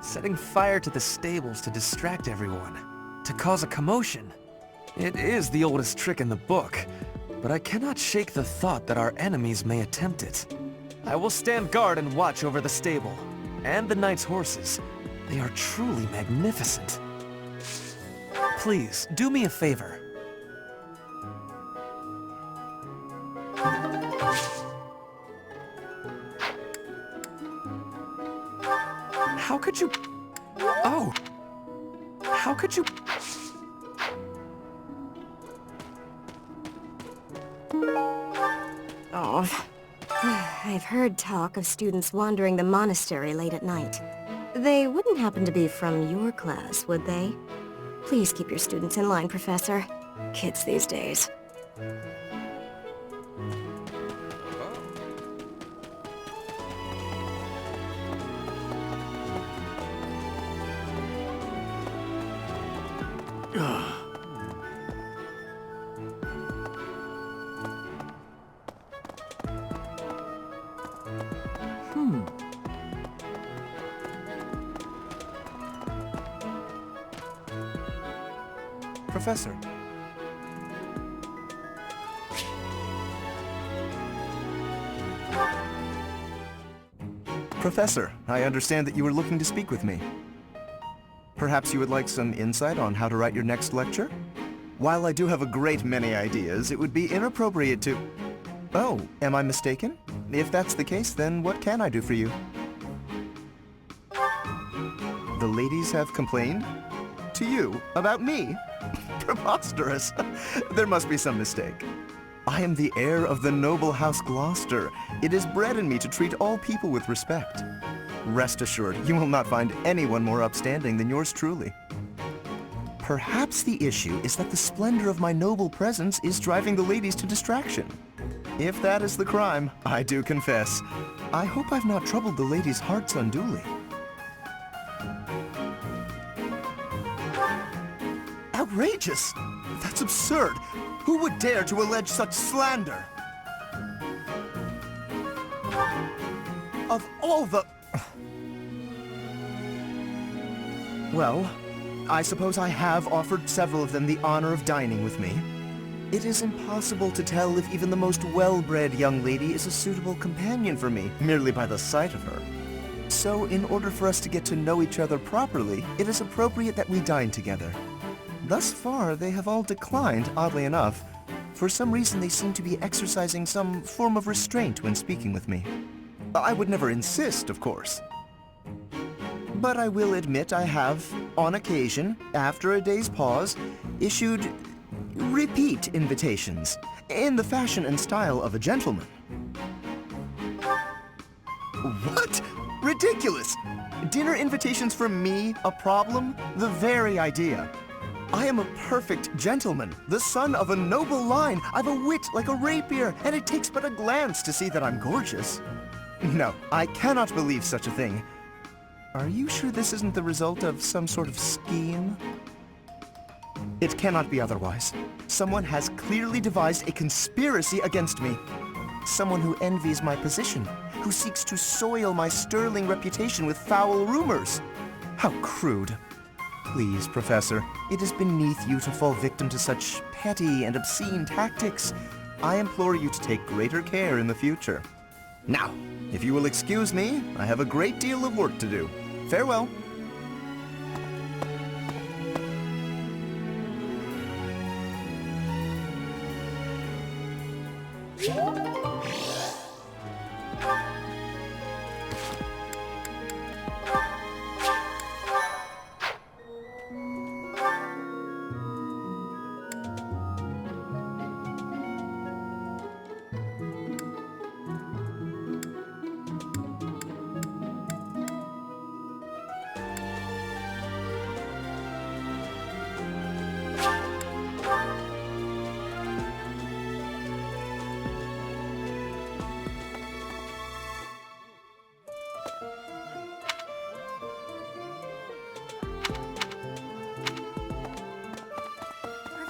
Setting fire to the stables to distract everyone, to cause a commotion. It is the oldest trick in the book, but I cannot shake the thought that our enemies may attempt it. I will stand guard and watch over the stable, and the knight's horses. They are truly magnificent. Please, do me a favor. How could you... Oh! How could you... Oh. I've heard talk of students wandering the monastery late at night. They wouldn't happen to be from your class, would they? Please keep your students in line, Professor. Kids these days. Professor. Professor, I understand that you were looking to speak with me. Perhaps you would like some insight on how to write your next lecture? While I do have a great many ideas, it would be inappropriate to... Oh, am I mistaken? If that's the case, then what can I do for you? The ladies have complained? To you? About me? Preposterous. There must be some mistake. I am the heir of the noble House Gloucester. It is bred in me to treat all people with respect. Rest assured, you will not find anyone more upstanding than yours truly. Perhaps the issue is that the splendor of my noble presence is driving the ladies to distraction. If that is the crime, I do confess. I hope I've not troubled the ladies' hearts unduly. Outrageous! That's absurd! Who would dare to allege such slander? Of all the... Well, I suppose I have offered several of them the honor of dining with me. It is impossible to tell if even the most well-bred young lady is a suitable companion for me, merely by the sight of her. So, in order for us to get to know each other properly, it is appropriate that we dine together. Thus far, they have all declined, oddly enough. For some reason, they seem to be exercising some form of restraint when speaking with me. I would never insist, of course. But I will admit I have, on occasion, after a day's pause, issued repeat invitations, in the fashion and style of a gentleman. What? Ridiculous! Dinner invitations from me a problem? The very idea. I am a perfect gentleman, the son of a noble line. I've a wit like a rapier, and it takes but a glance to see that I'm gorgeous. No, I cannot believe such a thing. Are you sure this isn't the result of some sort of scheme? It cannot be otherwise. Someone has clearly devised a conspiracy against me. Someone who envies my position, who seeks to soil my sterling reputation with foul rumors. How crude. Please, Professor, it is beneath you to fall victim to such petty and obscene tactics. I implore you to take greater care in the future. Now, if you will excuse me, I have a great deal of work to do. Farewell.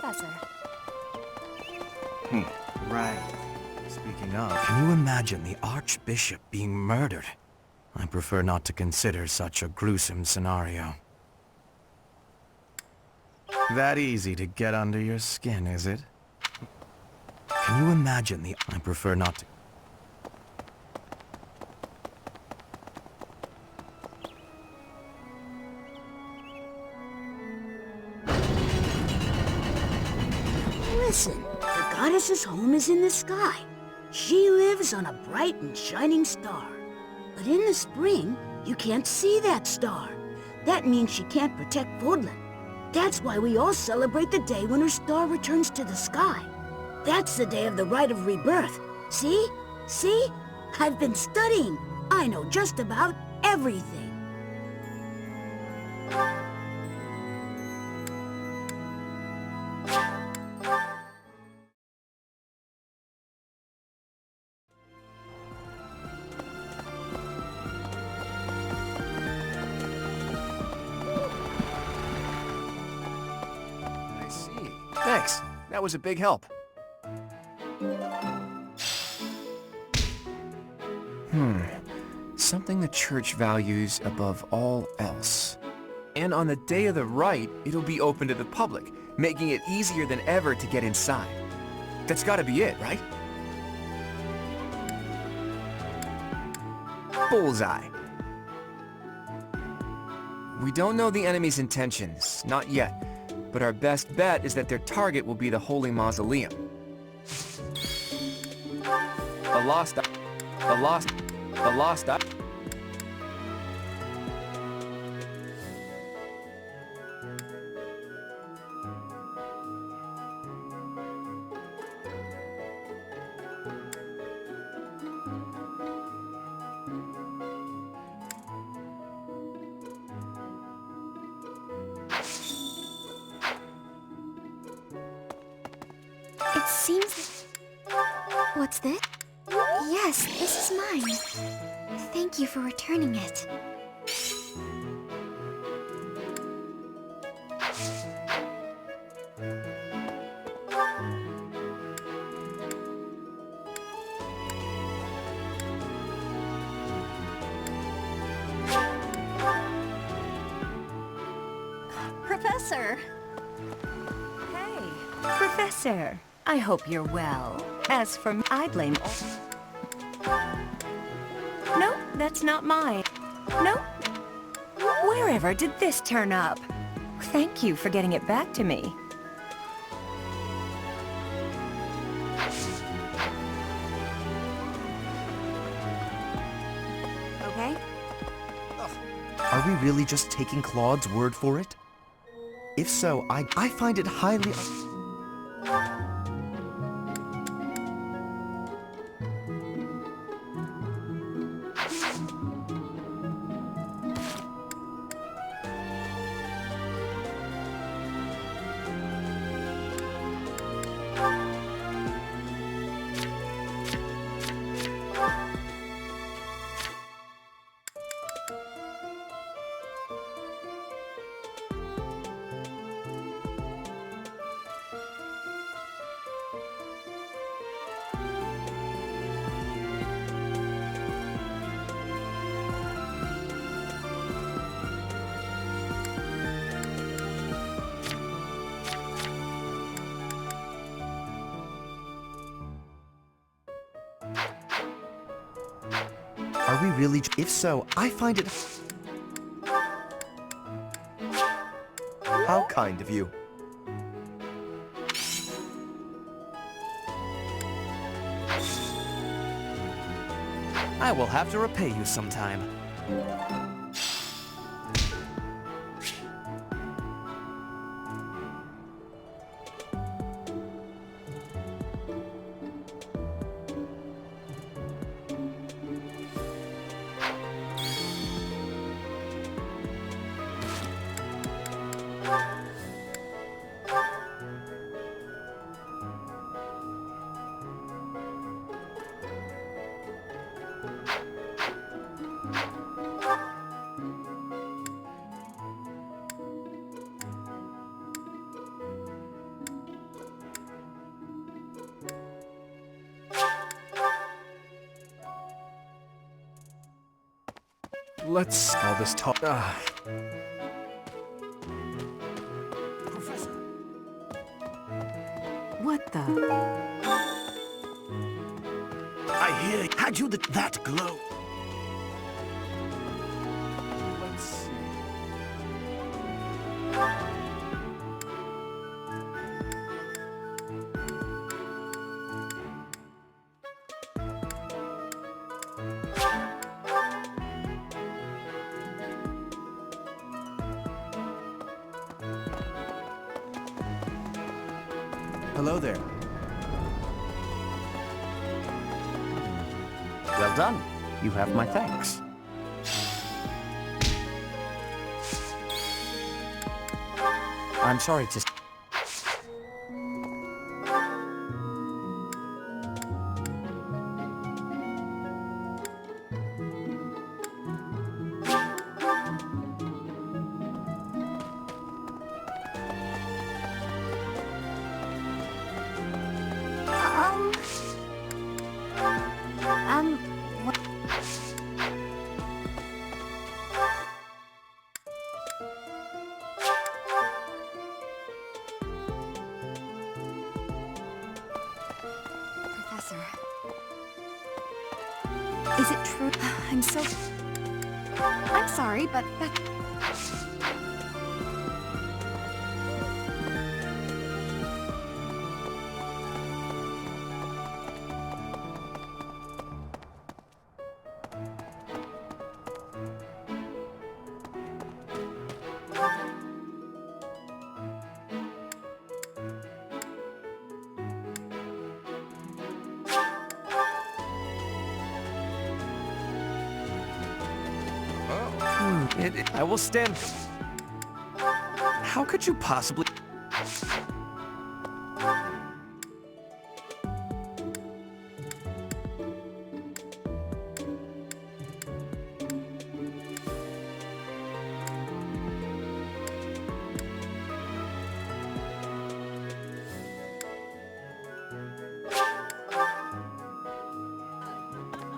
Professor. Right. Speaking of, can you imagine the Archbishop being murdered? I prefer not to consider such a gruesome scenario. That easy to get under your skin, is it? Can you imagine the... I prefer not to... Listen, the goddess's home is in the sky. She lives on a bright and shining star. But in the spring, you can't see that star. That means she can't protect Fodlan. That's why we all celebrate the day when her star returns to the sky. That's the day of the rite of rebirth. See? See? I've been studying. I know just about everything. Thanks. That was a big help. Something the church values above all else. And on the day of the rite, it'll be open to the public, making it easier than ever to get inside. That's gotta be it, right? Bullseye. We don't know the enemy's intentions, not yet. But our best bet is that their target will be the Holy Mausoleum. The lost... It seems... What's this? Yes, this is mine. Thank you for returning it. Professor! Hey, Professor. I hope you're well. As for me, I blame all... No, that's not mine. No. Wherever did this turn up? Thank you for getting it back to me. okay? Are we really just taking Claude's word for it? If so, I find it highly... Are we really... If so, I find it... How kind of you. I will have to repay you sometime. Let's... all this talk... Professor. What the... I hear... Had you that glow? Let's see... Hello there. Well done. You have my thanks. I'm sorry to... What? Professor. Is it true? I'm so... I'm sorry, but that... I will stand... How could you possibly...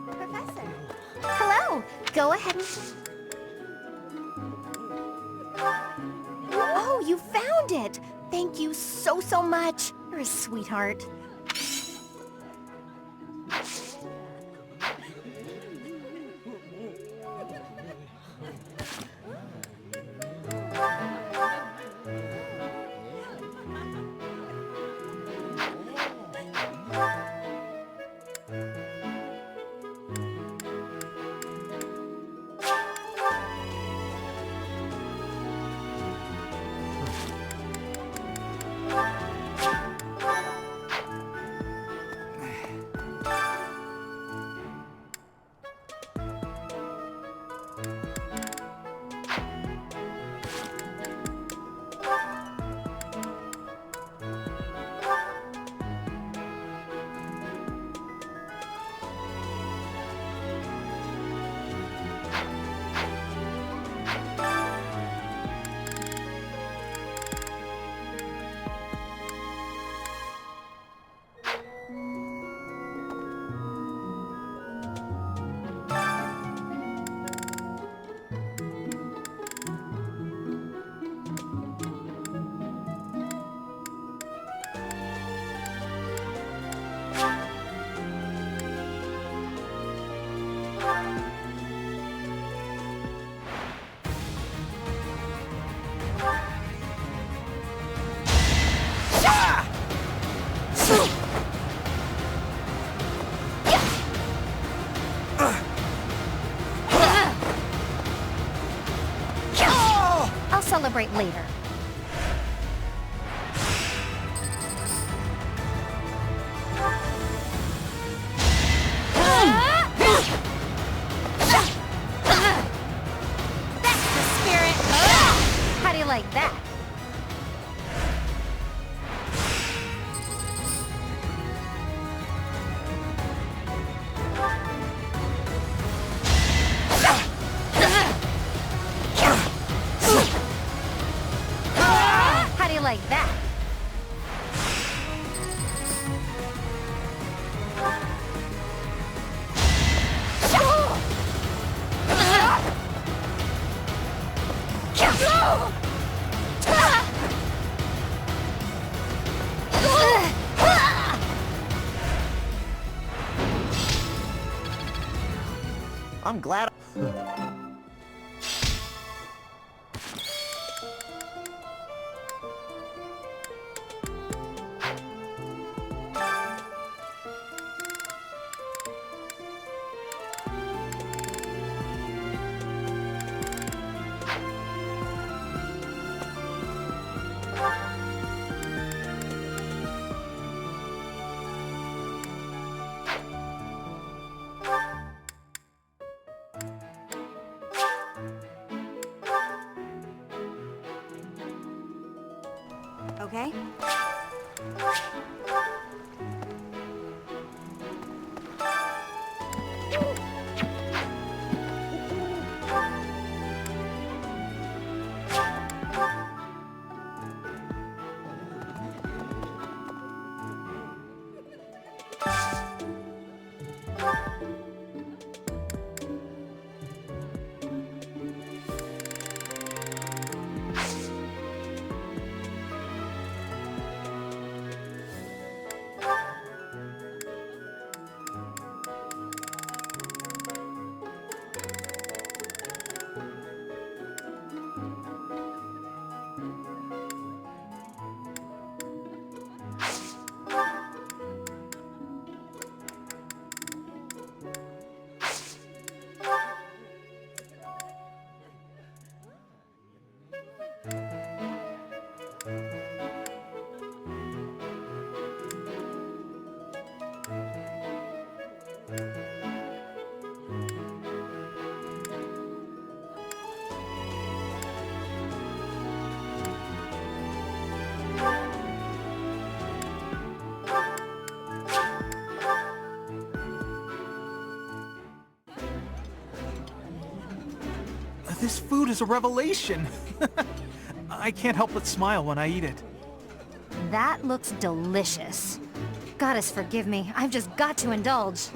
Professor. Hello. Go ahead and... Oh, you found it! Thank you so much. You're a sweetheart. celebrate later. That's the spirit! How do you like that? How do you like that? I'm glad. Okay? This food is a revelation. I can't help but smile when I eat it. That looks delicious. Goddess forgive me, I've just got to indulge.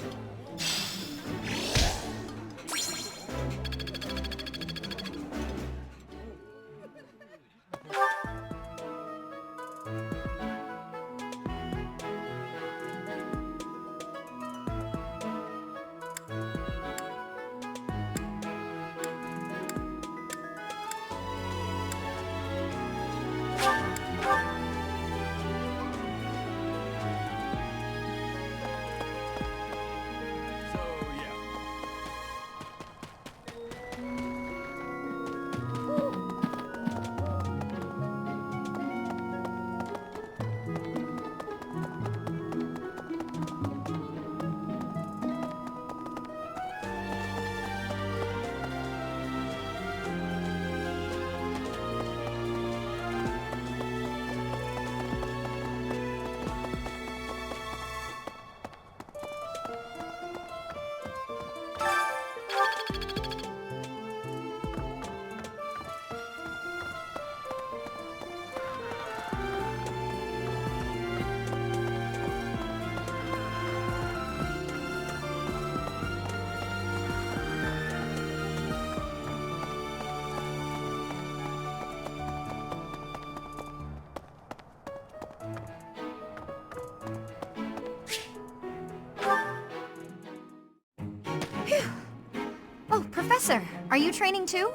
Oh, Professor, are you training too?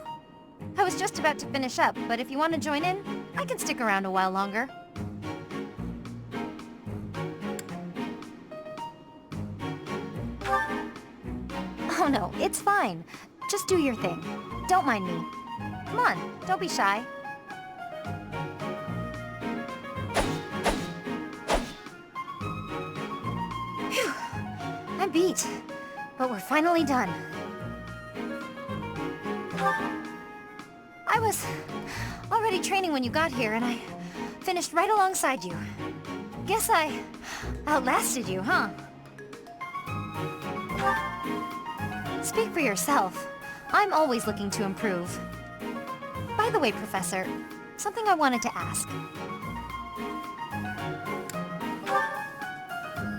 I was just about to finish up, but if you want to join in, I can stick around a while longer. Oh no, it's fine. Just do your thing. Don't mind me. Come on, don't be shy. Phew. I'm beat, but we're finally done. I was already training when you got here, and I finished right alongside you. Guess I outlasted you, huh? Speak for yourself. I'm always looking to improve. By the way, Professor, something I wanted to ask.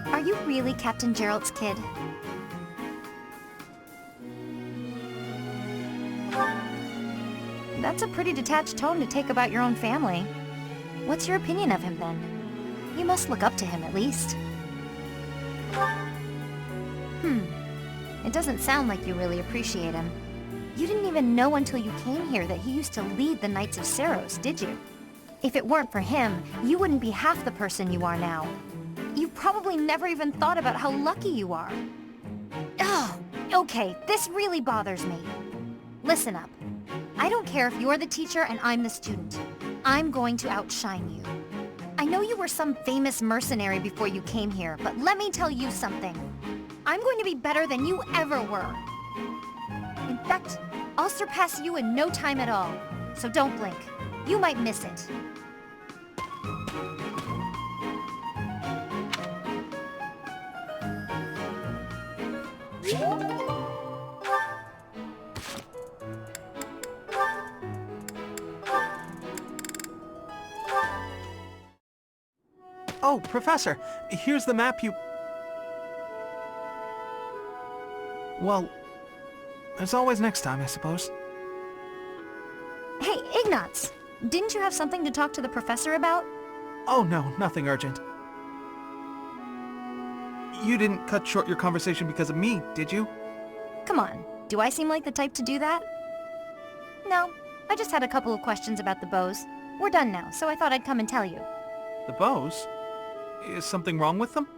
Are you really Captain Gerald's kid? That's a pretty detached tone to take about your own family. What's your opinion of him, then? You must look up to him, at least. It doesn't sound like you really appreciate him. You didn't even know until you came here that he used to lead the Knights of Seiros, did you? If it weren't for him, you wouldn't be half the person you are now. You probably never even thought about how lucky you are. Oh, okay, this really bothers me. Listen up. I don't care if you're the teacher and I'm the student. I'm going to outshine you. I know you were some famous mercenary before you came here, but let me tell you something. I'm going to be better than you ever were. In fact, I'll surpass you in no time at all. So don't blink. You might miss it. Oh, Professor, here's the map you... Well, there's always next time, I suppose. Hey, Ignatz! Didn't you have something to talk to the professor about? Oh no, nothing urgent. You didn't cut short your conversation because of me, did you? Come on, do I seem like the type to do that? No, I just had a couple of questions about the bows. We're done now, so I thought I'd come and tell you. The bows? Is something wrong with them?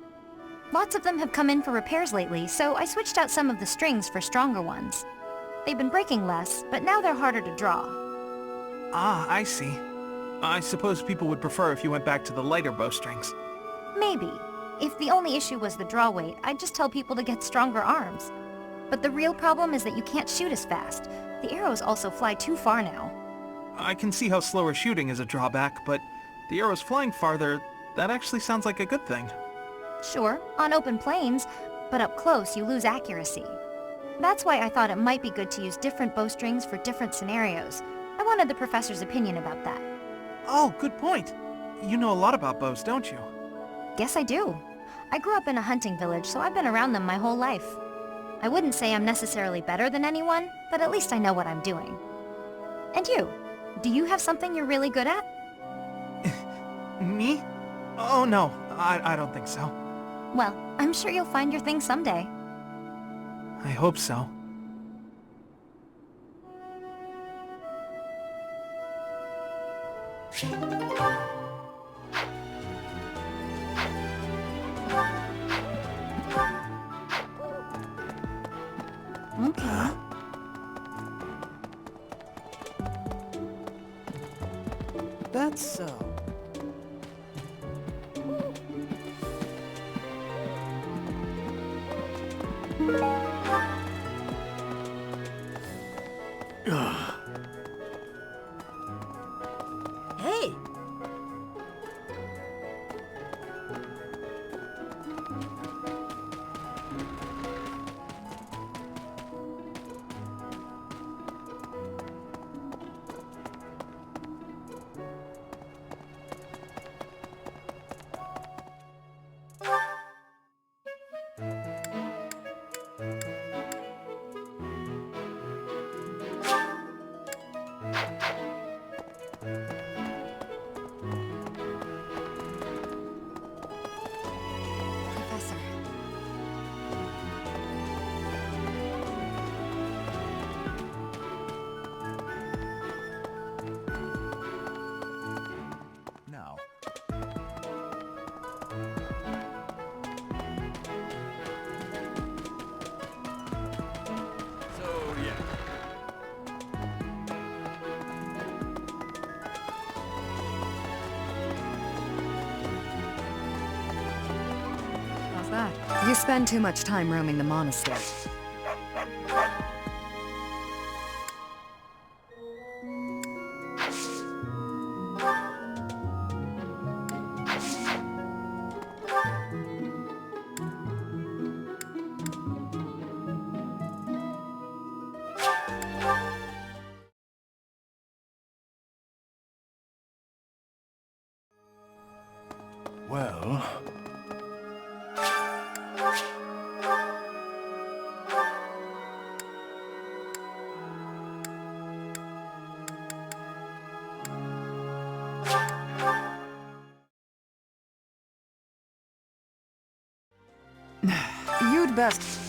Lots of them have come in for repairs lately, so I switched out some of the strings for stronger ones. They've been breaking less, but now they're harder to draw. Ah, I see. I suppose people would prefer if you went back to the lighter bowstrings. Maybe. If the only issue was the draw weight, I'd just tell people to get stronger arms. But the real problem is that you can't shoot as fast. The arrows also fly too far now. I can see how slower shooting is a drawback, but the arrows flying farther, that actually sounds like a good thing. Sure, on open plains, but up close you lose accuracy. That's why I thought it might be good to use different bowstrings for different scenarios. I wanted the professor's opinion about that. Oh, good point. You know a lot about bows, don't you? Guess I do. I grew up in a hunting village, so I've been around them my whole life. I wouldn't say I'm necessarily better than anyone, but at least I know what I'm doing. And you? Do you have something you're really good at? Me? Oh no, I don't think so. Well, I'm sure you'll find your thing someday. I hope so. Okay. That's so. Hey! You spend too much time roaming the monastery. Well... You'd best...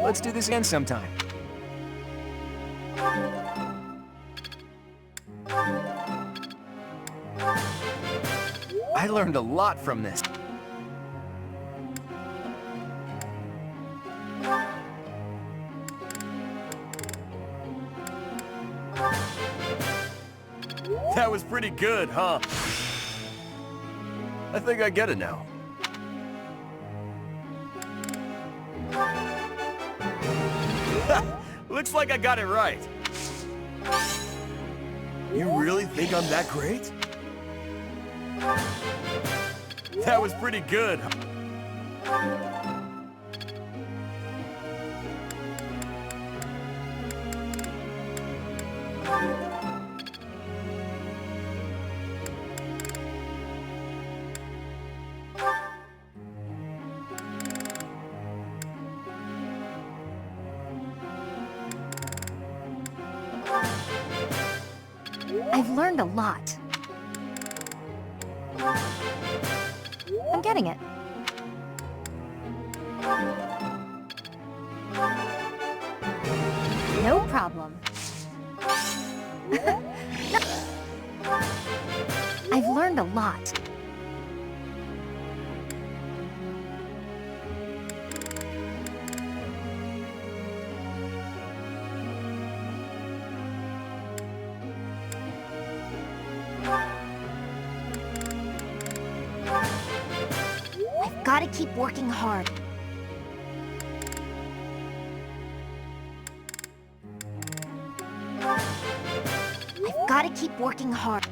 Let's do this again sometime. I learned a lot from this. That was pretty good, huh? I think I get it now. Looks like I got it right. You really think I'm that great? That was pretty good. I've learned a lot. I'm getting it. No problem. I've learned a lot. I've got to keep working hard. I've got to keep working hard.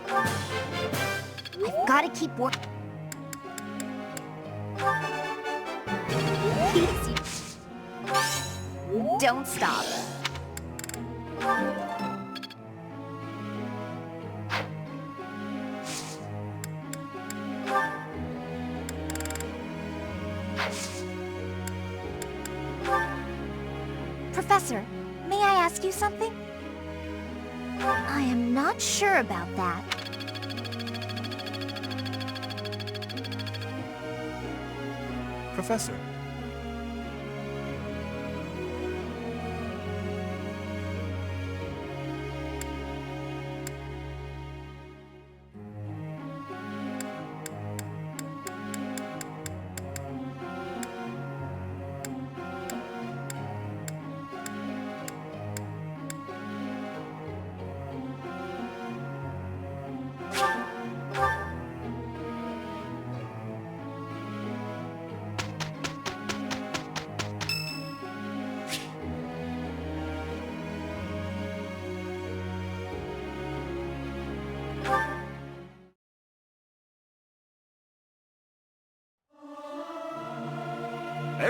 I've got to keep working. Easy. Don't stop. Professor, may I ask you something? I am not sure about that. Professor.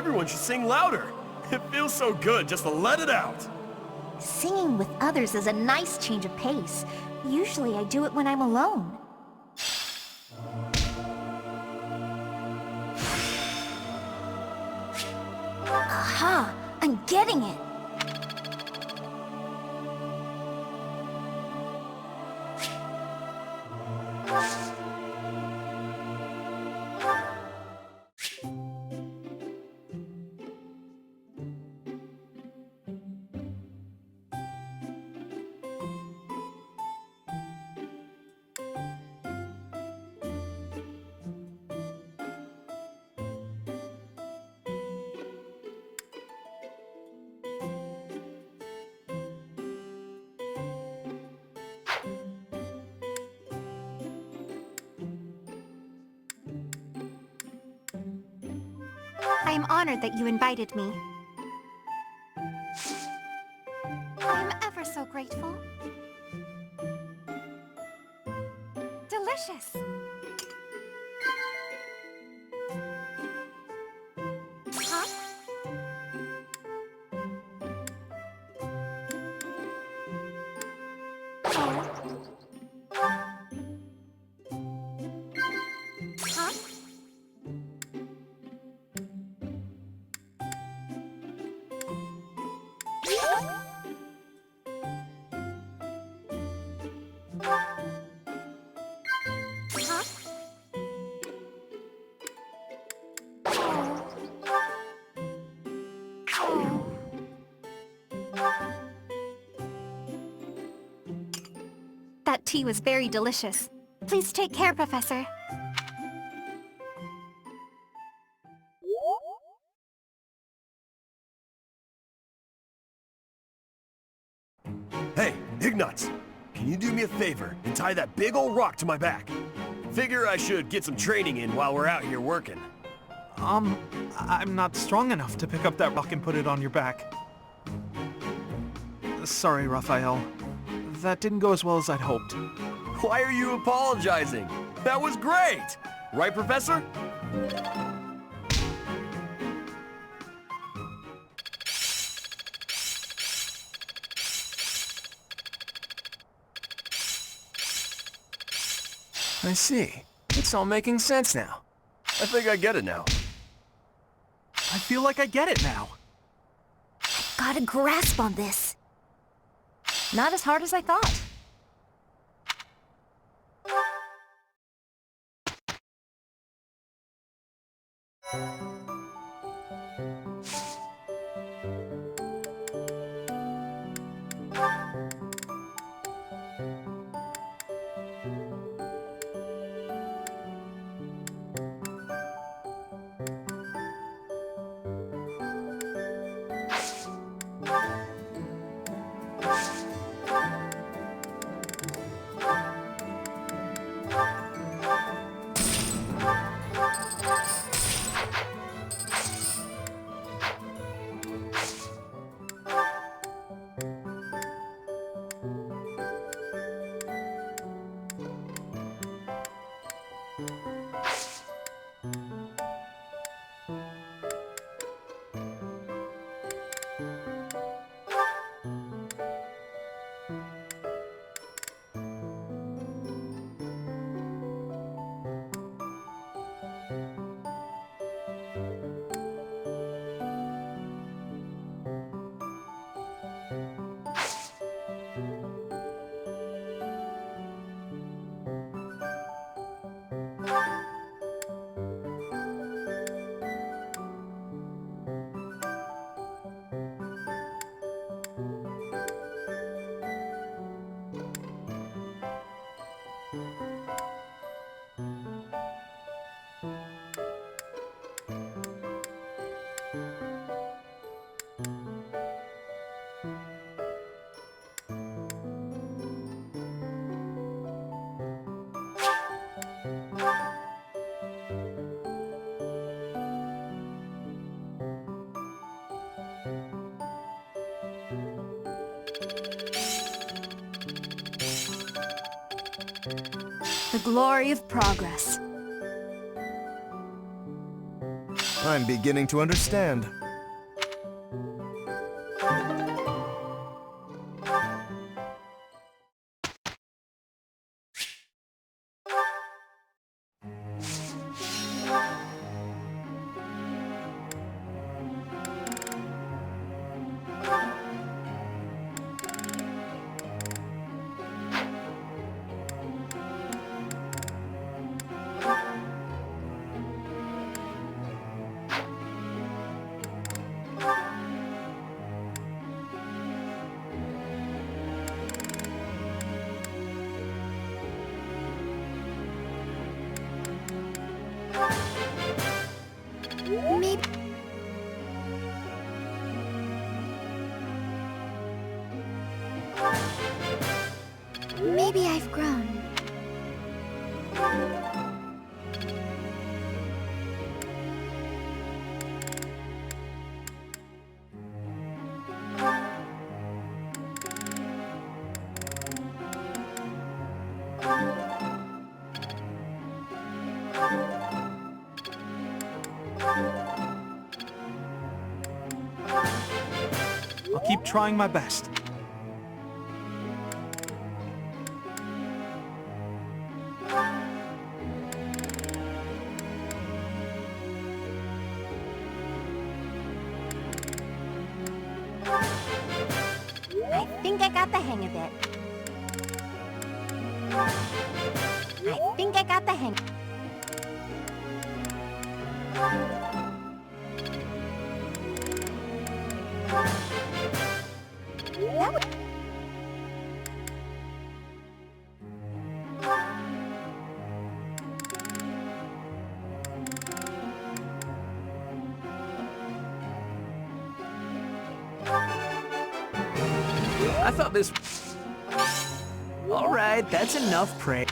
Everyone should sing louder. It feels so good just to let it out. Singing with others is a nice change of pace. Usually I do it when I'm alone. Aha! I'm getting it! I am honored that you invited me. I am ever so grateful. Delicious. Huh? Huh? That tea was very delicious. Please take care, Professor. Hey, Ignatz, can you do me a favor and tie that big old rock to my back? Figure I should get some training in while we're out here working. I'm not strong enough to pick up that rock and put it on your back. Sorry, Raphael. That didn't go as well as I'd hoped. Why are you apologizing? That was great! Right, Professor? I see. It's all making sense now. I think I get it now. I feel like I get it now. Got a grasp on this. Not as hard as I thought. The glory of progress. I'm beginning to understand. Maybe I've grown. I'll keep trying my best. I think I got the hang of it. I think I got the hang. That was... I thought this... Alright, that's enough praise.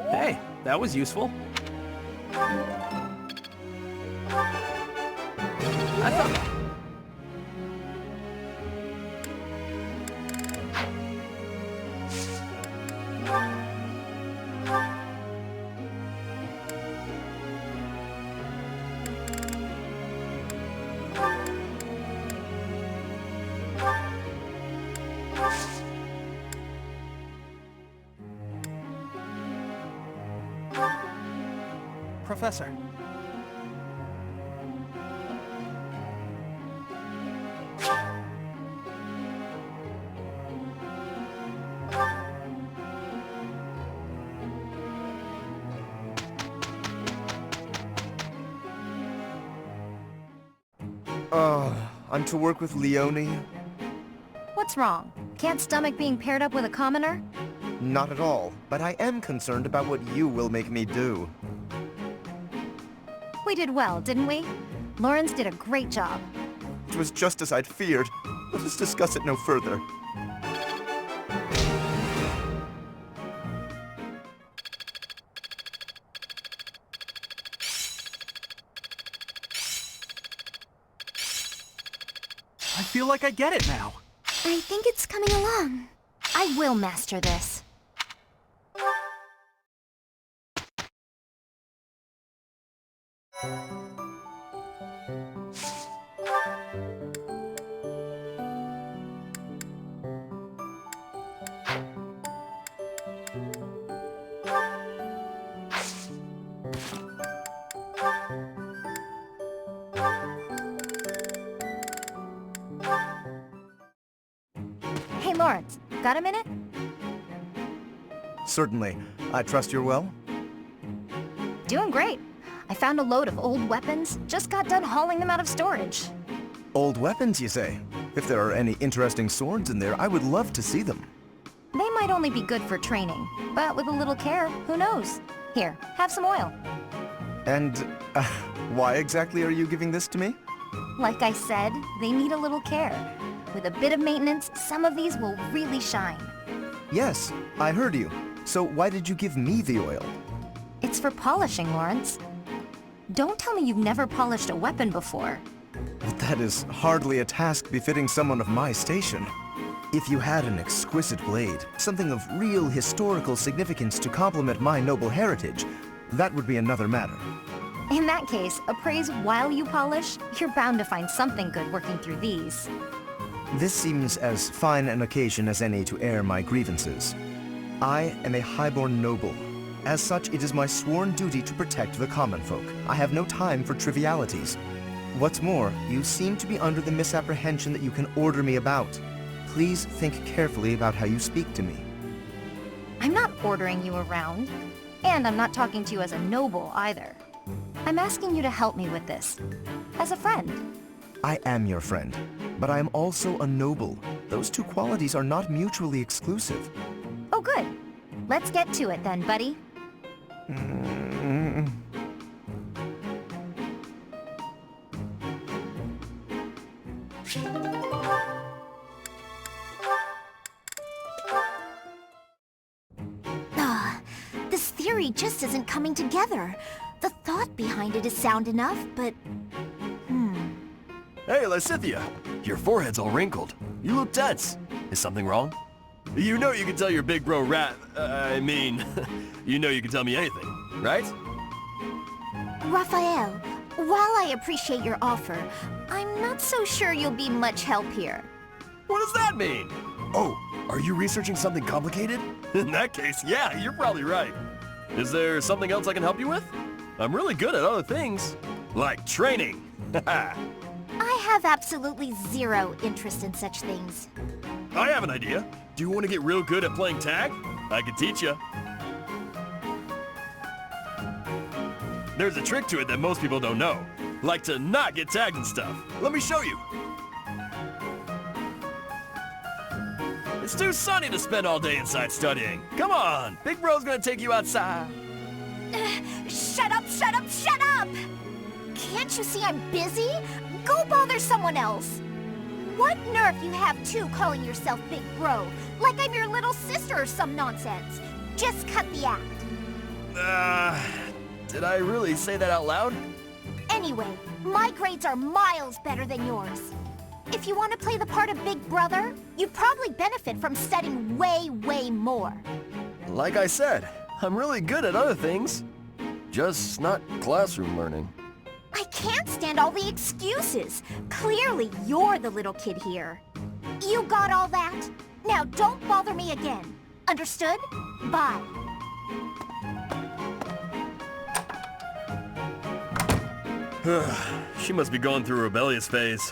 Hey, that was useful. I thought... Professor. I'm to work with Leone? What's wrong? Can't stomach being paired up with a commoner? Not at all, but I am concerned about what you will make me do. We did well, didn't we? Lawrence did a great job. It was just as I'd feared. Let us discuss it no further. I feel like I get it now. I think it's coming along. I will master this. Hey, Lawrence, got a minute? Certainly. I trust you're well? Doing great. I found a load of old weapons, just got done hauling them out of storage. Old weapons, you say? If there are any interesting swords in there, I would love to see them. They might only be good for training, but with a little care, who knows? Here, have some oil. And, why exactly are you giving this to me? Like I said, they need a little care. With a bit of maintenance, some of these will really shine. Yes, I heard you. So why did you give me the oil? It's for polishing, Lawrence. Don't tell me you've never polished a weapon before. But that is hardly a task befitting someone of my station. If you had an exquisite blade, something of real historical significance to complement my noble heritage, that would be another matter. In that case, appraise while you polish, you're bound to find something good working through these. This seems as fine an occasion as any to air my grievances. I am a highborn noble. As such, it is my sworn duty to protect the common folk. I have no time for trivialities. What's more, you seem to be under the misapprehension that you can order me about. Please think carefully about how you speak to me. I'm not ordering you around, and I'm not talking to you as a noble either. I'm asking you to help me with this, as a friend. I am your friend, but I am also a noble. Those two qualities are not mutually exclusive. Oh good. Let's get to it then, buddy. This theory just isn't coming together. The thought behind it is sound enough, but... Hey, Lysithea! Your forehead's all wrinkled. You look tense. Is something wrong? You know you can tell your big bro you know you can tell me anything, right? Raphael, while I appreciate your offer, I'm not so sure you'll be much help here. What does that mean? Oh, are you researching something complicated? In that case, yeah, you're probably right. Is there something else I can help you with? I'm really good at other things, like training. I have absolutely zero interest in such things. I have an idea. Do you want to get real good at playing tag? I can teach you. There's a trick to it that most people don't know. Like to not get tagged and stuff. Let me show you. It's too sunny to spend all day inside studying. Come on, Big Bro's gonna take you outside. Shut up, shut up, shut up! Can't you see I'm busy? Go bother someone else. What nerve you have too calling yourself Big Bro, like I'm your little sister or some nonsense. Just cut the act. Did I really say that out loud? Anyway, my grades are miles better than yours. If you want to play the part of Big Brother, you'd probably benefit from studying way, way more. Like I said, I'm really good at other things. Just not classroom learning. I can't stand all the excuses. Clearly, you're the little kid here. You got all that? Now don't bother me again. Understood? Bye. She must be going through a rebellious phase.